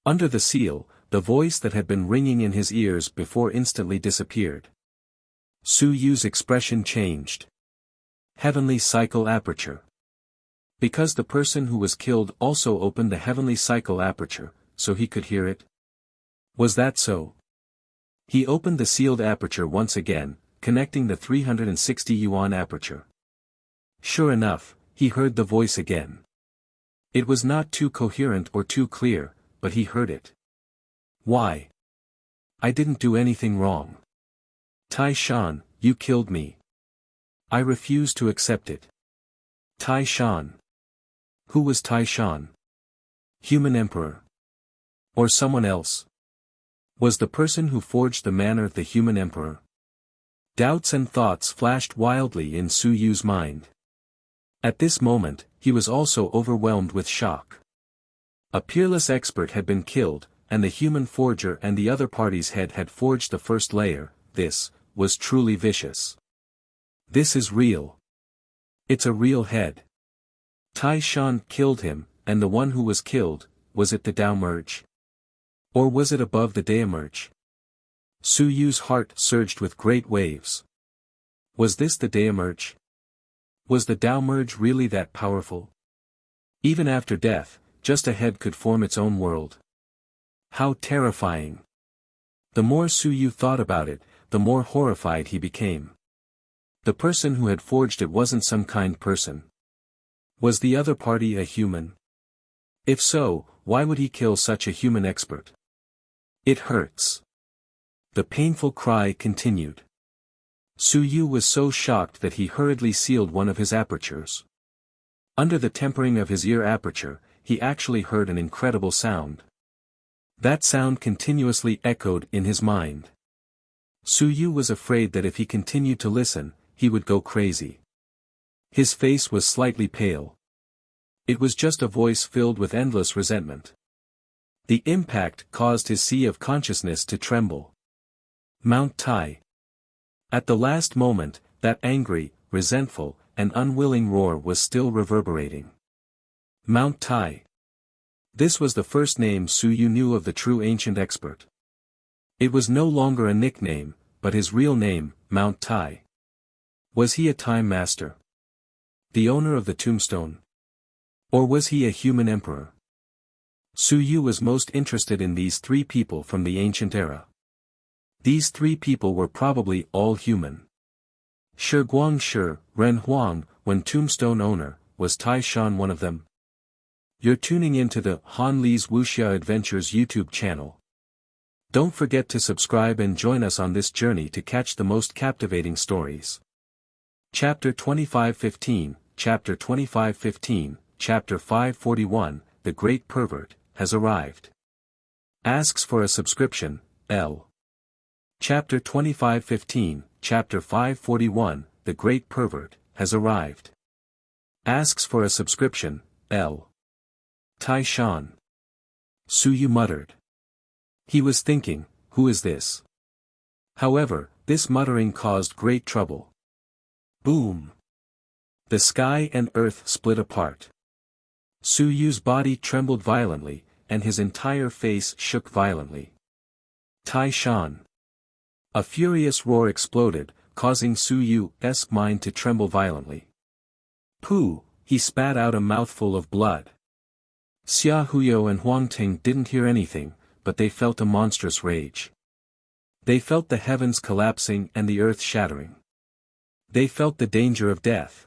Under the seal, the voice that had been ringing in his ears before instantly disappeared. Su Yu's expression changed. Heavenly Cycle Aperture. Because the person who was killed also opened the Heavenly Cycle Aperture, so he could hear it? Was that so? He opened the sealed aperture once again, connecting the 360 yuan aperture. Sure enough, he heard the voice again. It was not too coherent or too clear, but he heard it. Why? I didn't do anything wrong. Tai Shan, you killed me. I refuse to accept it. Tai Shan. Who was Tai Shan? Human Emperor? Or someone else? Was the person who forged the manner the Human Emperor? Doubts and thoughts flashed wildly in Su Yu's mind. At this moment, he was also overwhelmed with shock. A peerless expert had been killed, and the human forger and the other party's head had forged the first layer. This was truly vicious. This is real. It's a real head. Tai Shan killed him, and the one who was killed, was it the Dao Merge? Or was it above the Daemerge? Su Yu's heart surged with great waves. Was this the Daemerge? Was the Dao Merge really that powerful? Even after death, just a head could form its own world. How terrifying! The more Su Yu thought about it, the more horrified he became. The person who had forged it wasn't some kind person. Was the other party a human? If so, why would he kill such a human expert? It hurts. The painful cry continued. Su Yu was so shocked that he hurriedly sealed one of his apertures. Under the tempering of his ear aperture, he actually heard an incredible sound. That sound continuously echoed in his mind. Su Yu was afraid that if he continued to listen, he would go crazy. His face was slightly pale. It was just a voice filled with endless resentment. The impact caused his sea of consciousness to tremble. Mount Tai. At the last moment, that angry, resentful, and unwilling roar was still reverberating. Mount Tai. This was the first name Su Yu knew of the true ancient expert. It was no longer a nickname, but his real name, Mount Tai. Was he a time master? The owner of the tombstone? Or was he a human emperor? Su Yu was most interested in these three people from the ancient era. These three people were probably all human. Shi Guang Shi, Ren Huang, when tombstone owner, was Tai Shan one of them? You're tuning into the Han Li's Wuxia Adventures YouTube channel. Don't forget to subscribe and join us on this journey to catch the most captivating stories. Chapter 2515, Chapter 2515, Chapter 541, The Great Pervert, has arrived. Asks for a subscription, L. Chapter 2515, Chapter 541, The Great Pervert, has arrived. Asks for a subscription, L. Tai Shan. Su Yu muttered. He was thinking, who is this? However, this muttering caused great trouble. Boom! The sky and earth split apart. Su Yu's body trembled violently, and his entire face shook violently. Tai Shan. A furious roar exploded, causing Su Yu's mind to tremble violently. Pooh! He spat out a mouthful of blood. Xia Huyo and Huang Ting didn't hear anything, but they felt a monstrous rage. They felt the heavens collapsing and the earth shattering. They felt the danger of death.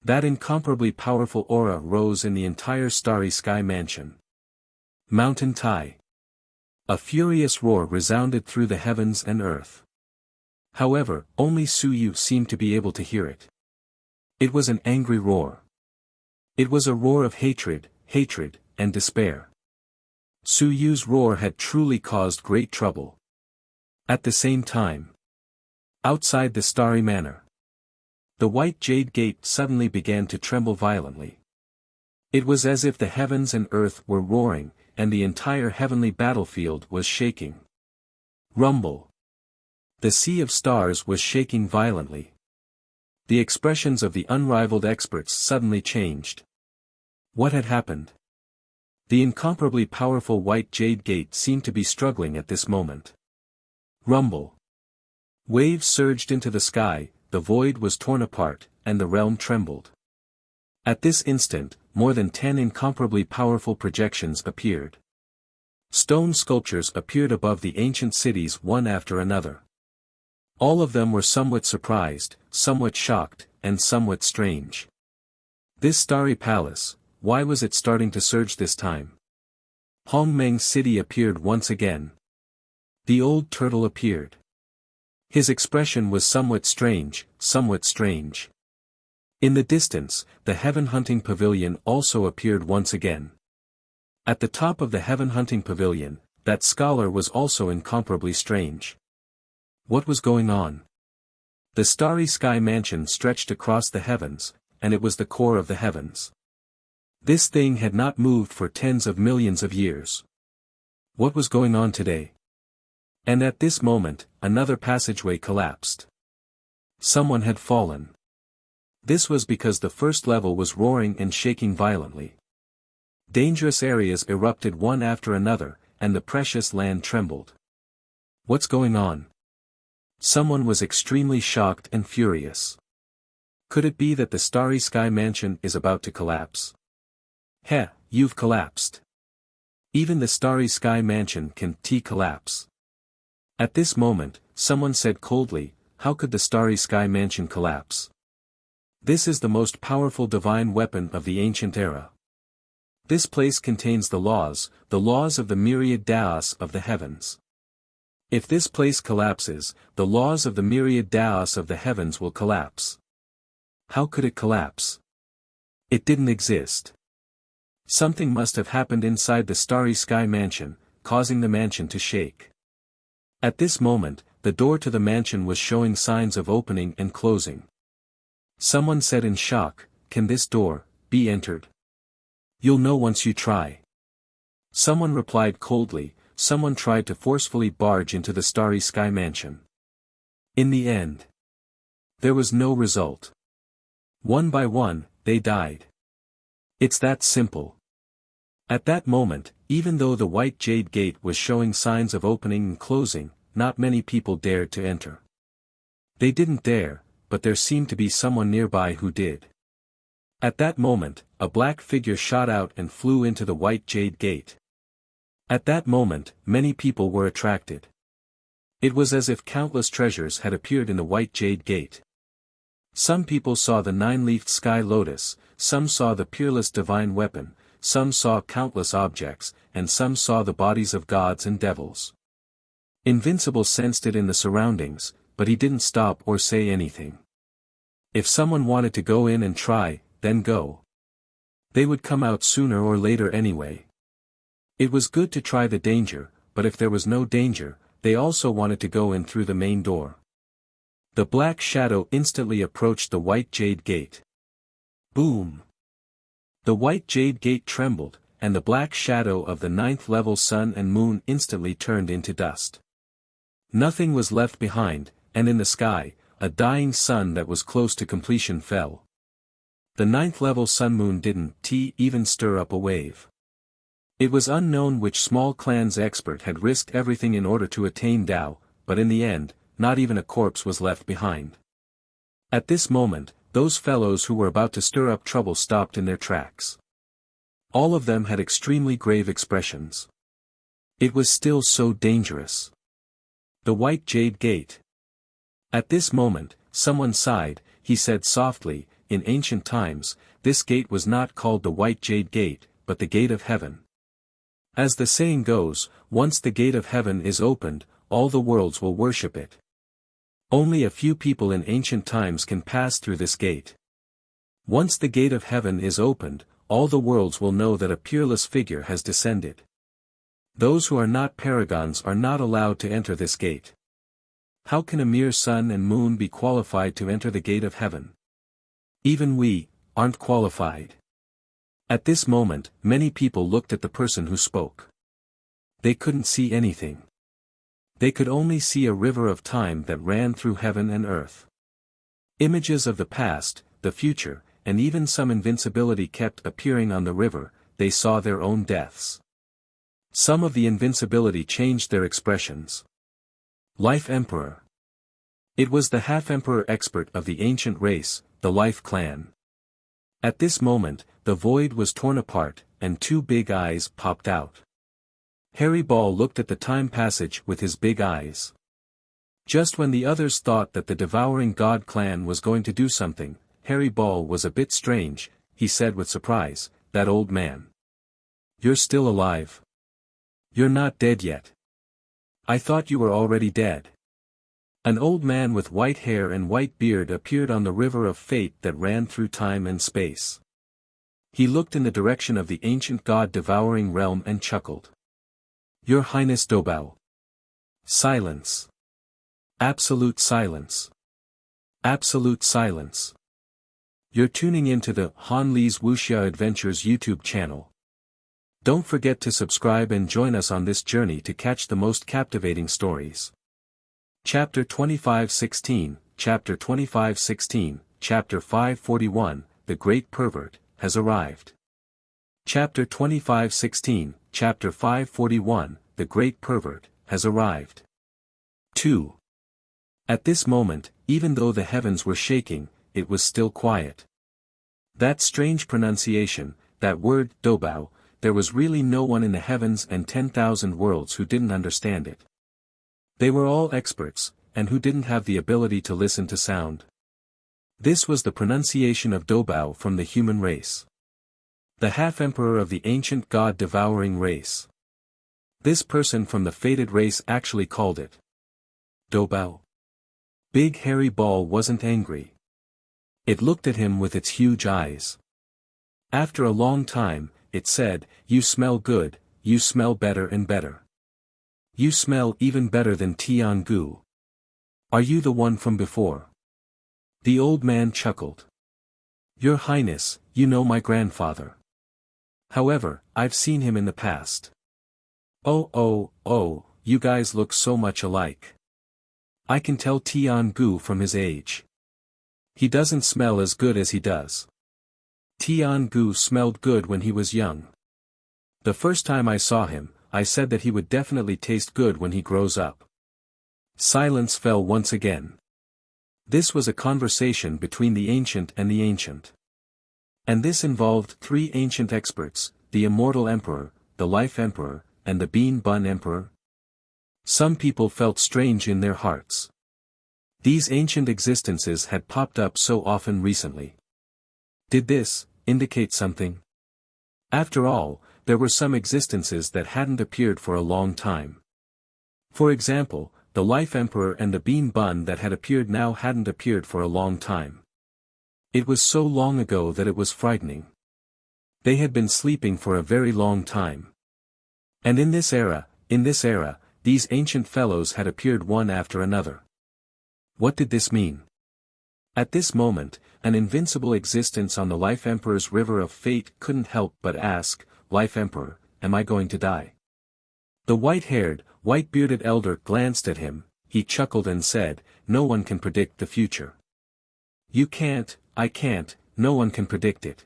That incomparably powerful aura rose in the entire starry sky mansion. Mountain Tai. A furious roar resounded through the heavens and earth. However, only Su Yu seemed to be able to hear it. It was an angry roar. It was a roar of hatred, and despair. Su Yu's roar had truly caused great trouble. At the same time, outside the starry manor, the white jade gate suddenly began to tremble violently. It was as if the heavens and earth were roaring, and the entire heavenly battlefield was shaking. Rumble. The sea of stars was shaking violently. The expressions of the unrivaled experts suddenly changed. What had happened? The incomparably powerful white jade gate seemed to be struggling at this moment. Rumble. Waves surged into the sky, the void was torn apart, and the realm trembled. At this instant, more than 10 incomparably powerful projections appeared. Stone sculptures appeared above the ancient cities one after another. All of them were somewhat surprised, somewhat shocked, and somewhat strange. This starry palace, why was it starting to surge this time? Hongmeng's city appeared once again. The old turtle appeared. His expression was somewhat strange, In the distance, the heaven hunting pavilion also appeared once again. At the top of the heaven hunting pavilion, that scholar was also incomparably strange. What was going on? The starry sky mansion stretched across the heavens, and it was the core of the heavens. This thing had not moved for tens of millions of years. What was going on today? And at this moment, another passageway collapsed. Someone had fallen. This was because the first level was roaring and shaking violently. Dangerous areas erupted one after another, and the precious land trembled. What's going on? Someone was extremely shocked and furious. Could it be that the starry sky mansion is about to collapse? Heh, you've collapsed. Even the starry sky mansion can collapse. At this moment, someone said coldly, how could the starry sky mansion collapse? This is the most powerful divine weapon of the ancient era. This place contains the laws of the myriad Daos of the heavens. If this place collapses, the laws of the myriad Daos of the heavens will collapse. How could it collapse? It didn't exist. Something must have happened inside the starry sky mansion, causing the mansion to shake. At this moment, the door to the mansion was showing signs of opening and closing. Someone said in shock, "Can this door be entered?" "You'll know once you try." Someone replied coldly. Someone tried to forcefully barge into the starry sky mansion. In the end, there was no result. One by one, they died. It's that simple. At that moment, even though the white jade gate was showing signs of opening and closing, not many people dared to enter. They didn't dare, but there seemed to be someone nearby who did. At that moment, a black figure shot out and flew into the white jade gate. At that moment, many people were attracted. It was as if countless treasures had appeared in the white jade gate. Some people saw the nine-leafed sky lotus, some saw the peerless divine weapon, some saw countless objects, and some saw the bodies of gods and devils. Invincible sensed it in the surroundings, but he didn't stop or say anything. If someone wanted to go in and try, then go. They would come out sooner or later anyway. It was good to try the danger, but if there was no danger, they also wanted to go in through the main door. The black shadow instantly approached the white jade gate. Boom! The white jade gate trembled, and the black shadow of the ninth-level sun and moon instantly turned into dust. Nothing was left behind, and in the sky, a dying sun that was close to completion fell. The ninth-level sun-moon didn't even stir up a wave. It was unknown which small clan's expert had risked everything in order to attain Tao, but in the end, not even a corpse was left behind. At this moment, those fellows who were about to stir up trouble stopped in their tracks. All of them had extremely grave expressions. It was still so dangerous. The white jade gate. At this moment, someone sighed. He said softly, "In ancient times, this gate was not called the white jade gate, but the gate of heaven. As the saying goes, once the gate of heaven is opened, all the worlds will worship it. Only a few people in ancient times can pass through this gate. Once the gate of heaven is opened, all the worlds will know that a peerless figure has descended. Those who are not paragons are not allowed to enter this gate. How can a mere sun and moon be qualified to enter the gate of heaven? Even we aren't qualified." At this moment, many people looked at the person who spoke. They couldn't see anything. They could only see a river of time that ran through heaven and earth. Images of the past, the future, and even some invincibility kept appearing on the river. They saw their own deaths. Some of the invincibility changed their expressions. Life Emperor. It was the half-emperor expert of the ancient race, the Life clan. At this moment, the void was torn apart, and two big eyes popped out. Harry Ball looked at the time passage with his big eyes. Just when the others thought that the Devouring God clan was going to do something, Harry Ball was a bit strange. He said with surprise, "That old man. You're still alive. You're not dead yet. I thought you were already dead." An old man with white hair and white beard appeared on the river of fate that ran through time and space. He looked in the direction of the ancient god-devouring realm and chuckled. "Your Highness Dobao." Silence. Absolute silence. Absolute silence. You're tuning into the Han Li's Wuxia Adventures YouTube channel. Don't forget to subscribe and join us on this journey to catch the most captivating stories. Chapter 25:16, Chapter 25:16, Chapter 541, The Great Pervert, has arrived. Chapter 25:16, Chapter 541, The Great Pervert, has arrived. 2. At this moment, even though the heavens were shaking, it was still quiet. That strange pronunciation, that word, Dobao, there was really no one in the heavens and 10,000 worlds who didn't understand it. They were all experts, and who didn't have the ability to listen to sound. This was the pronunciation of Doubao from the human race. The half-emperor of the ancient god-devouring race. This person from the fated race actually called it Doubao. Big hairy ball wasn't angry. It looked at him with its huge eyes. After a long time, it said, "You smell good, you smell better and better. You smell even better than Tiangu. Are you the one from before?" The old man chuckled. "Your Highness, you know my grandfather. However, I've seen him in the past." Oh, you guys look so much alike. I can tell Tiangu from his age. He doesn't smell as good as he does. Tiangu smelled good when he was young. The first time I saw him, I said that he would definitely taste good when he grows up. Silence fell once again. This was a conversation between the ancient and the ancient. And this involved three ancient experts, the immortal emperor, the life emperor, and the bean bun emperor. Some people felt strange in their hearts. These ancient existences had popped up so often recently. Did this indicate something? After all, there were some existences that hadn't appeared for a long time. For example, the life emperor and the bean bun that had appeared now hadn't appeared for a long time. It was so long ago that it was frightening. They had been sleeping for a very long time. And in this era, these ancient fellows had appeared one after another. What did this mean? At this moment, an invincible existence on the Life Emperor's river of fate couldn't help but ask, "Life Emperor, am I going to die?" The white-haired, white-bearded elder glanced at him, he chuckled and said, "No one can predict the future." "You can't, I can't, no one can predict it.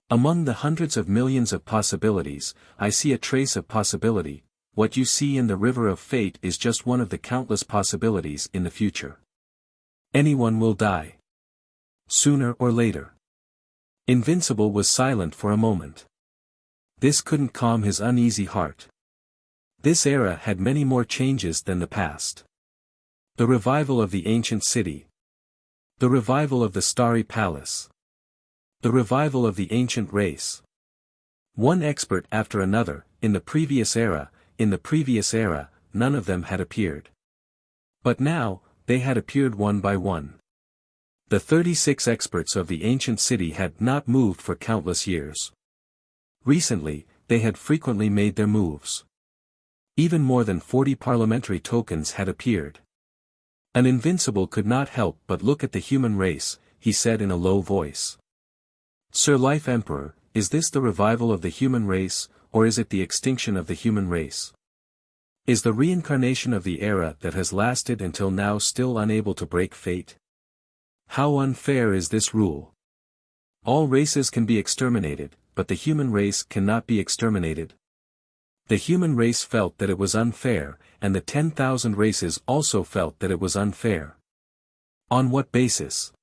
Among the hundreds of millions of possibilities, I see a trace of possibility. What you see in the river of fate is just one of the countless possibilities in the future. Anyone will die. Sooner or later." Invincible was silent for a moment. This couldn't calm his uneasy heart. This era had many more changes than the past. The revival of the ancient city. The revival of the starry palace. The revival of the ancient race. One expert after another, in the previous era, none of them had appeared. But now, they had appeared one by one. The 36 experts of the ancient city had not moved for countless years. Recently, they had frequently made their moves. Even more than 40 parliamentary tokens had appeared. An invincible could not help but look at the human race, he said in a low voice. "Sir Life Emperor, is this the revival of the human race, or is it the extinction of the human race? Is the reincarnation of the era that has lasted until now still unable to break fate? How unfair is this rule? All races can be exterminated, but the human race cannot be exterminated." The human race felt that it was unfair, and the 10,000 races also felt that it was unfair. On what basis?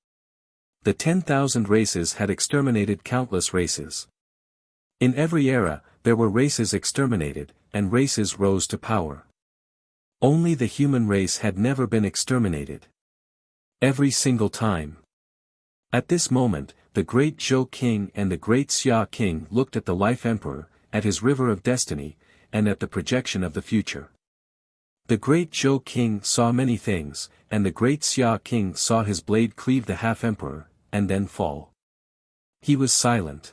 The 10,000 races had exterminated countless races. In every era, there were races exterminated, and races rose to power. Only the human race had never been exterminated. Every single time. At this moment, the great Zhou King and the great Xia King looked at the Life Emperor, at his river of destiny, and at the projection of the future. The great Zhou King saw many things, and the great Xia King saw his blade cleave the half-emperor, and then fall. He was silent.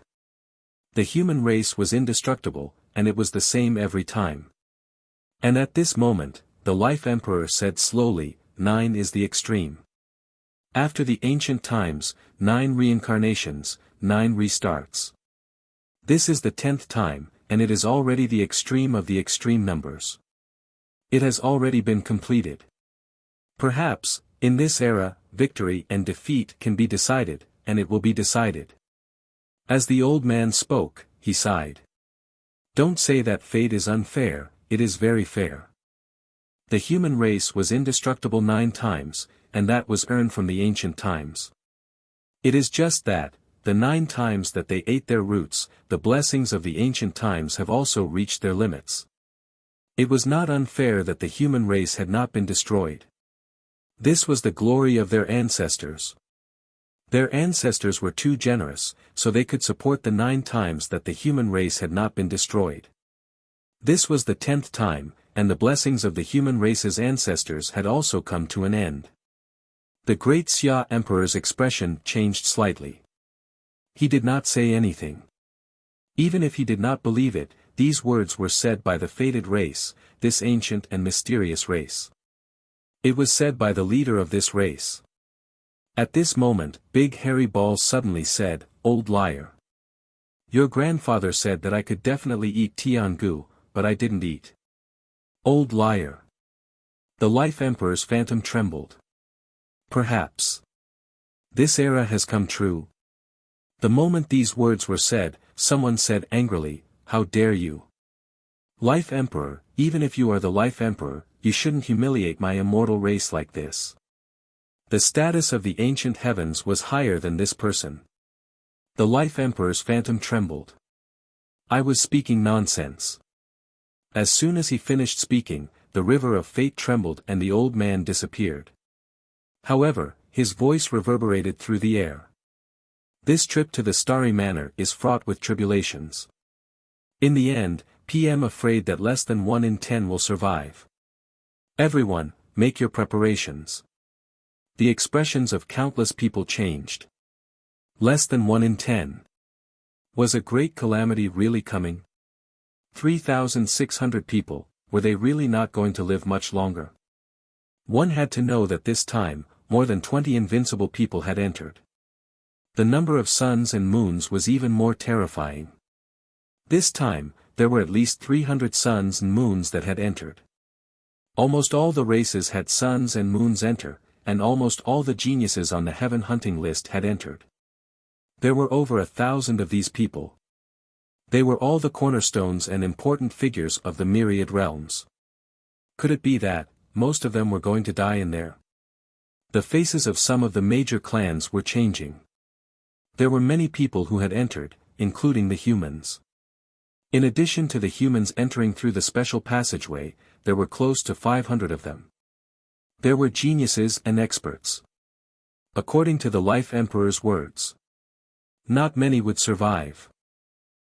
The human race was indestructible, and it was the same every time. And at this moment, the Life Emperor said slowly, 9 is the extreme. After the ancient times, 9 reincarnations, 9 restarts. This is the 10th time, and it is already the extreme of the extreme numbers. It has already been completed. Perhaps, in this era, victory and defeat can be decided, and it will be decided. As the old man spoke, he sighed. Don't say that fate is unfair, it is very fair. The human race was indestructible 9 times, and that was earned from the ancient times. It is just that, the 9 times that they ate their roots, the blessings of the ancient times have also reached their limits. It was not unfair that the human race had not been destroyed. This was the glory of their ancestors. Their ancestors were too generous, so they could support the 9 times that the human race had not been destroyed. This was the 10th time, and the blessings of the human race's ancestors had also come to an end. The great Xia Emperor's expression changed slightly. He did not say anything. Even if he did not believe it, these words were said by the fated race, this ancient and mysterious race. It was said by the leader of this race. At this moment, Big Hairy Balls suddenly said, "Old liar. Your grandfather said that I could definitely eat Tiangu, but I didn't eat." Old liar. The Life Emperor's phantom trembled. Perhaps this era has come true. The moment these words were said, someone said angrily, "How dare you? Life Emperor, even if you are the Life Emperor, you shouldn't humiliate my immortal race like this." The status of the ancient heavens was higher than this person. The Life Emperor's phantom trembled. "I was speaking nonsense." As soon as he finished speaking, the river of fate trembled and the old man disappeared. However, his voice reverberated through the air. This trip to the Starry Manor is fraught with tribulations. In the end, I'm afraid that less than 1 in 10 will survive. Everyone, make your preparations. The expressions of countless people changed. Less than 1 in 10. Was a great calamity really coming? 3,600 people, were they really not going to live much longer? One had to know that this time, more than 20 invincible people had entered. The number of suns and moons was even more terrifying. This time, there were at least 300 suns and moons that had entered. Almost all the races had suns and moons enter, and almost all the geniuses on the heaven hunting list had entered. There were over 1,000 of these people. They were all the cornerstones and important figures of the myriad realms. Could it be that, most of them were going to die in there? The faces of some of the major clans were changing. There were many people who had entered, including the humans. In addition to the humans entering through the special passageway, there were close to 500 of them. There were geniuses and experts. According to the Life Emperor's words, not many would survive.